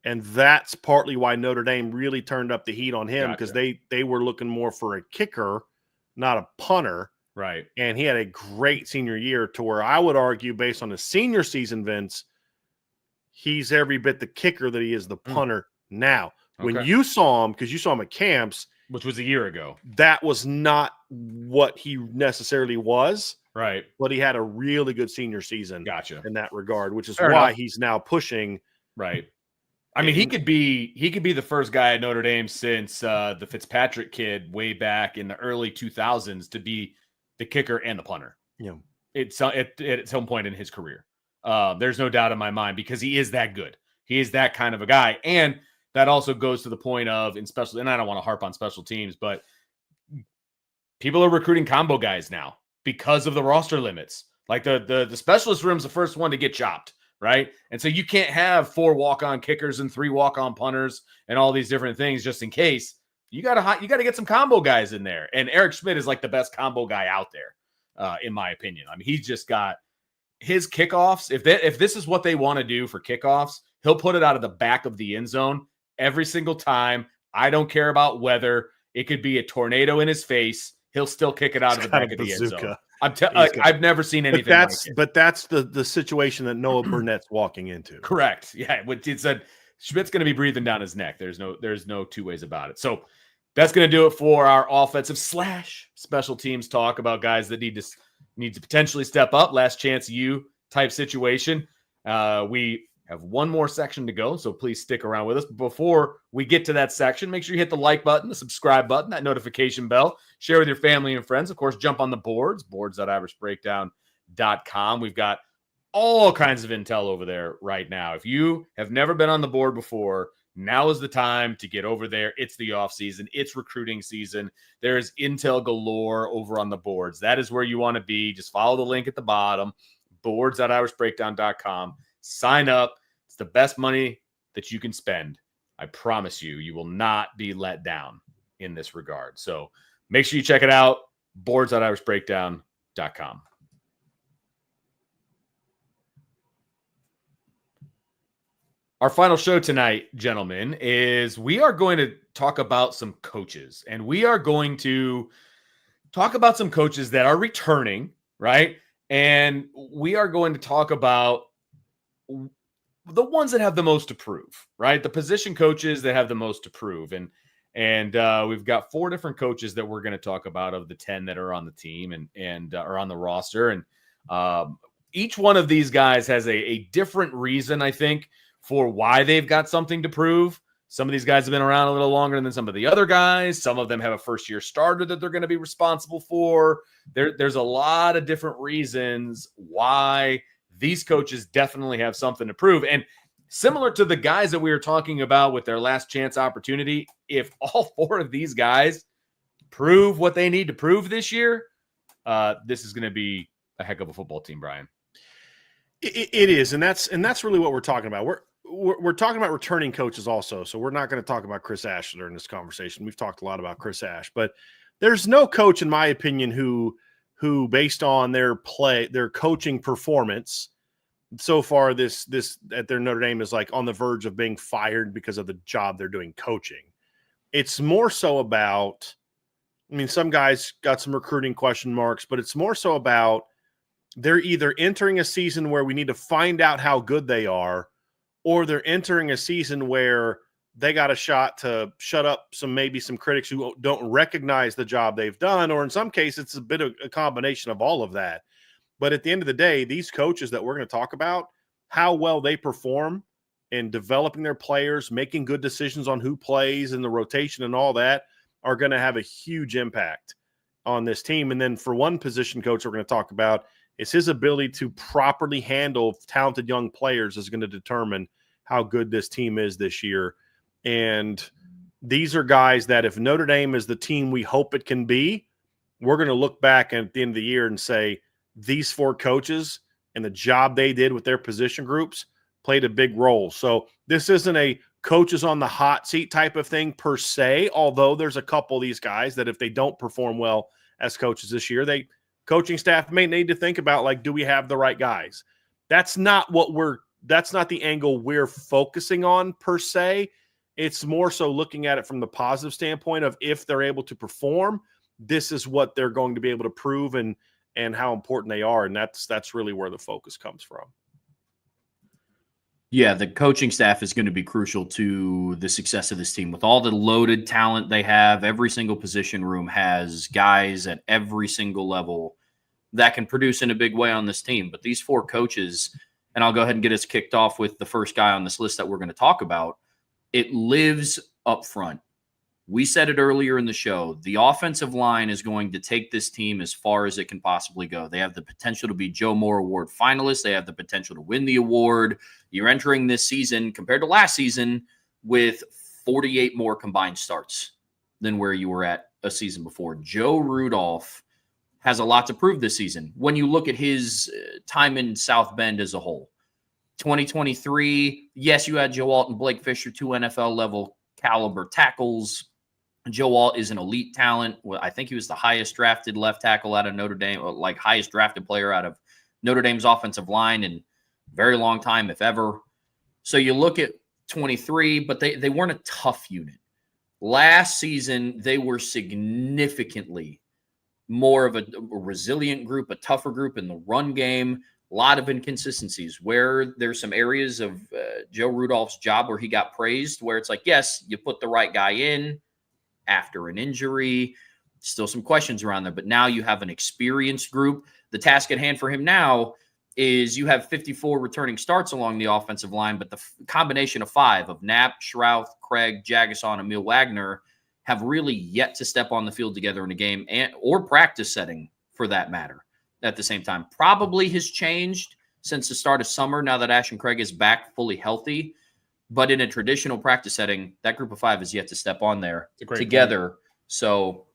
And that's partly why Notre Dame really turned up the heat on him, because they were looking more for a kicker, not a punter.
Right.
And he had a great senior year to where I would argue, based on his senior season, Vince, he's every bit the kicker that he is the punter now. When you saw him, because you saw him at camps,
which was a year ago,
that was not what he necessarily was.
Right.
But he had a really good senior season.
Gotcha.
In that regard, which is why he's now pushing.
Right. I mean, he could be the first guy at Notre Dame since the Fitzpatrick kid way back in the early 2000s to be the kicker and the punter.
Yeah.
It's at some point in his career. There's no doubt in my mind, because he is that good. He is that kind of a guy. And that also goes to the point of, and I don't want to harp on special teams, but people are recruiting combo guys now because of the roster limits. Like the specialist room's the first one to get chopped, right? And so you can't have 4 walk-on kickers and 3 walk-on punters and all these different things just in case. You gotta get some combo guys in there. And Eric Schmidt is like the best combo guy out there, in my opinion. I mean, he's just got his kickoffs. If this is what they want to do for kickoffs, he'll put it out of the back of the end zone every single time. I don't care about weather. It could be a tornado in his face. He'll still kick it out of the back of the end zone. I've never seen anything like it.
But that's the situation that Noah Burnett's walking into.
Correct. Yeah. It said Schmidt's going to be breathing down his neck. There's no two ways about it. So that's going to do it for our offensive / special teams talk about guys that need to potentially step up. Last chance you type situation. We have one more section to go, so please stick around with us. Before we get to that section, make sure you hit the like button, the subscribe button, that notification bell. Share with your family and friends. Of course, jump on the boards.irishbreakdown.com. We've got all kinds of intel over there right now. If you have never been on the board before, now is the time to get over there. It's the off season. It's recruiting season. There is intel galore over on the boards. That is where you want to be. Just follow the link at the bottom, boards.irishbreakdown.com. Sign up. It's the best money that you can spend. I promise you, you will not be let down in this regard. So make sure you check it out, boards.irishbreakdown.com. Our final show tonight, gentlemen, is we are going to talk about some coaches, and we are going to talk about some coaches that are returning, right? And we are going to talk about the ones that have the most to prove, right? The position coaches that have the most to prove. And we've got 4 different coaches that we're going to talk about of the 10 that are on the team and are on the roster. And each one of these guys has a different reason, I think, for why they've got something to prove. Some of these guys have been around a little longer than some of the other guys. Some of them have a first-year starter that they're going to be responsible for. There's a lot of different reasons why these coaches definitely have something to prove. And similar to the guys that we were talking about with their last chance opportunity, if all 4 of these guys prove what they need to prove this year, this is going to be a heck of a football team, Bryan.
It is, and that's really what we're talking about. We're talking about returning coaches also, so we're not going to talk about Chris Ash during this conversation. We've talked a lot about Chris Ash, but there's no coach, in my opinion, who based on their coaching performance so far this at their Notre Dame is like on the verge of being fired because of the job they're doing coaching. It's more so about, I mean, some guys got some recruiting question marks, but it's more so about they're either entering a season where we need to find out how good they are, or they're entering a season where they got a shot to shut up some critics who don't recognize the job they've done, or in some cases, it's a bit of a combination of all of that. But at the end of the day, these coaches that we're going to talk about, how well they perform in developing their players, making good decisions on who plays and the rotation and all that, are going to have a huge impact on this team. And then for one position coach we're going to talk about, it's his ability to properly handle talented young players is going to determine how good this team is this year. And these are guys that if Notre Dame is the team we hope it can be, we're going to look back at the end of the year and say these 4 coaches and the job they did with their position groups played a big role. So this isn't a coaches on the hot seat type of thing per se, although there's a couple of these guys that if they don't perform well as coaches this year, coaching staff may need to think about, like, do we have the right guys? That's not the angle we're focusing on per se. It's more so looking at it from the positive standpoint of if they're able to perform, this is what they're going to be able to prove and how important they are. And that's really where the focus comes from.
Yeah, the coaching staff is going to be crucial to the success of this team. With all the loaded talent they have, every single position room has guys at every single level that can produce in a big way on this team. But these 4 coaches, and I'll go ahead and get us kicked off with the first guy on this list that we're going to talk about, it lives up front. We said it earlier in the show. The offensive line is going to take this team as far as it can possibly go. They have the potential to be Joe Moore Award finalists. They have the potential to win the award. You're entering this season, compared to last season, with 48 more combined starts than where you were at a season before. Joe Rudolph has a lot to prove this season. When you look at his time in South Bend as a whole, 2023, yes, you had Joe Alt and Blake Fisher, 2 NFL-level caliber tackles. Joe Alt is an elite talent. I think he was the highest drafted left tackle out of Notre Dame, like highest drafted player out of Notre Dame's offensive line in a very long time, if ever. So you look at 23, but they weren't a tough unit. Last season, they were significantly more of a resilient group, a tougher group in the run game. A lot of inconsistencies where there's some areas of Joe Rudolph's job where he got praised, where it's like, yes, you put the right guy in after an injury. Still some questions around there, but now you have an experienced group. The task at hand for him now is you have 54 returning starts along the offensive line, but the combination of 5 of Knapp, Schrauth, Craig, Jagason, Emil Wagner have really yet to step on the field together in a game or practice setting for that matter at the same time. Probably has changed since the start of summer now that Ashton Craig is back fully healthy. But in a traditional practice setting, that group of 5 is yet to step on there together. Point. So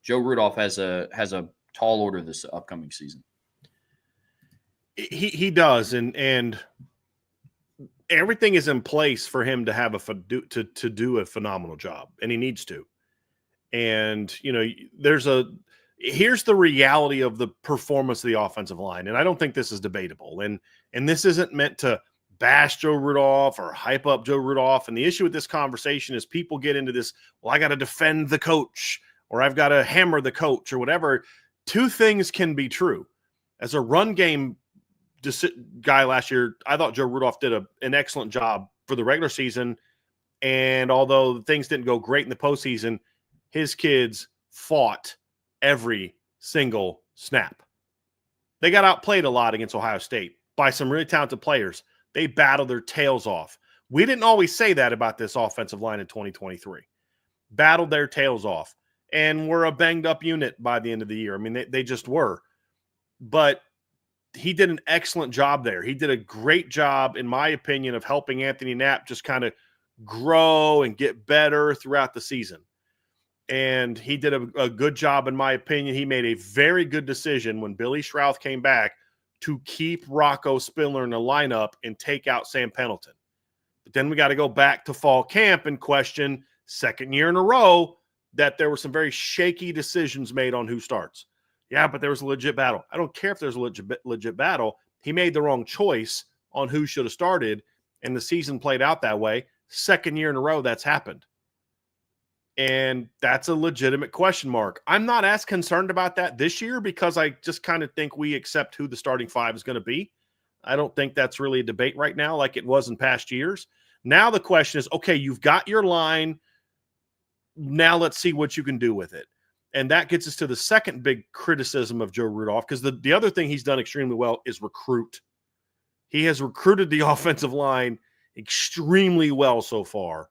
Joe Rudolph has a tall order this upcoming season.
He does, and everything is in place for him to have to do a phenomenal job, and he needs to. And here's the reality of the performance of the offensive line, and I don't think this is debatable. And this isn't meant to bash Joe Rudolph or hype up Joe Rudolph. And the issue with this conversation is people get into this, well, I got to defend the coach or I've got to hammer the coach or whatever. 2 things can be true. As a run game guy last year, I thought Joe Rudolph did an excellent job for the regular season. And although things didn't go great in the postseason, his kids fought every single snap. They got outplayed a lot against Ohio State by some really talented players. They battled their tails off. We didn't always say that about this offensive line in 2023. Battled their tails off and were a banged-up unit by the end of the year. I mean, they just were. But he did an excellent job there. He did a great job, in my opinion, of helping Anthony Knapp just kind of grow and get better throughout the season. And he did a good job, in my opinion. He made a very good decision when Billy Schrauth came back to keep Rocco Spindler in the lineup and take out Sam Pendleton. But then we got to go back to fall camp and question, second year in a row, that there were some very shaky decisions made on who starts. Yeah, but there was a legit battle. I don't care if there's a legit battle. He made the wrong choice on who should have started, and the season played out that way. Second year in a row that's happened. And that's a legitimate question mark. I'm not as concerned about that this year because I just kind of think we accept who the starting five is going to be. I don't think that's really a debate right now like it was in past years. Now the question is, okay, you've got your line. Now let's see what you can do with it. And that gets us to the second big criticism of Joe Rudolph, because the other thing he's done extremely well is recruit. He has recruited the offensive line extremely well so far.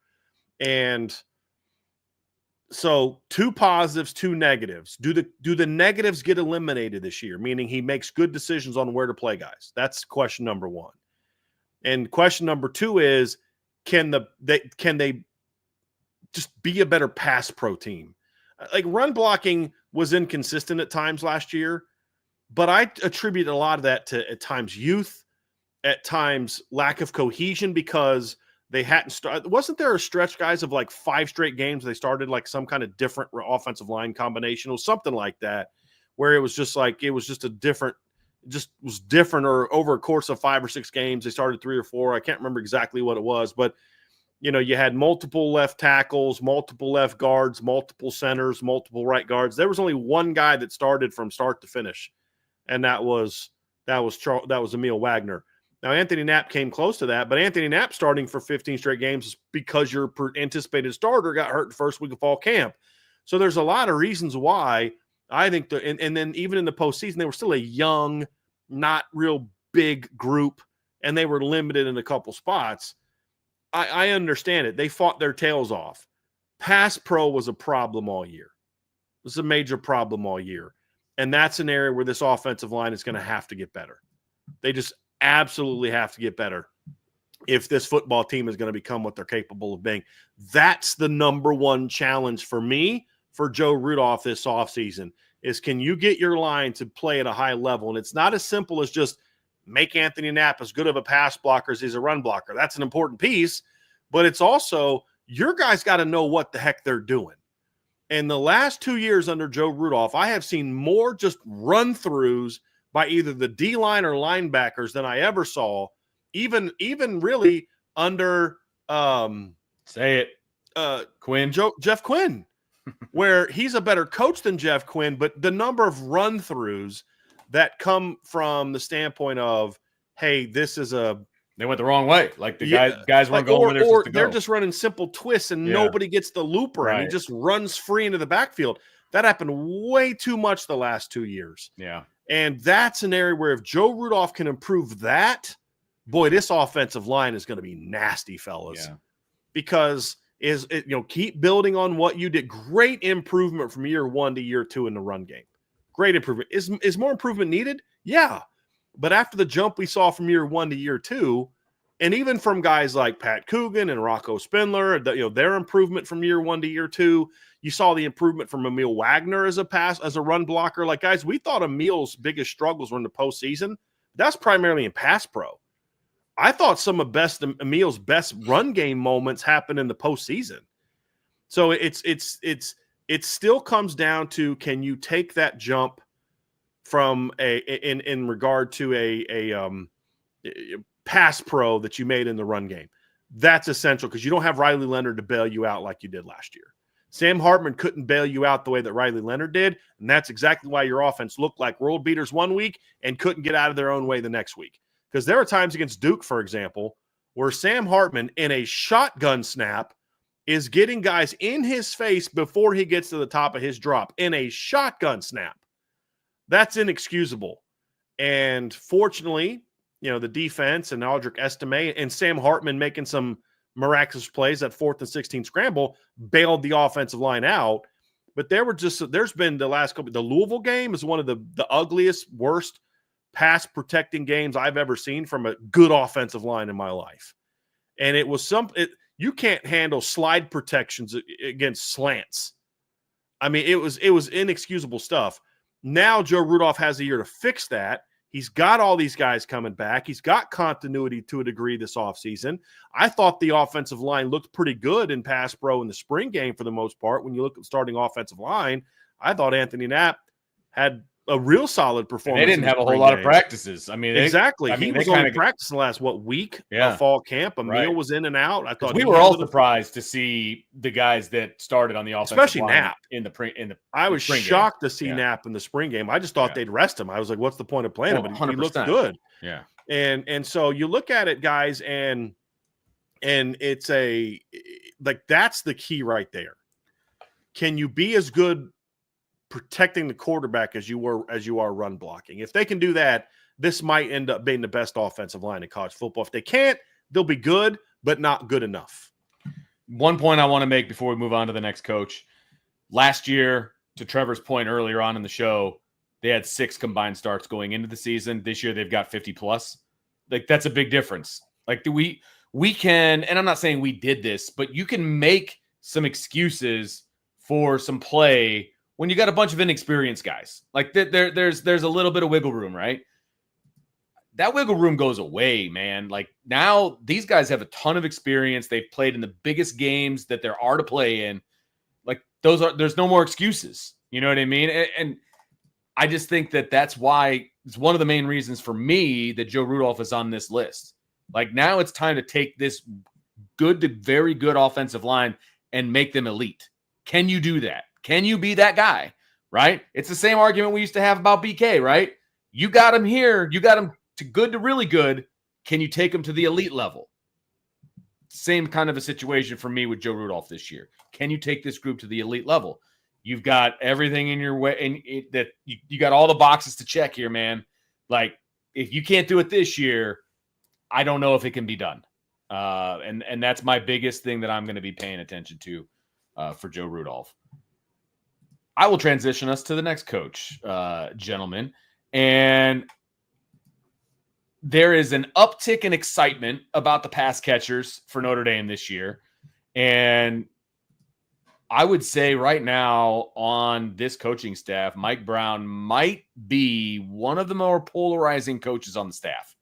And so 2 positives, 2 negatives. Do the negatives get eliminated this year? Meaning he makes good decisions on where to play guys. That's question number 1. And question number 2 is, can they just be a better pass pro team? Like, run blocking was inconsistent at times last year, but I attribute a lot of that to, at times, youth, at times lack of cohesion, because they hadn't started. Wasn't there a stretch, guys, of like 5 straight games they started like some kind of different offensive line combination or something like that, where it was just a different, or over a course of 5 or 6 games, they started 3 or 4. I can't remember exactly what it was, but you had multiple left tackles, multiple left guards, multiple centers, multiple right guards. There was only one guy that started from start to finish, and that was Emil Wagner. Now, Anthony Knapp came close to that, but Anthony Knapp starting for 15 straight games is because your anticipated starter got hurt the first week of fall camp. So there's a lot of reasons why I think and then even in the postseason, they were still a young, not real big group, and they were limited in a couple spots. I understand it. They fought their tails off. Pass pro was a problem all year. It was a major problem all year. And that's an area where this offensive line is going to have to get better. They just absolutely have to get better if this football team is going to become what they're capable of being. That's the number 1 challenge for me, for Joe Rudolph this offseason, is can you get your line to play at a high level? And it's not as simple as just make Anthony Knapp as good of a pass blocker as he's a run blocker. That's an important piece, but it's also your guys got to know what the heck they're doing. In the last 2 years under Joe Rudolph, I have seen more just run-throughs by either the D-line or linebackers than I ever saw, even really under
Quinn.
Jeff Quinn, where he's a better coach than Jeff Quinn, but the number of run-throughs that come from the standpoint of, hey, this is
they went the wrong way. Like guys weren't going where they're supposed to go.
They're just running simple twists and nobody gets the looper and he just runs free into the backfield. That happened way too much the last 2 years.
Yeah.
And that's an area where if Joe Rudolph can improve that, boy, this offensive line is going to be nasty, fellas. Yeah. Because keep building on what you did. Great improvement from year 1 to year 2 in the run game. Great improvement. Is more improvement needed? Yeah. But after the jump we saw from year 1 to year 2, and even from guys like Pat Coogan and Rocco Spindler, their improvement from year 1 to year 2, you saw the improvement from Emil Wagner as a run blocker. Like, guys, we thought Emil's biggest struggles were in the postseason. That's primarily in pass pro. I thought some of Emil's best run game moments happened in the postseason. So it still comes down to, can you take that jump from in regard to a pass pro that you made in the run game? That's essential, because you don't have Riley Leonard to bail you out like you did last year. Sam Hartman couldn't bail you out the way that Riley Leonard did, and that's exactly why your offense looked like world beaters one week and couldn't get out of their own way the next week. Because there are times against Duke, for example, where Sam Hartman in a shotgun snap is getting guys in his face before he gets to the top of his drop in a shotgun snap. That's inexcusable. And fortunately, the defense and Aldrich Estime and Sam Hartman making some miraculous plays. That 4th and 16 scramble bailed the offensive line out. But there's been the last couple. The Louisville game is one of the ugliest, worst pass protecting games I've ever seen from a good offensive line in my life. And it was you can't handle slide protections against slants. I mean, it was inexcusable stuff. Now Joe Rudolph has a year to fix that. He's got all these guys coming back. He's got continuity to a degree this offseason. I thought the offensive line looked pretty good in pass pro in the spring game for the most part. When you look at the starting offensive line, I thought Anthony Knapp had a real solid performance.
They didn't have a whole lot of practices. I mean,
exactly. He was only practicing the last week of fall camp. Emil was in and out. I thought
we were all surprised to see the guys that started on the offensive
especially
line
Knapp. I was shocked to see Knapp in the spring game. I just thought they'd rest him. I was like, what's the point of playing him? But he looked good.
Yeah.
And so you look at it, guys, and it's that's the key right there. Can you be as good protecting the quarterback as you are run blocking? If they can do that, this might end up being the best offensive line in college football. If they can't, they'll be good, but not good enough.
One point I want to make before we move on to the next coach. Last year, to Trevor's point earlier on in the show, they had 6 combined starts going into the season. This year, they've got 50 plus. Like, that's a big difference. Like, we can, and I'm not saying we did this, but you can make some excuses for some play when you got a bunch of inexperienced guys. Like, there's a little bit of wiggle room, right? That wiggle room goes away, man. Like, now these guys have a ton of experience. They've played in the biggest games that there are to play in. Like, there's no more excuses. You know what I mean? And I just think that's why it's one of the main reasons for me that Joe Rudolph is on this list. Like, now it's time to take this good to very good offensive line and make them elite. Can you do that? Can you be that guy, right? It's the same argument we used to have about BK, right? You got him here. You got him to good to really good. Can you take him to the elite level? Same kind of a situation for me with Joe Rudolph this year. Can you take this group to the elite level? You've got everything in your way, and that you got all the boxes to check here, man. Like, if you can't do it this year, I don't know if it can be done. And that's my biggest thing that I'm going to be paying attention to for Joe Rudolph. I will transition us to the next coach, gentlemen. And there is an uptick in excitement about the pass catchers for Notre Dame this year. And I would say right now on this coaching staff, Mike Brown might be one of the more polarizing coaches on the staff.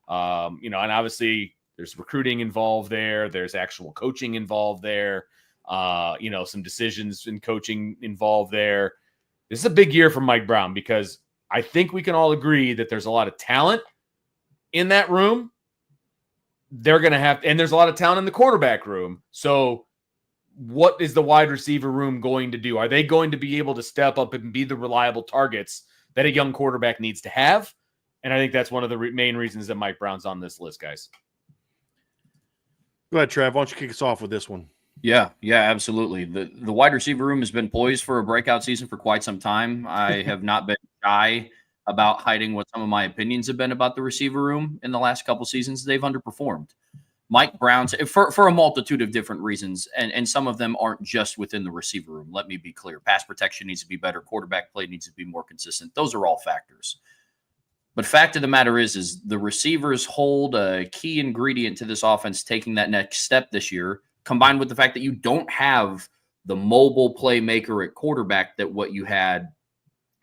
And obviously there's recruiting involved there. There's actual coaching involved there. Some decisions in coaching involved there. This is a big year for Mike Brown because I think we can all agree that there's a lot of talent in that room. And there's a lot of talent in the quarterback room. So what is the wide receiver room going to do? Are they going to be able to step up and be the reliable targets that a young quarterback needs to have? And I think that's one of the main reasons that Mike Brown's on this list, guys.
Go ahead, Trev. Why don't you kick us off with this one?
Yeah, absolutely. The wide receiver room has been poised for a breakout season for quite some time. I have not been shy about hiding what some of my opinions have been about the receiver room in the last couple seasons. They've underperformed. Mike Brown, for a multitude of different reasons, and some of them aren't just within the receiver room. Let me be clear. Pass protection needs to be better. Quarterback play needs to be more consistent. Those are all factors. But fact of the matter is the receivers hold a key ingredient to this offense taking that next step this year, combined with the fact that you don't have the mobile playmaker at quarterback that what you had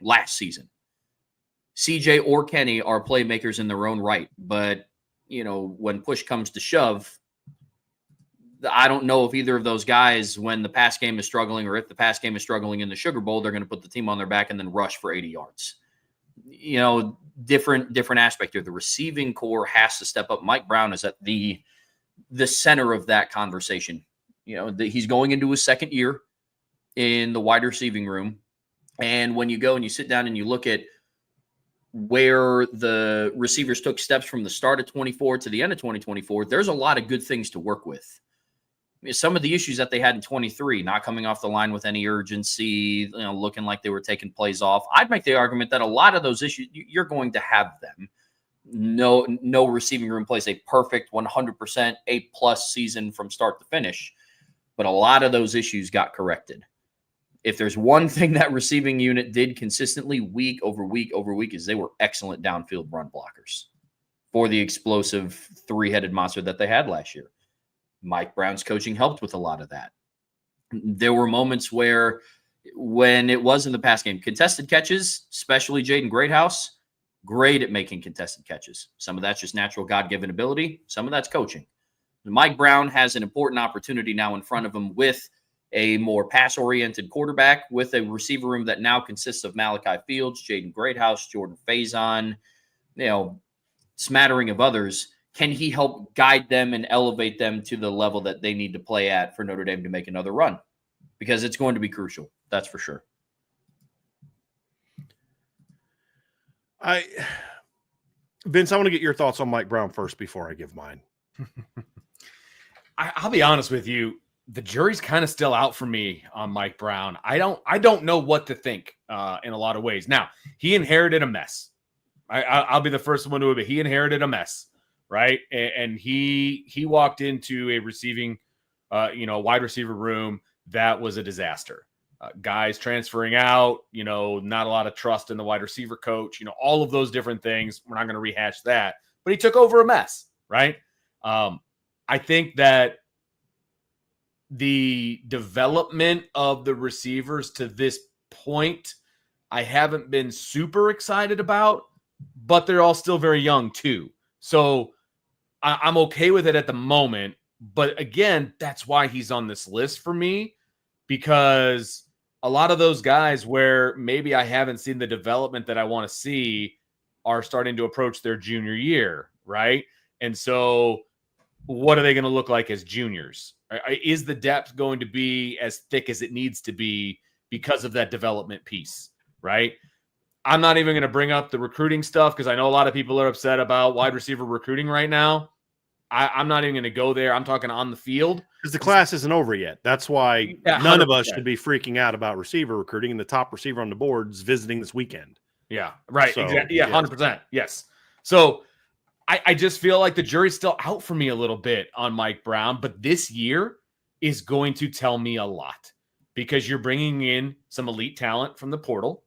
last season. CJ or Kenny are playmakers in their own right, but when push comes to shove, I don't know if either of those guys, when the pass game is struggling or if the pass game is struggling in the Sugar Bowl, they're going to put the team on their back and then rush for 80 yards. Different aspect here. The receiving core has to step up. Mike Brown is at the center of that conversation. He's going into his second year in the wide receiving room. And when you go and you sit down and you look at where the receivers took steps from the start of 24 to the end of 2024, there's a lot of good things to work with. Some of the issues that they had in 23, not coming off the line with any urgency, looking like they were taking plays off. I'd make the argument that a lot of those issues, you're going to have them. no receiving room plays a perfect 100% A+ season from start to finish, but a lot of those issues got corrected. If there's one thing that receiving unit did consistently week over week over week is they were excellent downfield run blockers for the explosive three-headed monster that they had last year. Mike Brown's coaching helped with a lot of that. There were moments where, when it was in the pass game, contested catches, especially Jaden Greathouse, great at making contested catches. Some of that's just natural God-given ability. Some of that's coaching. Mike Brown has an important opportunity now in front of him with a more pass-oriented quarterback, with a receiver room that now consists of Malachi Fields, Jaden Greathouse, Jordan Faison, smattering of others. Can he help guide them and elevate them to the level that they need to play at for Notre Dame to make another run? Because it's going to be crucial. That's for sure.
Vince, I want to get your thoughts on Mike Brown first before I give mine.
I'll be honest with you. The jury's kind of still out for me on Mike Brown. I don't know what to think in a lot of ways. Now, he inherited a mess. I'll be the first one to admit he inherited a mess, right? And he walked into a receiving, wide receiver room that was a disaster. Guys transferring out, not a lot of trust in the wide receiver coach, all of those different things. We're not going to rehash that, but he took over a mess, right? I think that the development of the receivers to this point, I haven't been super excited about, but they're all still very young too. So I'm okay with it at the moment. But again, that's why he's on this list for me, because a lot of those guys where maybe I haven't seen the development that I want to see are starting to approach their junior year, right? And so what are they going to look like as juniors? Is the depth going to be as thick as it needs to be because of that development piece, right? I'm not even going to bring up the recruiting stuff because I know a lot of people are upset about wide receiver recruiting right now. I'm not even going to go there. I'm talking on the field.
Because the class isn't over yet. That's why none of us should be freaking out about receiver recruiting, and the top receiver on the board is visiting this weekend.
Yeah, right.
So,
exactly. Yeah, 100%. Yes. So I just feel like the jury's still out for me a little bit on Mike Brown, but this year is going to tell me a lot because you're bringing in some elite talent from the portal.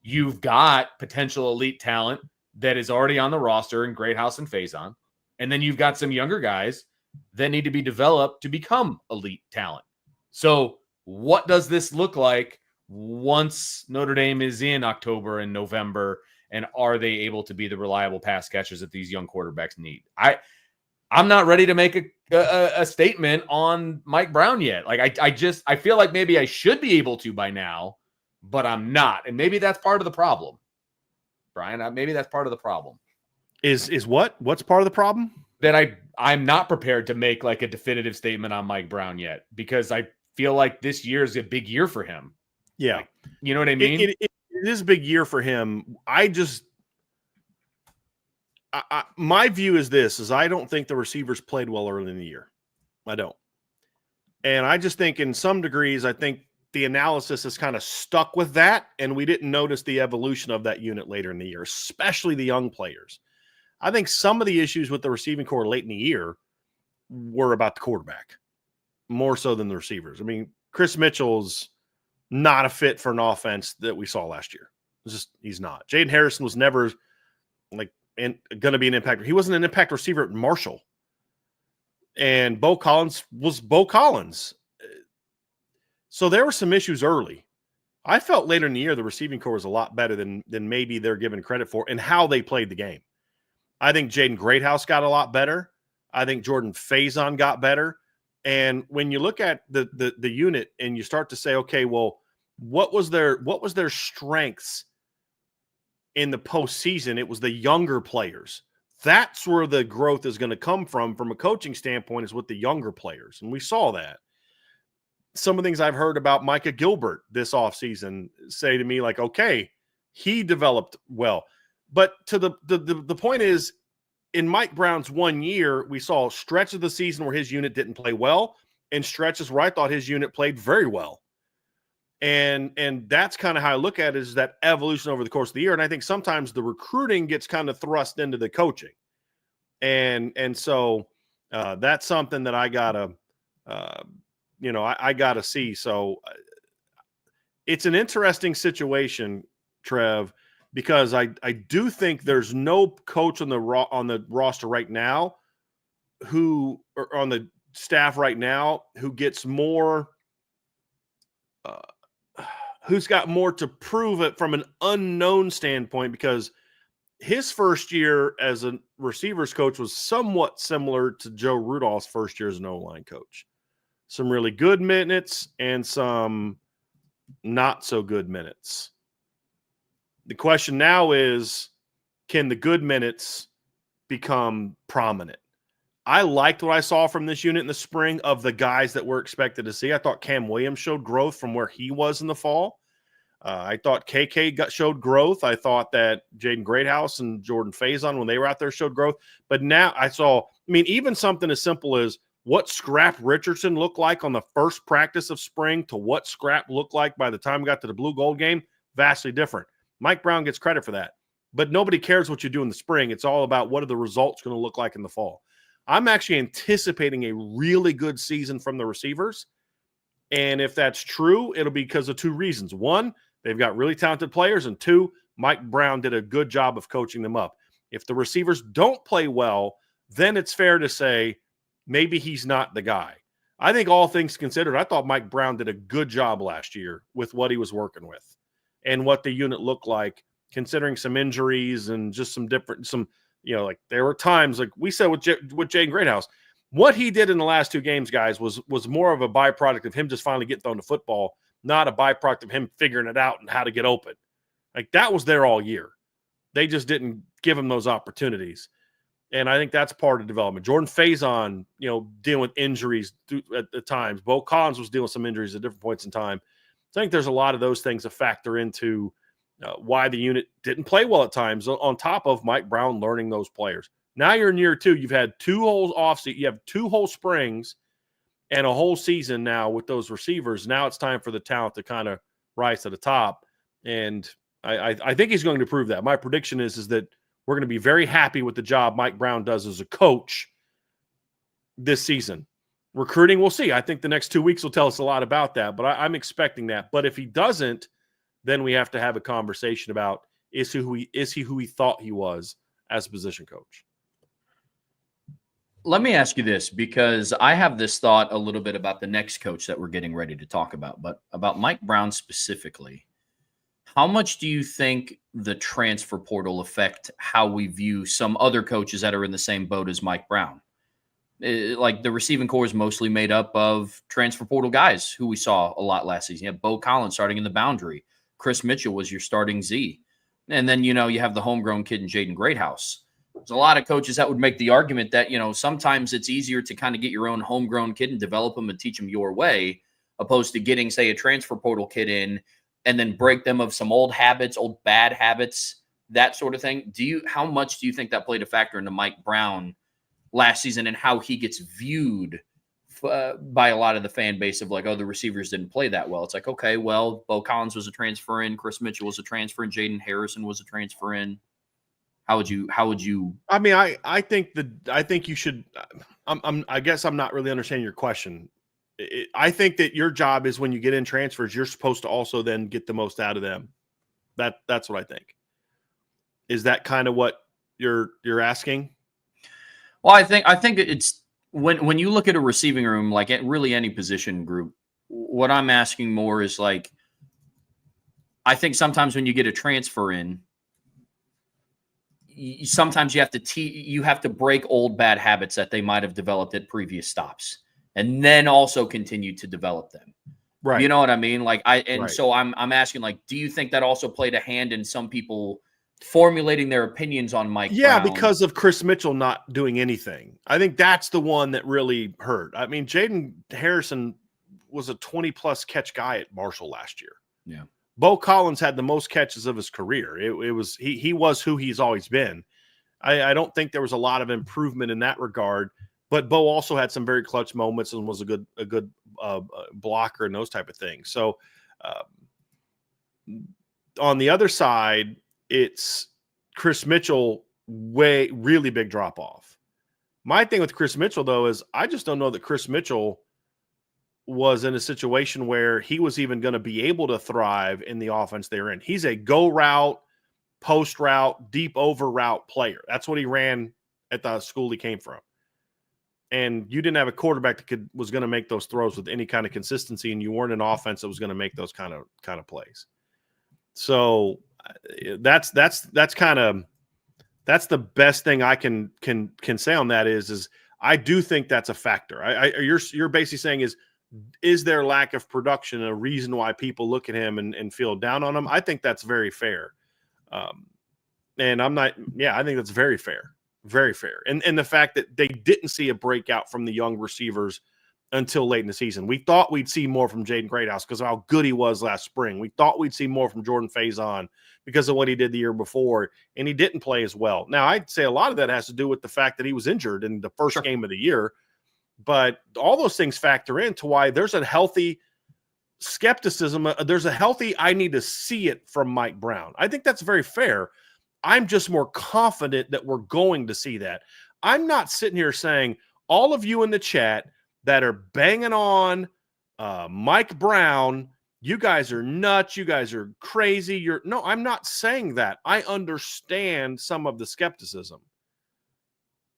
You've got potential elite talent that is already on the roster in Greathouse and Faison. And then you've got some younger guys that need to be developed to become elite talent. So what does this look like once Notre Dame is in October and November? And are they able to be the reliable pass catchers that these young quarterbacks need? I'm not ready to make a statement on Mike Brown yet. Like I feel like maybe I should be able to by now, but I'm not. And maybe that's part of the problem. Bryan, maybe that's part of the problem.
Is what? What's part of the problem?
That I'm not prepared to make like a definitive statement on Mike Brown yet, because I feel like this year is a big year for him.
Yeah.
Like, you know what I mean?
It is a big year for him. My view is this, is I don't think the receivers played well early in the year. I don't. And I just think in some degrees, I think the analysis is kind of stuck with that, and we didn't notice the evolution of that unit later in the year, especially the young players. I think some of the issues with the receiving corps late in the year were about the quarterback, more so than the receivers. I mean, Chris Mitchell's not a fit for an offense that we saw last year. He's not. Jaden Harrison was never going to be an impact. He wasn't an impact receiver at Marshall. And Bo Collins was Bo Collins. So there were some issues early. I felt later in the year the receiving corps was a lot better than maybe they're given credit for and how they played the game. I think Jaden Greathouse got a lot better. I think Jordan Faison got better. And when you look at the unit and you start to say, okay, well, what was their strengths in the postseason? It was the younger players. That's where the growth is going to come from a coaching standpoint, is with the younger players. And we saw that. Some of the things I've heard about Micah Gilbert this offseason say to me, like, okay, he developed well. But to the point is, in Mike Brown's 1 year, we saw a stretch of the season where his unit didn't play well and stretches where I thought his unit played very well. And that's kind of how I look at it, is that evolution over the course of the year. And I think sometimes the recruiting gets kind of thrust into the coaching. And so that's something that I gotta, I gotta see. So it's an interesting situation, Trev, because I do think there's no coach on the roster right now or on the staff right now who gets more, who's got more to prove it from an unknown standpoint, because his first year as a receivers coach was somewhat similar to Joe Rudolph's first year as an O-line coach. Some really good minutes and some not so good minutes. The question now is, can the good minutes become prominent? I liked what I saw from this unit in the spring of the guys that we're expected to see. I thought Cam Williams showed growth from where he was in the fall. I thought KK showed growth. I thought that Jaden Greathouse and Jordan Faison, when they were out there, showed growth. But now even something as simple as what Scrap Richardson looked like on the first practice of spring to what Scrap looked like by the time we got to the blue gold game, vastly different. Mike Brown gets credit for that. But nobody cares what you do in the spring. It's all about what are the results going to look like in the fall. I'm actually anticipating a really good season from the receivers. And if that's true, it'll be because of two reasons. One, they've got really talented players. And two, Mike Brown did a good job of coaching them up. If the receivers don't play well, then it's fair to say maybe he's not the guy. I think all things considered, I thought Mike Brown did a good job last year with what he was working with and what the unit looked like, considering some injuries and just some different, like there were times, like we said with Jaden Greathouse, what he did in the last two games, guys, was more of a byproduct of him just finally getting thrown to football, not a byproduct of him figuring it out and how to get open. Like that was there all year. They just didn't give him those opportunities. And I think that's part of development. Jordan Faison, dealing with injuries at times. Bo Collins was dealing with some injuries at different points in time. So I think there's a lot of those things that factor into why the unit didn't play well at times, on top of Mike Brown learning those players. Now you're in year two. You've had two whole offseason. You have two whole springs and a whole season now with those receivers. Now it's time for the talent to kind of rise to the top. And I think he's going to prove that. My prediction is that we're going to be very happy with the job Mike Brown does as a coach this season. Recruiting, we'll see. I think the next 2 weeks will tell us a lot about that, but I'm expecting that. But if he doesn't, then we have to have a conversation about is he who he thought he was as a position coach.
Let me ask you this, because I have this thought a little bit about the next coach that we're getting ready to talk about, but about Mike Brown specifically. How much do you think the transfer portal affect how we view some other coaches that are in the same boat as Mike Brown? Like the receiving corps is mostly made up of transfer portal guys who we saw a lot last season. You have Bo Collins starting in the boundary. Chris Mitchell was your starting Z. And then, you have the homegrown kid in Jaden Greathouse. There's a lot of coaches that would make the argument that, sometimes it's easier to kind of get your own homegrown kid and develop them and teach them your way, opposed to getting, say, a transfer portal kid in and then break them of some old habits, old bad habits, that sort of thing. How much do you think that played a factor into Mike Brown last season and how he gets viewed by a lot of the fan base of like, oh, the receivers didn't play that well? It's like, okay, well, Bo Collins was a transfer in, Chris Mitchell was a transfer in, Jaden Harrison was a transfer in. How would you?
I mean, I think you should. I guess I'm not really understanding your question. I think that your job is when you get in transfers, you're supposed to also then get the most out of them. That's what I think. Is that kind of what you're asking?
Well, I think it's when you look at a receiving room, like at really any position group, what I'm asking more is like, I think sometimes when you get a transfer in, sometimes you have to break old bad habits that they might have developed at previous stops, and then also continue to develop them.
Right.
You know what I mean? Like So I'm asking, like, do you think that also played a hand in some people formulating their opinions on Mike Brown?
Because of Chris Mitchell not doing anything. I think that's the one that really hurt. I mean, Jaden Harrison was a 20-plus catch guy at Marshall last year.
Yeah.
Bo Collins had the most catches of his career. He was who he's always been. I don't think there was a lot of improvement in that regard, but Bo also had some very clutch moments and was a good blocker and those type of things. So On the other side, it's Chris Mitchell, really big drop off. My thing with Chris Mitchell, though, is I just don't know that Chris Mitchell was in a situation where he was even going to be able to thrive in the offense they're in. He's a go route, post route, deep over route player. That's what he ran at the school he came from. And you didn't have a quarterback that was going to make those throws with any kind of consistency, and you weren't an offense that was going to make those kind of plays. So that's the best thing I can say on that is I do think that's a factor. You're basically saying is there lack of production a reason why people look at him and feel down on him? I think that's very fair. And I think that's very fair. Very fair. And the fact that they didn't see a breakout from the young receivers until late in the season. We thought we'd see more from Jaden Greathouse because of how good he was last spring. We thought we'd see more from Jordan Faison because of what he did the year before, and he didn't play as well. Now, I'd say a lot of that has to do with the fact that he was injured in the first game of the year, but all those things factor into why there's a healthy skepticism. There's a healthy, I need to see it from Mike Brown. I think that's very fair. I'm just more confident that we're going to see that. I'm not sitting here saying all of you in the chat that are banging on Mike Brown, you guys are nuts, you guys are crazy. No, I'm not saying that. I understand some of the skepticism.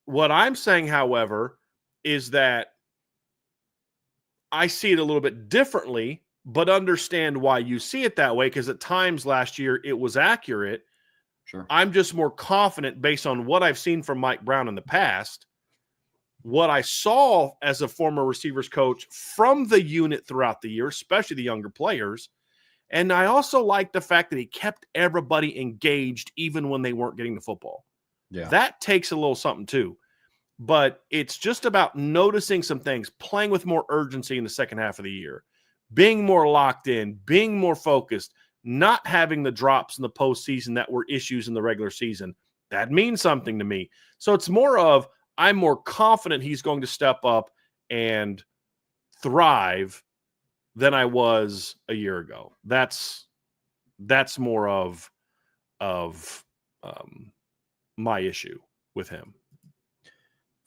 What I'm saying, however, is that I see it a little bit differently, but understand why you see it that way, because at times last year it was accurate.
Sure.
I'm just more confident based on what I've seen from Mike Brown in the past, what I saw as a former receivers coach from the unit throughout the year, especially the younger players. And I also like the fact that he kept everybody engaged even when they weren't getting the football.
Yeah.
That takes a little something too. But it's just about noticing some things, playing with more urgency in the second half of the year, being more locked in, being more focused, not having the drops in the postseason that were issues in the regular season. That means something to me. So it's more of, I'm more confident he's going to step up and thrive than I was a year ago. That's more of my issue with him.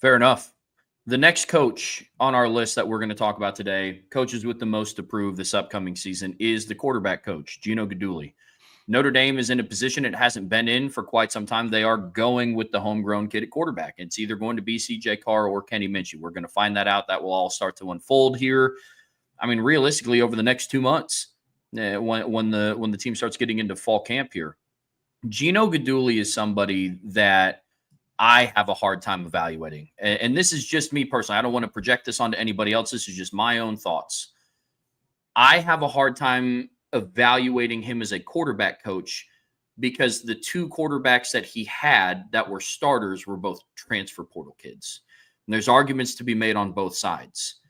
Fair enough. The next coach on our list that we're going to talk about today, coaches with the most to prove this upcoming season, is the quarterback coach, Gino Guidugli. Notre Dame is in a position it hasn't been in for quite some time. They are going with the homegrown kid at quarterback. It's either going to be CJ Carr or Kenny Minshew. We're going to find that out. That will all start to unfold here. I mean, realistically, over the next 2 months, when the team starts getting into fall camp here, Gino Guidugli is somebody that I have a hard time evaluating. And this is just me personally. I don't want to project this onto anybody else. This is just my own thoughts. I have a hard time evaluating him as a quarterback coach because the two quarterbacks that he had that were starters were both transfer portal kids. And there's arguments to be made on both sides.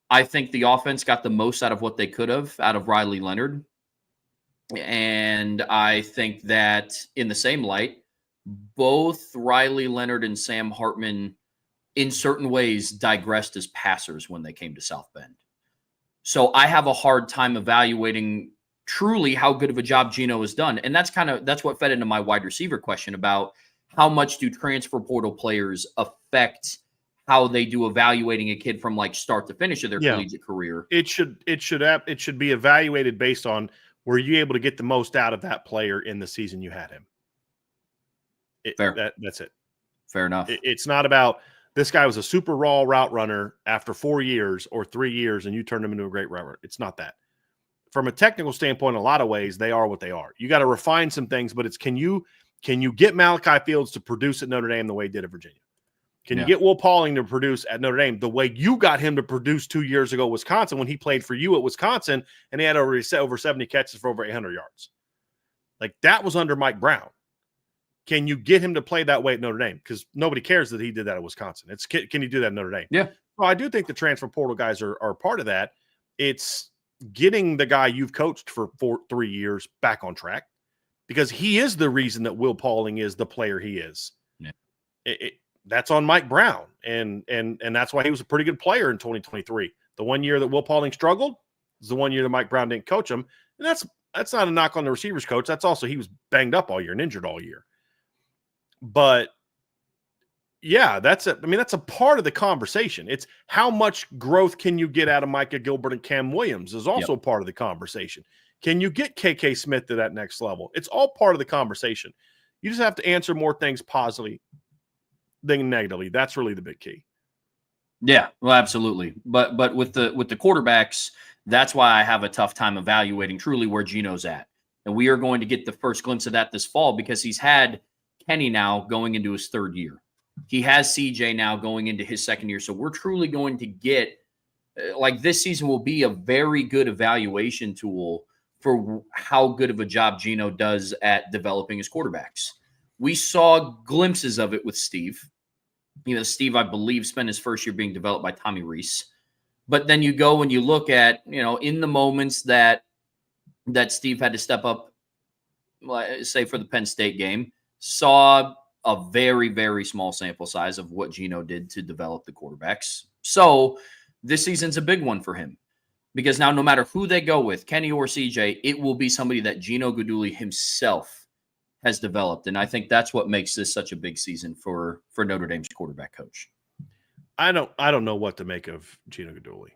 I think the offense got the most out of what they could have out of Riley Leonard. And I think that in the same light, both Riley Leonard and Sam Hartman in certain ways digressed as passers when they came to South Bend. So I have a hard time evaluating truly how good of a job Gino has done. And that's what fed into my wide receiver question about how much do transfer portal players affect how they do evaluating a kid from like start to finish of their collegiate career.
It should be evaluated based on, were you able to get the most out of that player in the season you had him?
Fair.
That's it.
Fair enough.
It's not about this guy was a super raw route runner after 4 years or 3 years and you turned him into a great route runner. It's not that. From a technical standpoint, in a lot of ways, they are what they are. You got to refine some things, but it's can you get Malachi Fields to produce at Notre Dame the way he did at Virginia? Can you get Will Pauling to produce at Notre Dame the way you got him to produce 2 years ago at Wisconsin when he played for you at Wisconsin and he had over 70 catches for over 800 yards? Like that was under Mike Brown. Can you get him to play that way at Notre Dame? Because nobody cares that he did that at Wisconsin. It's can you do that at Notre Dame?
Yeah.
Well, I do think the transfer portal guys are part of that. It's getting the guy you've coached for 3 years back on track because he is the reason that Will Pauling is the player he is.
Yeah.
That's on Mike Brown, and that's why he was a pretty good player in 2023. The 1 year that Will Pauling struggled, It's the 1 year that Mike Brown didn't coach him. And that's not a knock on the receivers coach. That's also he was banged up all year and injured all year. But yeah, that's a part of the conversation. It's how much growth can you get out of Micah Gilbert and Cam Williams is also part of the conversation. Can you get KK Smith to that next level? It's all part of the conversation. You just have to answer more things positively than negatively. That's really the big key.
Yeah, well, absolutely. But with the quarterbacks, that's why I have a tough time evaluating truly where Gino's at. And we are going to get the first glimpse of that this fall because he's had Kenny now going into his third year. He has CJ now going into his second year. So we're truly going to get, like, this season will be a very good evaluation tool for how good of a job Gino does at developing his quarterbacks. We saw glimpses of it with Steve. Steve, I believe, spent his first year being developed by Tommy Rees. But then you go and you look at, in the moments that Steve had to step up, say for the Penn State game, saw a very, very small sample size of what Gino did to develop the quarterbacks. So this season's a big one for him. Because now no matter who they go with, Kenny or CJ, it will be somebody that Gino Guidugli himself has developed. And I think that's what makes this such a big season for Notre Dame's quarterback coach.
I don't know what to make of Gino Guidugli.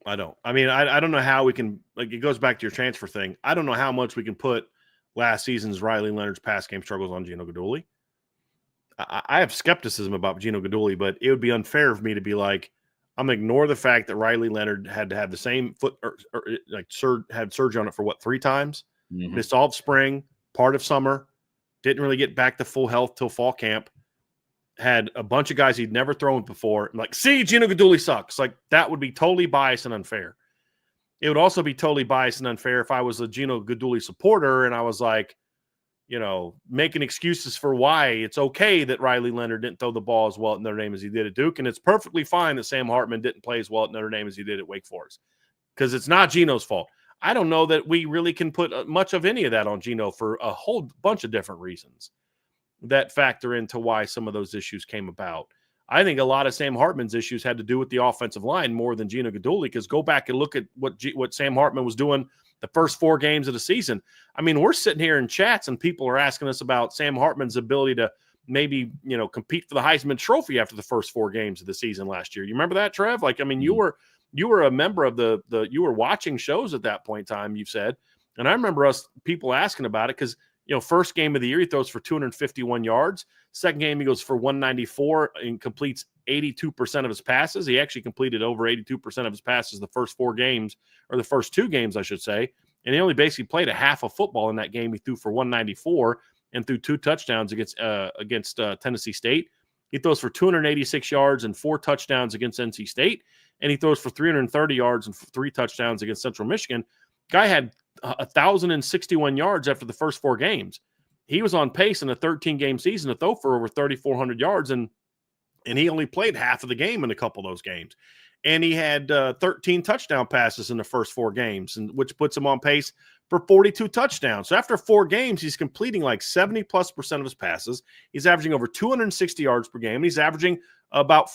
I don't. I mean, I don't know how we can, like, it goes back to your transfer thing. I don't know how much we can put last season's Riley Leonard's pass game struggles on Gino Guidugli. I have skepticism about Gino Guidugli, but it would be unfair of me to be like, I'm going to ignore the fact that Riley Leonard had to have the same foot had surgery on it for 3 times, missed all of spring, part of summer, didn't really get back to full health till fall camp, had a bunch of guys he'd never thrown before. I'm like, see, Gino Guidugli sucks. Like, that would be totally biased and unfair. It would also be totally biased and unfair if I was a Gino Guidugli supporter and I was like, making excuses for why it's okay that Riley Leonard didn't throw the ball as well at Notre Dame as he did at Duke. And it's perfectly fine that Sam Hartman didn't play as well at Notre Dame as he did at Wake Forest, because it's not Gino's fault. I don't know that we really can put much of any of that on Gino for a whole bunch of different reasons that factor into why some of those issues came about. I think a lot of Sam Hartman's issues had to do with the offensive line more than Gino Guidugli, because go back and look at what Sam Hartman was doing the first 4 games of the season. I mean, we're sitting here in chats and people are asking us about Sam Hartman's ability to maybe, compete for the Heisman Trophy after the first 4 games of the season last year. You remember that, Trev? Like, I mean, you were a member of you were watching shows at that point in time, you said. And I remember people asking about it because, first game of the year, he throws for 251 yards. Second game, he goes for 194 and completes 82% of his passes. He actually completed over 82% of his passes the first 4 games, or the first 2 games, I should say. And he only basically played a half of football in that game. He threw for 194 and threw 2 touchdowns against Tennessee State. He throws for 286 yards and 4 touchdowns against NC State. And he throws for 330 yards and 3 touchdowns against Central Michigan. Guy had 1,061 yards after the first 4 games. He was on pace in a 13-game season to throw for over 3,400 yards, and he only played half of the game in a couple of those games. And he had 13 touchdown passes in the first 4 games, which puts him on pace for 42 touchdowns. So after 4 games, he's completing like 70+% of his passes. He's averaging over 260 yards per game. He's averaging about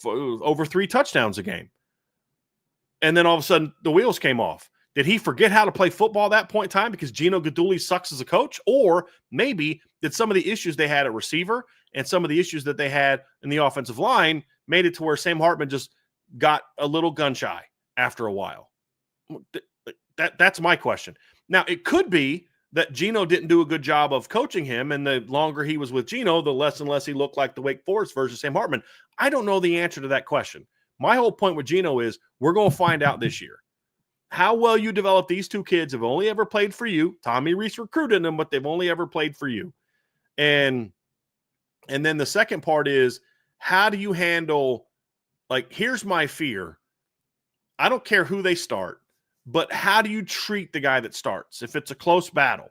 over 3 touchdowns a game. And then all of a sudden, the wheels came off. Did he forget how to play football at that point in time because Gino Guidugli sucks as a coach? Or maybe did some of the issues they had at receiver and some of the issues that they had in the offensive line made it to where Sam Hartman just got a little gun shy after a while? That's my question. Now, it could be that Gino didn't do a good job of coaching him, and the longer he was with Gino, the less and less he looked like the Wake Forest versus Sam Hartman. I don't know the answer to that question. My whole point with Gino is we're going to find out this year. How well you develop these 2 kids have only ever played for you. Tommy Rees recruited them, but they've only ever played for you. And then the second part is, how do you handle, like, here's my fear. I don't care who they start, but how do you treat the guy that starts? If it's a close battle,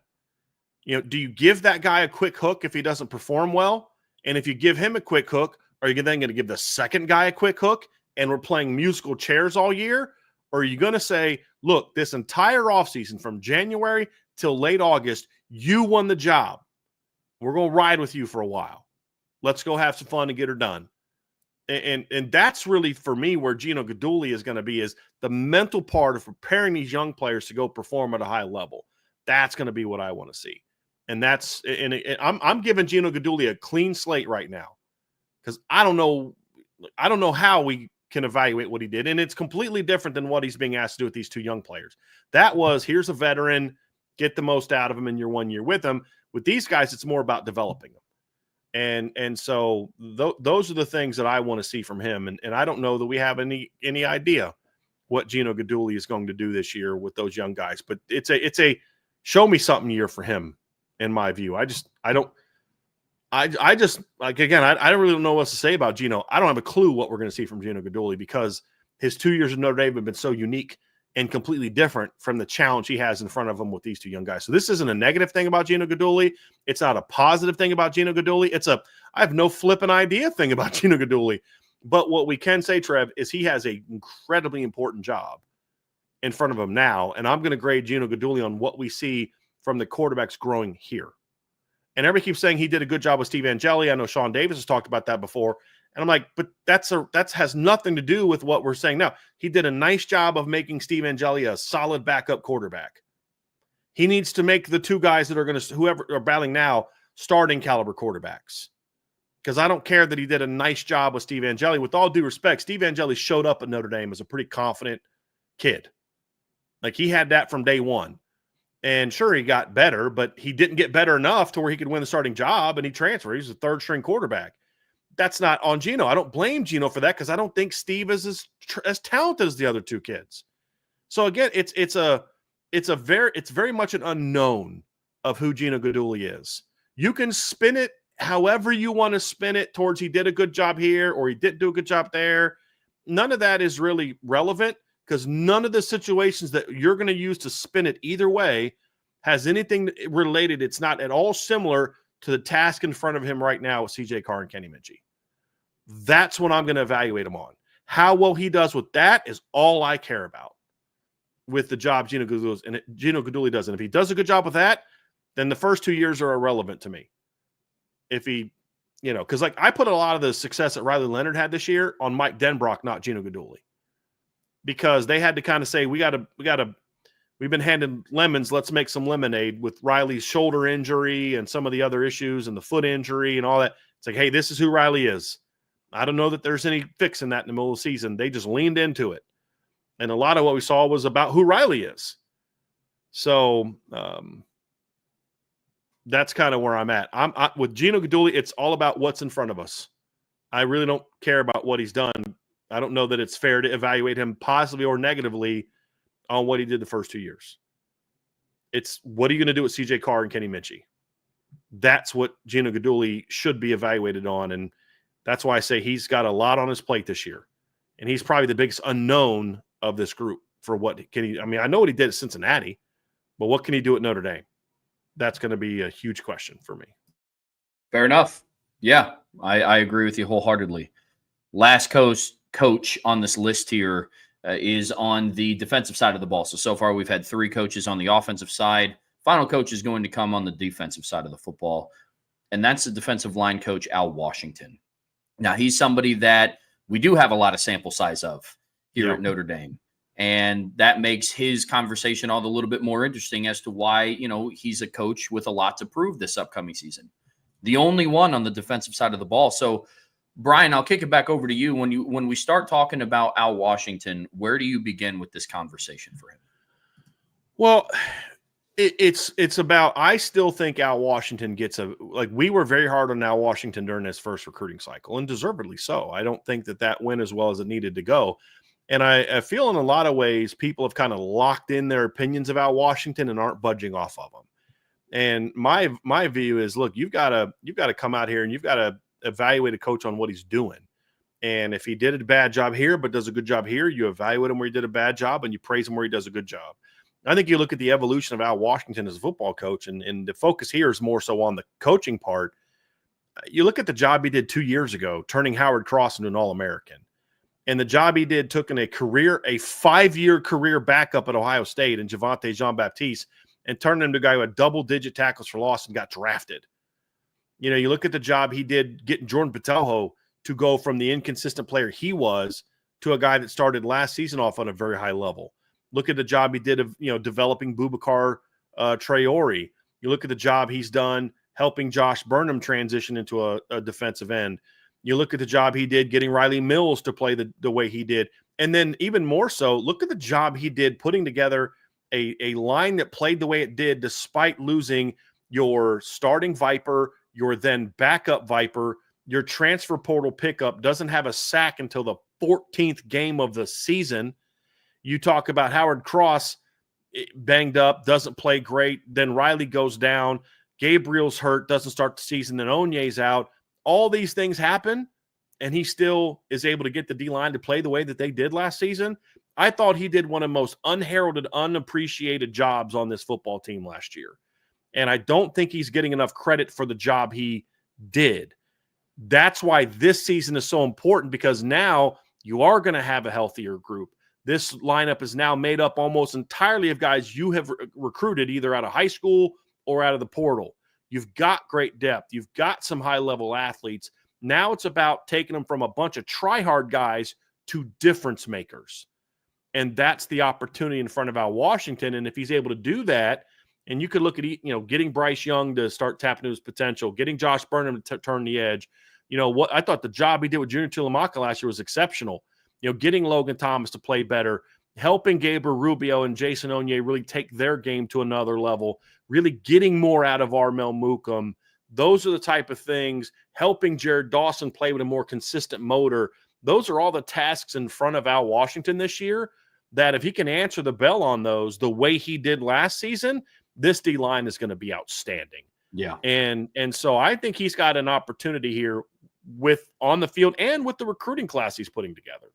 do you give that guy a quick hook if he doesn't perform well? And if you give him a quick hook, are you then going to give the second guy a quick hook and we're playing musical chairs all year? Or are you going to say, look, this entire offseason from January till late August, you won the job. We're going to ride with you for a while. Let's go have some fun and get her done. And that's really, for me, where Gino Guidugli is going to be, is the mental part of preparing these young players to go perform at a high level. That's going to be what I want to see. And I'm giving Gino Guidugli a clean slate right now, because I don't know how we can evaluate what he did. And it's completely different than what he's being asked to do with these 2 young players. That was, here's a veteran, get the most out of him in your 1 year with him. With these guys, it's more about developing them. And so those are the things that I want to see from him. And I don't know that we have any idea what Gino Guidugli is going to do this year with those young guys. But it's a show me something year for him, in my view. I don't really know what to say about Gino. I don't have a clue what we're going to see from Gino Guidugli, because his 2 years at Notre Dame have been so unique and completely different from the challenge he has in front of him with these 2 young guys. So this isn't a negative thing about Gino Guidugli. It's not a positive thing about Gino Guidugli. I have no flipping idea thing about Gino Guidugli. But what we can say, Trev, is he has an incredibly important job in front of him now. And I'm going to grade Gino Guidugli on what we see from the quarterbacks growing here. And everybody keeps saying he did a good job with Steve Angeli. I know Sean Davis has talked about that before. And I'm like, but that has nothing to do with what we're saying now. He did a nice job of making Steve Angeli a solid backup quarterback. He needs to make the 2 guys that are going to, whoever are battling now, starting caliber quarterbacks. Because I don't care that he did a nice job with Steve Angeli. With all due respect, Steve Angeli showed up at Notre Dame as a pretty confident kid. Like, he had that from day one. And sure, he got better, but he didn't get better enough to where he could win the starting job, and he transferred. He's a 3rd-string quarterback. That's not on Gino. I don't blame Gino for that, because I don't think Steve is as talented as the other 2 kids. So again, it's very much an unknown of who Gino Guidugli is. You can spin it however you want to spin it towards he did a good job here or he didn't do a good job there. None of that is really relevant, because none of the situations that you're going to use to spin it either way has anything related. It's not at all similar to the task in front of him right now with CJ Carr and Kenny Minchie. That's what I'm going to evaluate him on. How well he does with that is all I care about with the job Gino Guidugli does. And if he does a good job with that, then the first 2 years are irrelevant to me. If he, because like I put a lot of the success that Riley Leonard had this year on Mike Denbrock, not Gino Guidugli, because they had to kind of say, we've been handing lemons, let's make some lemonade with Riley's shoulder injury and some of the other issues and the foot injury and all that. It's like, hey, this is who Riley is. I don't know that there's any fixing that in the middle of the season. They just leaned into it. And a lot of what we saw was about who Riley is. So that's kind of where I'm at. With Gino Guidugli, it's all about what's in front of us. I really don't care about what he's done. I don't know that it's fair to evaluate him positively or negatively on what he did the first 2 years. It's, what are you going to do with CJ Carr and Kenny Minchie? That's what Gino Guidugli should be evaluated on. And that's why I say he's got a lot on his plate this year. And he's probably the biggest unknown of this group for what can he, I mean, I know what he did at Cincinnati, but what can he do at Notre Dame? That's going to be a huge question for me. Fair
enough. Yeah, I agree with you wholeheartedly. Last coach on this list here is on the defensive side of the ball. So far we've had 3 coaches on the offensive side. Final coach is going to come on the defensive side of the football, and that's the defensive line coach, Al Washington. Now, he's somebody that we do have a lot of sample size of here at Notre Dame, and that makes his conversation all the little bit more interesting as to why, he's a coach with a lot to prove this upcoming season. The only one on the defensive side of the ball. So, Bryan, I'll kick it back over to you. When we start talking about Al Washington, where do you begin with this conversation for him?
Well, it's about, I still think Al Washington gets we were very hard on Al Washington during his first recruiting cycle, and deservedly so. I don't think that went as well as it needed to go. And I feel in a lot of ways people have kind of locked in their opinions of Al Washington and aren't budging off of them. And my view is, look, you've got to come out here and you've got to evaluate a coach on what he's doing. And if he did a bad job here but does a good job here, you evaluate him where he did a bad job and you praise him where he does a good job. I think you look at the evolution of Al Washington as a football coach, and the focus here is more so on the coaching part. You look at the job he did 2 years ago, turning Howard Cross into an All-American, and the job he did took in a 5-year career backup at Ohio State in Javonte Jean-Baptiste and turned him to a guy who had double-digit tackles for loss and got drafted. You look at the job he did getting Jordan Botelho to go from the inconsistent player he was to a guy that started last season off on a very high level. Look at the job he did of, developing Boubacar Traore. You look at the job he's done helping Josh Burnham transition into a defensive end. You look at the job he did getting Riley Mills to play the way he did. And then even more so, look at the job he did putting together a line that played the way it did despite losing your starting Viper, your then backup Viper, your transfer portal pickup doesn't have a sack until the 14th game of the season. You talk about Howard Cross banged up, doesn't play great. Then Riley goes down. Gabriel's hurt, doesn't start the season. Then Onier's out. All these things happen, and he still is able to get the D-line to play the way that they did last season. I thought he did one of the most unheralded, unappreciated jobs on this football team last year. And I don't think he's getting enough credit for the job he did. That's why this season is so important, because now you are going to have a healthier group. This lineup is now made up almost entirely of guys you have recruited either out of high school or out of the portal. You've got great depth. You've got some high-level athletes. Now it's about taking them from a bunch of try-hard guys to difference makers. And that's the opportunity in front of Al Washington. And if he's able to do that, and you could look at, getting Bryce Young to start tapping into his potential, getting Josh Burnham to turn the edge. What I thought the job he did with Junior Tuilamaka last year was exceptional. Getting Logan Thomas to play better, helping Gabriel Rubio and Jason Onier really take their game to another level, really getting more out of Armel Mukum. Those are the type of things, helping Jared Dawson play with a more consistent motor. Those are all the tasks in front of Al Washington this year that if he can answer the bell on those the way he did last season, this D-line is going to be outstanding.
Yeah.
And so I think he's got an opportunity here with on the field and with the recruiting class he's putting together.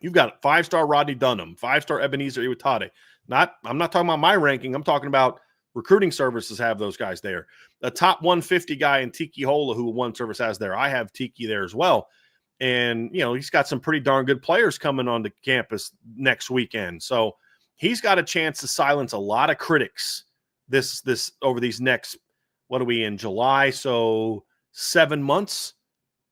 You've got 5-star Rodney Dunham, 5-star Ebenezer Iwatade. I'm not talking about my ranking. I'm talking about recruiting services have those guys there. A top 150 guy in Tiki Hola, who one service has there. I have Tiki there as well. And, he's got some pretty darn good players coming onto campus next weekend. So he's got a chance to silence a lot of critics this over these next, what are we in, July? So 7 months.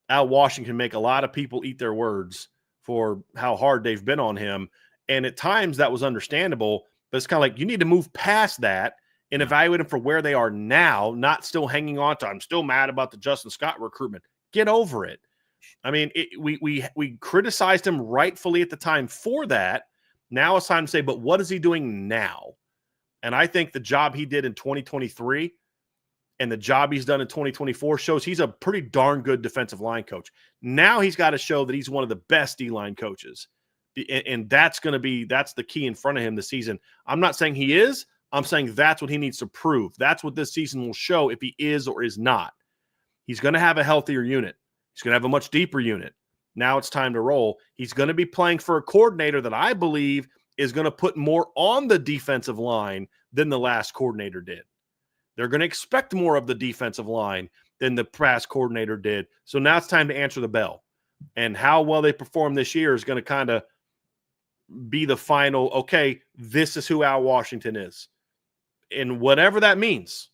Al Washington make a lot of people eat their words for how hard they've been on him. And at times that was understandable, but it's kind of like you need to move past that and evaluate them for where they are now, not still hanging on to, I'm still mad about the Justin Scott recruitment. Get over it. I mean, we criticized him rightfully at the time for that. Now it's time to say, but what is he doing now? And I think the job he did in 2023 and the job he's done in 2024 shows he's a pretty darn good defensive line coach. Now he's got to show that he's one of the best D-line coaches. And that's the key in front of him this season. I'm not saying he is. I'm saying that's what he needs to prove. That's what this season will show if he is or is not. He's going to have a healthier unit. He's going to have a much deeper unit. Now it's time to roll. He's going to be playing for a coordinator that I believe is going to put more on the defensive line than the last coordinator did. They're going to expect more of the defensive line than the past coordinator did. So now it's time to answer the bell. And how well they perform this year is going to kind of be the final, okay, this is who Al Washington is. And whatever that means.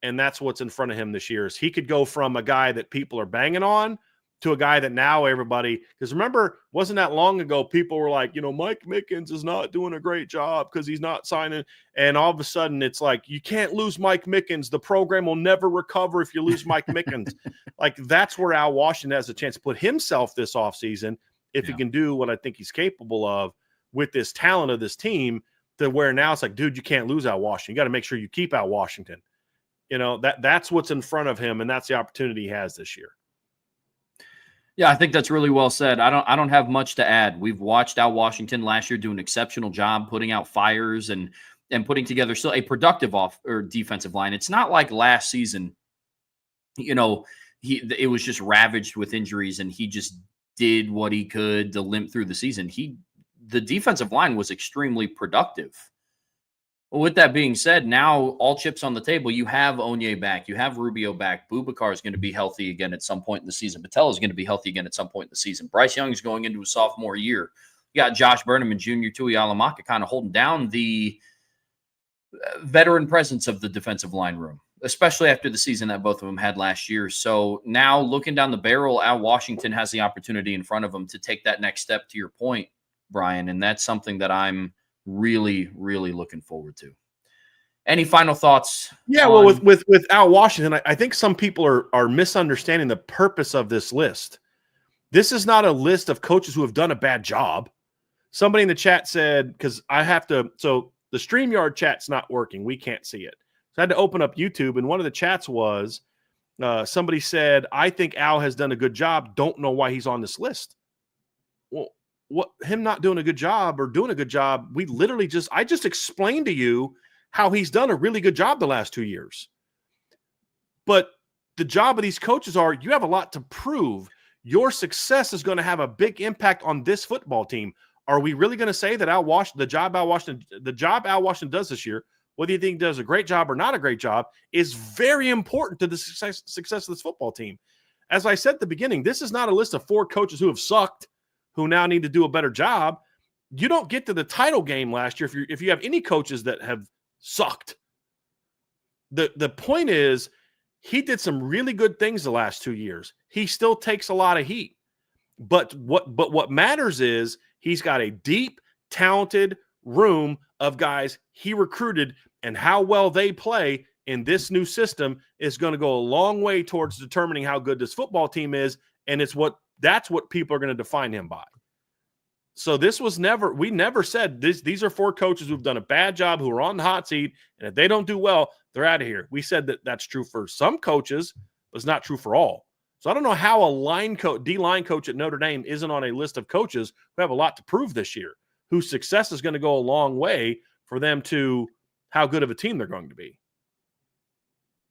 And that's what's in front of him this year is he could go from a guy that people are banging on to a guy that now everybody, because remember, wasn't that long ago, people were like, Mike Mickens is not doing a great job because he's not signing. And all of a sudden it's like, you can't lose Mike Mickens. The program will never recover if you lose Mike Mickens. Like that's where Al Washington has a chance to put himself this offseason if he can do what I think he's capable of with this talent of this team, to where now it's like, dude, you can't lose Al Washington. You got to make sure you keep Al Washington. That's what's in front of him, and that's the opportunity he has this year.
Yeah, I think that's really well said. I don't have much to add. We've watched Al Washington last year do an exceptional job putting out fires and putting together still a productive defensive line. It's not like last season, it was just ravaged with injuries and he just did what he could to limp through the season. The defensive line was extremely productive. With that being said, now all chips on the table. You have Onier back. You have Rubio back. Boubacar is going to be healthy again at some point in the season. Patel is going to be healthy again at some point in the season. Bryce Young is going into his sophomore year. You got Josh Burnham and Junior Tuilamaka kind of holding down the veteran presence of the defensive line room. especially after the season that both of them had last year. So now looking down the barrel, Al Washington has the opportunity in front of him to take that next step, to your point, Bryan, and that's something that I'm really, really looking forward to. Any final thoughts?
Yeah, well, with Al Washington, I think some people are misunderstanding the purpose of this list. This is not a list of coaches who have done a bad job. Somebody in the chat said, because I have to, so the StreamYard chat's not working. We can't see it. So I had to open up YouTube, and one of the chats was somebody said, I think Al has done a good job. Don't know why he's on this list. Well, what him not doing a good job or doing a good job, I just explained to you how he's done a really good job the last 2 years. But the job of these coaches are, you have a lot to prove. Your success is going to have a big impact on this football team. Are we really going to say that the job Al Washington does this year, whether you think he does a great job or not a great job, is very important to the success of this football team? As I said at the beginning, this is not a list of 4 coaches who have sucked, who now need to do a better job. You don't get to the title game last year if you have any coaches that have sucked. The point is, he did some really good things the last 2 years. He still takes a lot of heat. But what matters is he's got a deep, talented room of guys he recruited, and how well they play in this new system is going to go a long way towards determining how good this football team is, and that's what people are going to define him by. So we never said these are 4 coaches who've done a bad job, who are on the hot seat, and if they don't do well, they're out of here. We said that that's true for some coaches, but it's not true for all. So I don't know how a D-line coach at Notre Dame isn't on a list of coaches who have a lot to prove this year, whose success is going to go a long way for them to how good of a team they're going to be.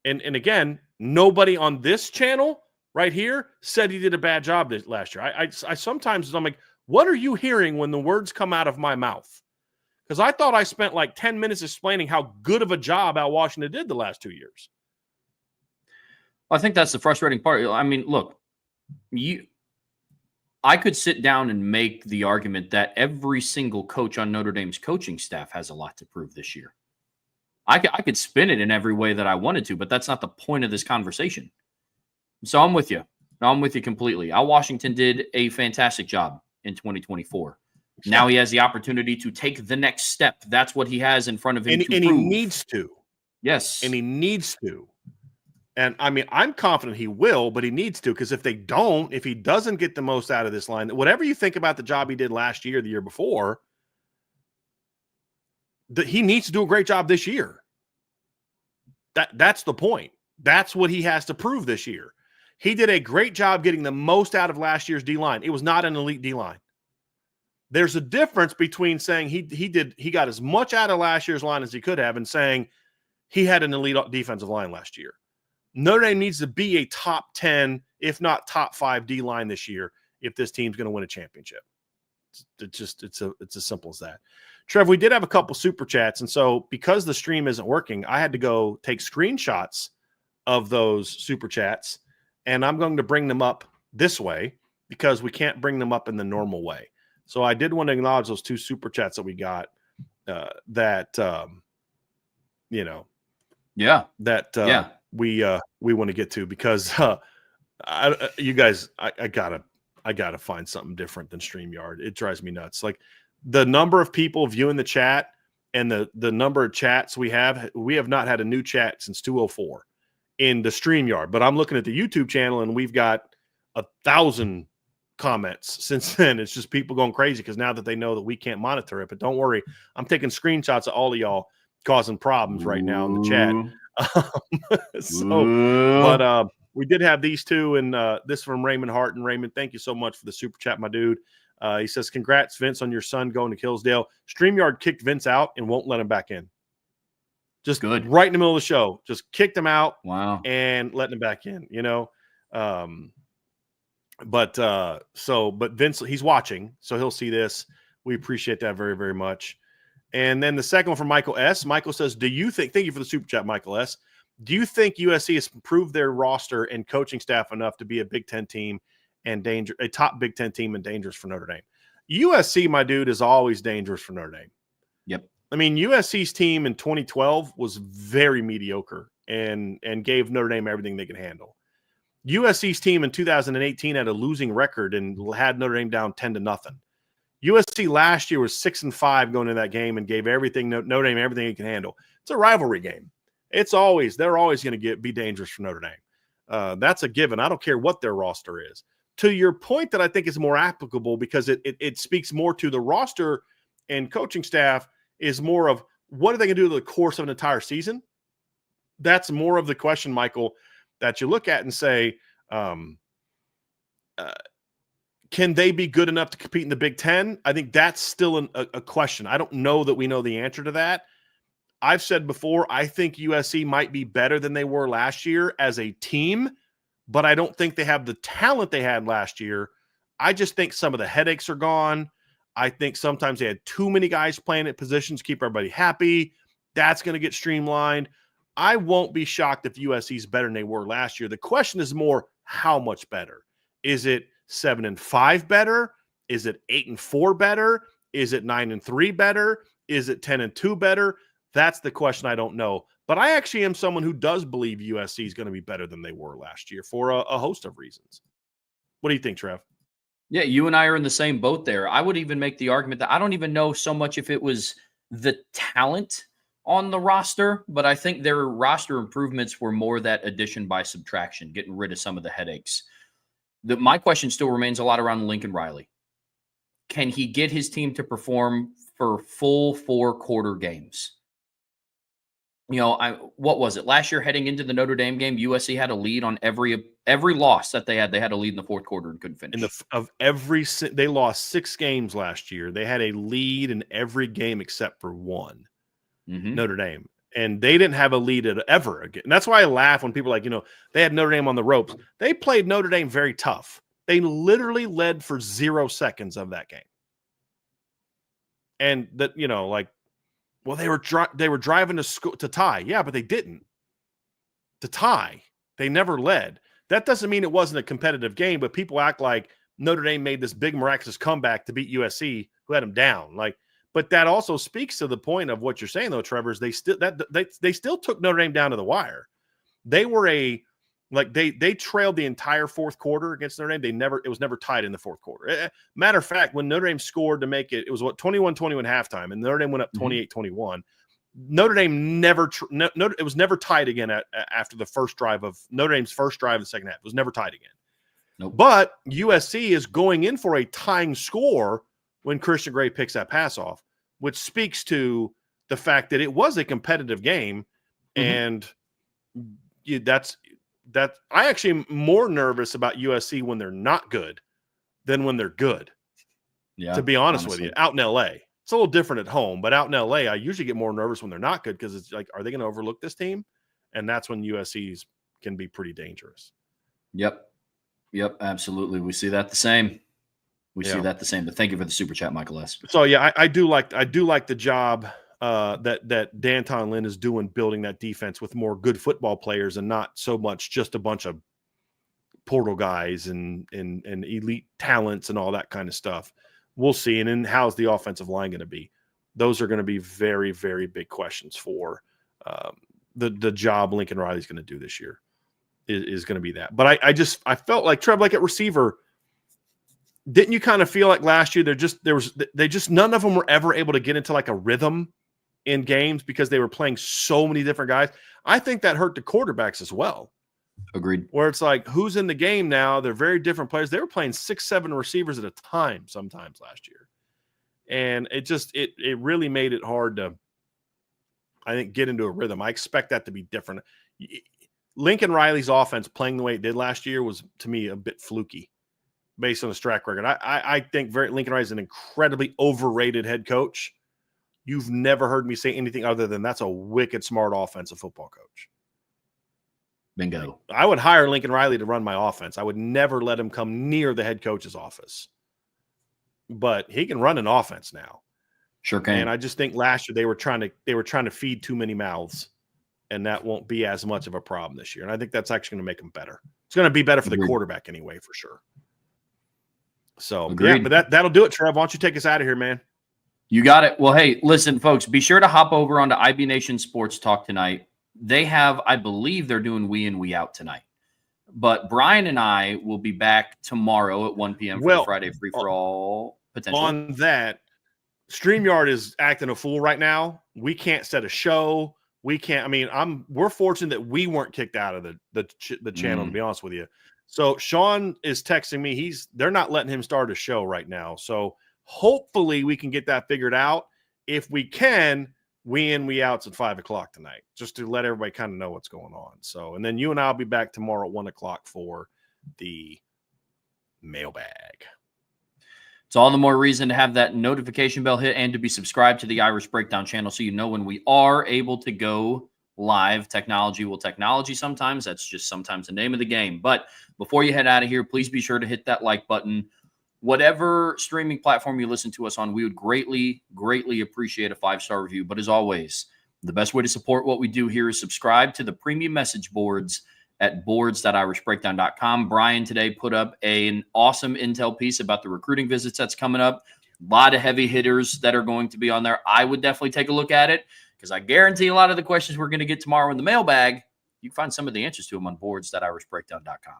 And again, nobody on this channel right here said he did a bad job last year. I sometimes I'm like, what are you hearing when the words come out of my mouth? Because I thought I spent like 10 minutes explaining how good of a job Al Washington did the last 2 years.
I think that's the frustrating part. I mean, look, I could sit down and make the argument that every single coach on Notre Dame's coaching staff has a lot to prove this year. I could spin it in every way that I wanted to, but that's not the point of this conversation. So I'm with you. I'm with you completely. Al Washington did a fantastic job in 2024. Now he has the opportunity to take the next step. That's what he has in front of him.
And he needs to.
Yes.
And he needs to. And I mean, I'm confident he will, but he needs to, because if he doesn't get the most out of this line, whatever you think about the job he did last year, the year before, he needs to do a great job this year. That's the point. That's what he has to prove this year. He did a great job getting the most out of last year's D-line. It was not an elite D-line. There's a difference between saying he got as much out of last year's line as he could have and saying he had an elite defensive line last year. Notre Dame needs to be a top 10, if not top 5 D-line this year if this team's going to win a championship. It's as simple as that. Trev, we did have a couple super chats, and so because the stream isn't working, I had to go take screenshots of those super chats, and I'm going to bring them up this way because we can't bring them up in the normal way. So I did want to acknowledge those 2 super chats that we got we want to get to, because you guys, I gotta find something different than StreamYard. It drives me nuts. Like the number of people viewing the chat and the number of chats we have not had a new chat since 204 in the StreamYard. But I'm looking at the YouTube channel and we've got 1,000 comments since then. It's just people going crazy because now that they know that we can't monitor it. But don't worry, I'm taking screenshots of all of y'all causing problems right now in the chat. We did have these 2, and this from Raymond Hart. And Raymond, thank you so much for the super chat, my dude. He says, congrats, Vince, on your son going to Hillsdale. StreamYard kicked Vince out and won't let him back in. Just good. Right in the middle of the show. Just kicked him out.
Wow.
And letting him back in, But Vince, he's watching, so he'll see this. We appreciate that very, very much. And then the second one from Michael S. Michael says, thank you for the super chat, Michael S. Do you think USC has improved their roster and coaching staff enough to be a Big Ten team and a top Big Ten team and dangerous for Notre Dame? USC, my dude, is always dangerous for Notre Dame.
Yep.
I mean, USC's team in 2012 was very mediocre and gave Notre Dame everything they could handle. USC's team in 2018 had a losing record and had Notre Dame down 10-0. USC last year was 6-5 going into that game and gave Notre Dame everything it can handle. It's a rivalry game. They're always going to be dangerous for Notre Dame. That's a given. I don't care what their roster is. To your point that I think is more applicable because it speaks more to the roster and coaching staff is more of what are they going to do over the course of an entire season? That's more of the question, Michael, that you look at and say, can they be good enough to compete in the Big Ten? I think that's still a question. I don't know that we know the answer to that. I've said before, I think USC might be better than they were last year as a team, but I don't think they have the talent they had last year. I just think some of the headaches are gone. I think sometimes they had too many guys playing at positions to keep everybody happy. That's going to get streamlined. I won't be shocked if USC is better than they were last year. The question is more, how much better? Is it 7-5 better? Is it 8-4 better? Is it 9-3 better? Is it 10-2 better? That's the question I don't know. But I actually am someone who does believe USC is going to be better than they were last year for a host of reasons. What do you think, Trev?
Yeah, you and I are in the same boat there. I would even make the argument that I don't even know so much if it was the talent on the roster, but I think their roster improvements were more that addition by subtraction, getting rid of some of the headaches. My question still remains a lot around Lincoln Riley. Can he get his team to perform for full 4-quarter games? You know, what was it? Last year heading into the Notre Dame game, USC had a lead on every loss that they had. They had a lead in the fourth quarter and couldn't finish.
They lost 6 games last year. They had a lead in every game except for one, Notre Dame. And they didn't have a lead ever again. And that's why I laugh when people are like, they had Notre Dame on the ropes. They played Notre Dame very tough. They literally led for 0 seconds of that game. And that, well, they were driving to tie. Yeah, but they didn't. To tie. They never led. That doesn't mean it wasn't a competitive game, but people act like Notre Dame made this big miraculous comeback to beat USC, who had them down. But that also speaks to the point of what you're saying, though, Trevor, is they still took Notre Dame down to the wire. They were they trailed the entire fourth quarter against Notre Dame. It was never tied in the fourth quarter. Matter of fact, when Notre Dame scored to make it was 21-21 halftime, and Notre Dame went up 28-21. Notre Dame it was never tied again after the first drive of Notre Dame's first drive of the second half. It was never tied again.
Nope.
But USC is going in for a tying score when Christian Gray picks that pass off, which speaks to the fact that it was a competitive game, and that I actually am more nervous about USC when they're not good than when they're good. Yeah, to be honest with you, out in LA, it's a little different at home, but out in LA, I usually get more nervous when they're not good because it's like, are they going to overlook this team? And that's when USC's can be pretty dangerous.
Yep, absolutely. We see that the same. See that the same. But thank you for the super chat, Michael S.
So yeah, I do like the job that D'Anton Lynn is doing, building that defense with more good football players and not so much just a bunch of portal guys and elite talents and all that kind of stuff. We'll see. And then how's the offensive line going to be? Those are going to be very, very big questions for the job Lincoln Riley's going to do this year is going to be that. But I felt like Trev, like at receiver, didn't you kind of feel like last year none of them were ever able to get into like a rhythm in games because they were playing so many different guys? I think that hurt the quarterbacks as well.
Agreed.
Where it's like, who's in the game now? They're very different players. They were playing 6-7 receivers at a time sometimes last year. And it really made it hard to, I think, get into a rhythm. I expect that to be different. Lincoln Riley's offense playing the way it did last year was, to me, a bit fluky based on his track record. I think Lincoln Riley is an incredibly overrated head coach. You've never heard me say anything other than that's a wicked smart offensive football coach.
Bingo.
I would hire Lincoln Riley to run my offense. I would never let him come near the head coach's office. But he can run an offense now.
Sure can.
And I just think last year they were trying to feed too many mouths, and that won't be as much of a problem this year. And I think that's actually going to make them better. It's going to be better for the quarterback anyway, for sure. So, yeah, but that'll do it, Trev. Why don't you take us out of here, man?
You got it. Well, hey, listen, folks, be sure to hop over onto IB Nation Sports Talk tonight. they have, I believe they're doing we in, we out tonight. But Bryan and I will be back tomorrow at 1 p.m. for the Friday free-for-all potential.
On that, Streamyard is acting a fool right now. We can't set a show. We can't. I mean, we're fortunate that we weren't kicked out of the channel, to be honest with you. So Sean is texting me. They're not letting him start a show right now. So hopefully we can get that figured out. If we can, we in, we out's at 5 o'clock tonight, just to let everybody kind of know what's going on. So, and then you and I'll be back tomorrow at 1 o'clock for the mailbag.
It's all the more reason to have that notification bell hit and to be subscribed to the Irish Breakdown channel so you know when we are able to go live. Technology will technology sometimes. That's just sometimes the name of the game. But before you head out of here, please be sure to hit that like button. Whatever streaming platform you listen to us on, we would greatly, greatly appreciate a 5-star review. But as always, the best way to support what we do here is subscribe to the premium message boards at boards.irishbreakdown.com. Bryan today put up an awesome intel piece about the recruiting visits that's coming up. A lot of heavy hitters that are going to be on there. I would definitely take a look at it because I guarantee a lot of the questions we're going to get tomorrow in the mailbag, you can find some of the answers to them on boards.irishbreakdown.com.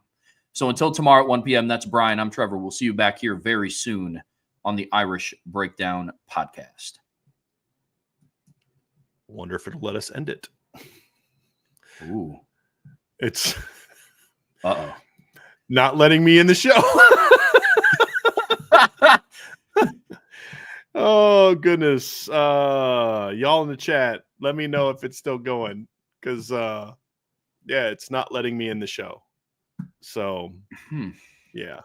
So until tomorrow at 1 p.m., that's Bryan. I'm Trevor. We'll see you back here very soon on the Irish Breakdown podcast.
Wonder if it'll let us end it.
Ooh.
It's
not
letting me in the show. Oh, goodness. Y'all in the chat, let me know if it's still going. Because, it's not letting me in the show. So, yeah.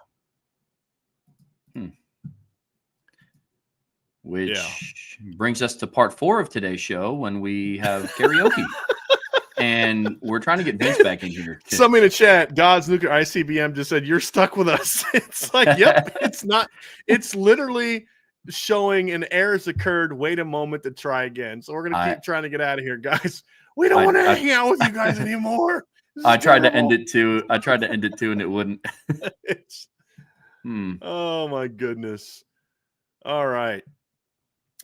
Which brings us to part 4 of today's show when we have karaoke. And we're trying to get Vince back in here.
Somebody in the chat, God's Nuclear ICBM just said, you're stuck with us. It's like, yep, it's not. It's literally showing an error has occurred. Wait a moment to try again. So we're going to keep trying to get out of here, guys. We don't want to hang out with you guys anymore.
I tried to end it too. And it wouldn't.
Oh, my goodness. All right.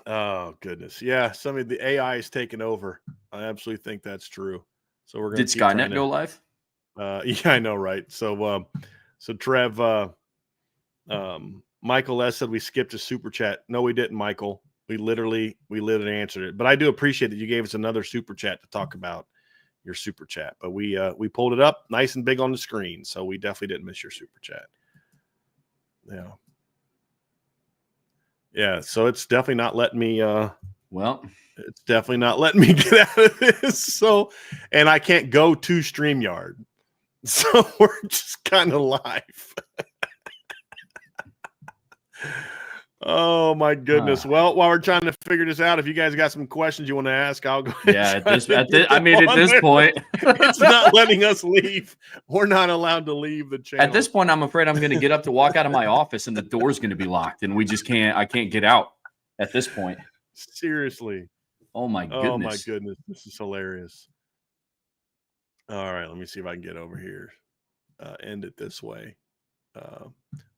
Oh, goodness. Yeah, some of the AI is taking over. I absolutely think that's true. So we're going to
Did Skynet go live?
Yeah, I know, right? So Trev, Michael S said we skipped a super chat. No, we didn't, Michael. We literally answered it. But I do appreciate that you gave us another super chat to talk about your super chat. But we pulled it up nice and big on the screen, so we definitely didn't miss your super chat. Yeah. Yeah, so it's definitely not letting me it's definitely not letting me get out of this. So, and I can't go to StreamYard. So we're just kind of live. Oh my goodness. Well, while we're trying to figure this out, if you guys got some questions you want to ask, I'll go ahead.
Yeah, at this point,
it's not letting us leave. We're not allowed to leave the channel.
At this point, I'm afraid I'm going to get up to walk out of my office and the door's going to be locked and I can't get out at this point.
Seriously.
Oh my goodness.
Oh my goodness. This is hilarious. All right, let me see if I can get over here. End it this way.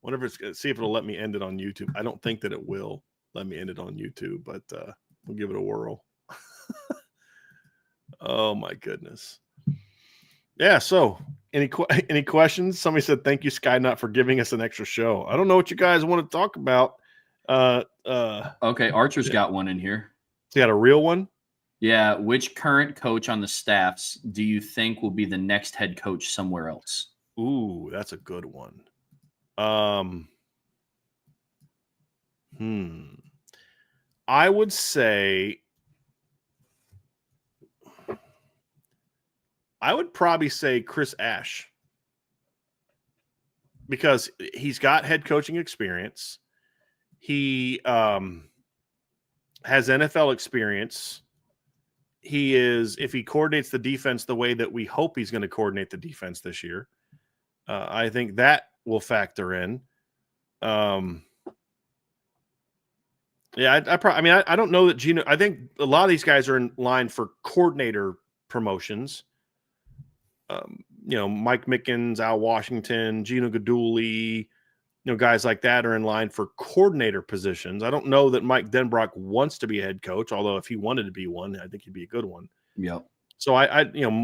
Wonder if see if it'll let me end it on YouTube. I don't think that it will let me end it on YouTube, but we'll give it a whirl. Oh my goodness. Yeah, so any questions? Somebody said thank you, Skynut, for giving us an extra show. I don't know what you guys want to talk about.
Okay, Archer's got one in here.
You got a real one?
Yeah. Which current coach on the staffs do you think will be the next head coach somewhere else?
Ooh, that's a good one. I would say I would probably say Chris Ash, because he's got head coaching experience. He has NFL experience. He is, if he coordinates the defense the way that we hope he's going to coordinate the defense this year, I think that will factor in. Yeah, I don't know that Gino. I think a lot of these guys are in line for coordinator promotions. Mike Mickens, Al Washington, Gino Guidugli, guys like that are in line for coordinator positions. I don't know that Mike Denbrock wants to be a head coach, although if he wanted to be one, I think he'd be a good one.
Yep.
So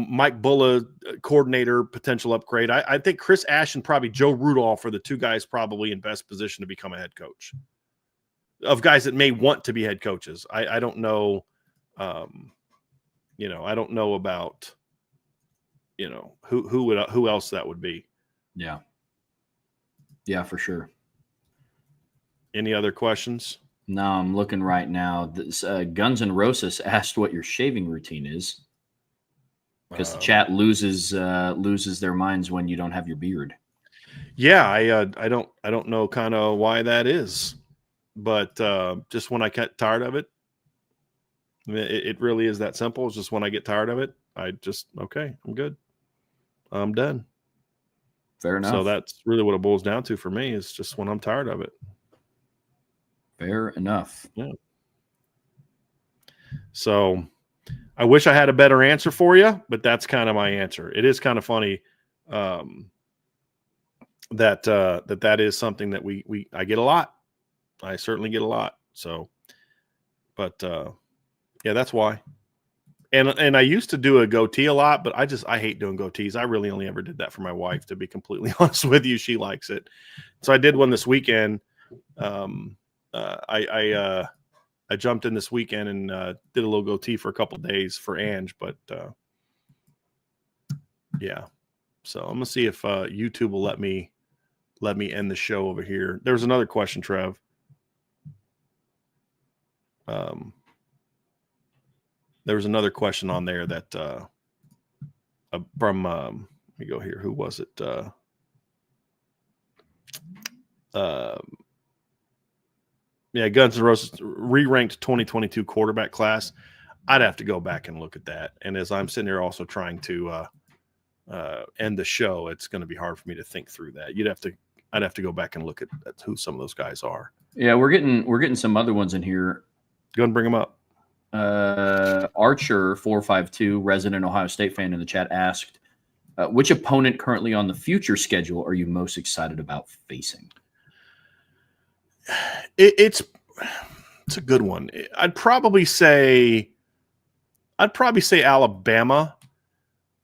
Mike Bulla, coordinator, potential upgrade. I think Chris Ash and probably Joe Rudolph are the two guys probably in best position to become a head coach. Of guys that may want to be head coaches. I don't know. I don't know about, who else that would be.
Yeah. Yeah, for sure.
Any other questions?
No, I'm looking right now. This, Guns N' Roses asked what your shaving routine is, because the chat loses their minds when you don't have your beard.
Yeah, I don't know kind of why that is, but just when I get tired of it, I mean, it really is that simple. It's just when I get tired of it, I'm good, I'm done.
Fair enough.
So that's really what it boils down to for me, is just when I'm tired of it.
Fair enough.
Yeah. So I wish I had a better answer for you, but that's kind of my answer. It is kind of funny that is something that I get a lot. I certainly get a lot. So, but yeah, that's why. And I used to do a goatee a lot, but I hate doing goatees. I really only ever did that for my wife, to be completely honest with you. She likes it. So I did one this weekend. I jumped in this weekend and did a little goatee for a couple of days for Ange, but yeah. So I'm gonna see if YouTube will let me end the show over here. There was another question, Trev. There was another question on there that from let me go here. Who was it? Yeah, Guns N' Roses re-ranked 2022 quarterback class. I'd have to go back and look at that. And as I'm sitting here also trying to end the show, it's going to be hard for me to think through that. I'd have to go back and look at who some of those guys are.
Yeah, we're getting some other ones in here.
Go ahead and bring them up.
Archer 452, resident Ohio State fan in the chat, asked, which opponent currently on the future schedule are you most excited about facing?
It's a good one. I'd probably say Alabama.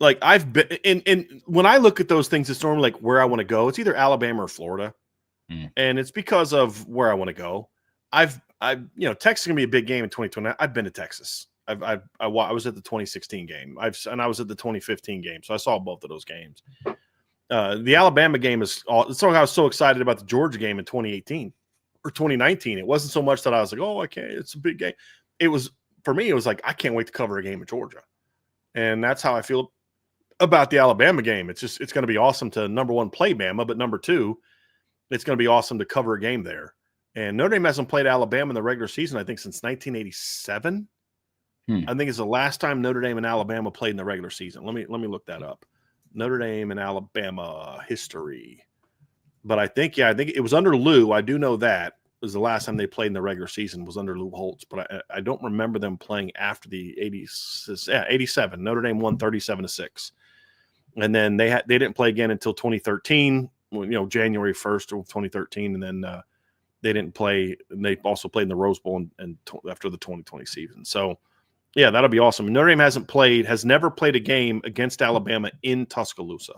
Like, I've been in when I look at those things, it's normally like where I want to go. It's either Alabama or Florida. And it's because of where I want to go. Texas is gonna be a big game in 2020. I've been to Texas. I was at the 2016 game. I was at the 2015 game. So I saw both of those games. The Alabama game is I was so excited about the Georgia game in 2018 or 2019. It wasn't so much that I was like, oh, okay, it's a big game. It was, for me, it was like, I can't wait to cover a game in Georgia. And that's how I feel about the Alabama game. It's going to be awesome to, number one, play Bama, but number two, it's going to be awesome to cover a game there. And Notre Dame hasn't played Alabama in the regular season, I think, since 1987. I think it's the last time Notre Dame and Alabama played in the regular season. Let me look that up. Notre Dame and Alabama history. But I think it was under Lou. I do know that was the last time they played in the regular season was under Lou Holtz. But I don't remember them playing after the 80s. Yeah, 87. Notre Dame won 37-6. And then they didn't play again until 2013, January 1st of 2013. And then they didn't play. And they also played in the Rose Bowl and after the 2020 season. So, yeah, that'll be awesome. Notre Dame has never played a game against Alabama in Tuscaloosa.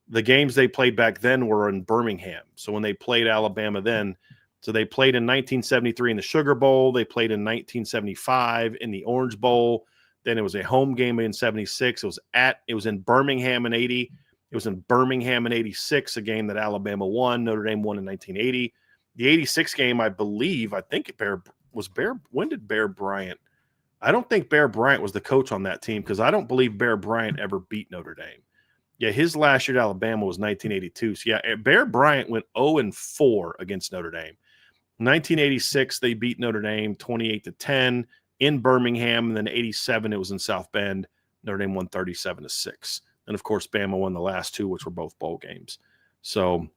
The games they played back then were in Birmingham. So when they played Alabama then, so they played in 1973 in the Sugar Bowl. They played in 1975 in the Orange Bowl. Then it was a home game in 76. It was in Birmingham in 80. It was in Birmingham in 86, a game that Alabama won. Notre Dame won in 1980. The 86 game, when did Bear Bryant? I don't think Bear Bryant was the coach on that team, because I don't believe Bear Bryant ever beat Notre Dame. Yeah, his last year at Alabama was 1982. So, yeah, Bear Bryant went 0-4 against Notre Dame. 1986, they beat Notre Dame 28-10 in Birmingham. And then 87, it was in South Bend. Notre Dame won 37-6. And, of course, Bama won the last two, which were both bowl games. So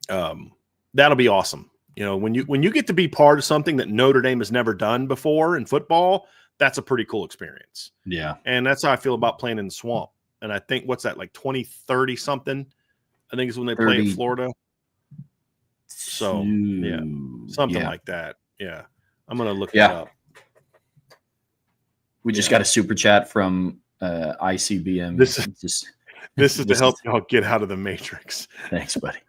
that'll be awesome. When you get to be part of something that Notre Dame has never done before in football, that's a pretty cool experience.
Yeah.
And that's how I feel about playing in the Swamp. And I think, what's that, like 2030 something? I think is when they play in Florida. So, yeah, something like that. Yeah. I'm going to look that up.
We just got a super chat from ICBM.
This is to help y'all get out of the matrix.
Thanks, buddy.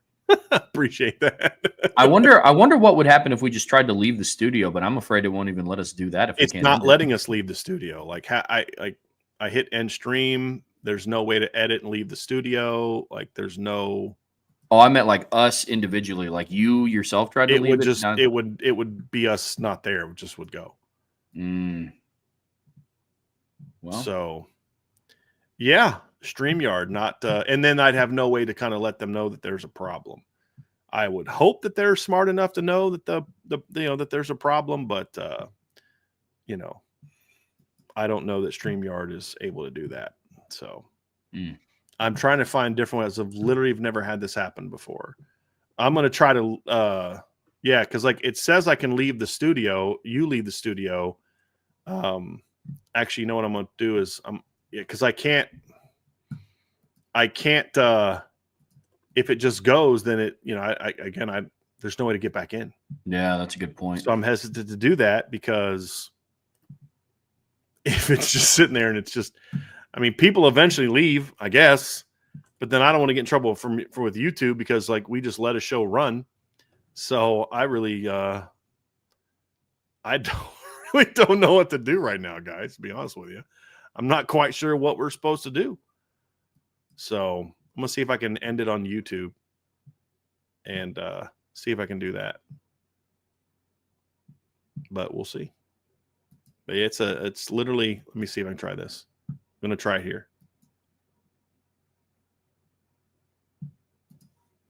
Appreciate that.
I wonder what would happen if we just tried to leave the studio, but I'm afraid it won't even let us do that. If
it's not letting us leave the studio. Like I hit end stream. There's no way to edit and leave the studio. Like there's no.
Oh, I meant like us individually. Like you yourself tried to leave
it. Just it would be us not there. It just would go.
Well,
so yeah. Streamyard, not and then I'd have no way to kind of let them know that there's a problem. I would hope that they're smart enough to know that that there's a problem, but I don't know that Streamyard is able to do that. So I'm trying to find different ways. I've literally never had this happen before. I'm gonna try to because like it says I can leave the studio. You leave the studio. Actually, you know what I'm gonna do is because I can't. If it just goes, then it, there's no way to get back in.
Yeah, that's a good point.
So I'm hesitant to do that because if it's just sitting there and it's just, people eventually leave, I guess, but then I don't want to get in trouble with YouTube because like we just let a show run. So I really, I don't know what to do right now, guys, to be honest with you. I'm not quite sure what we're supposed to do. So I'm going to see if I can end it on YouTube and see if I can do that. But we'll see. But it's literally, let me see if I can try this. I'm going to try it here.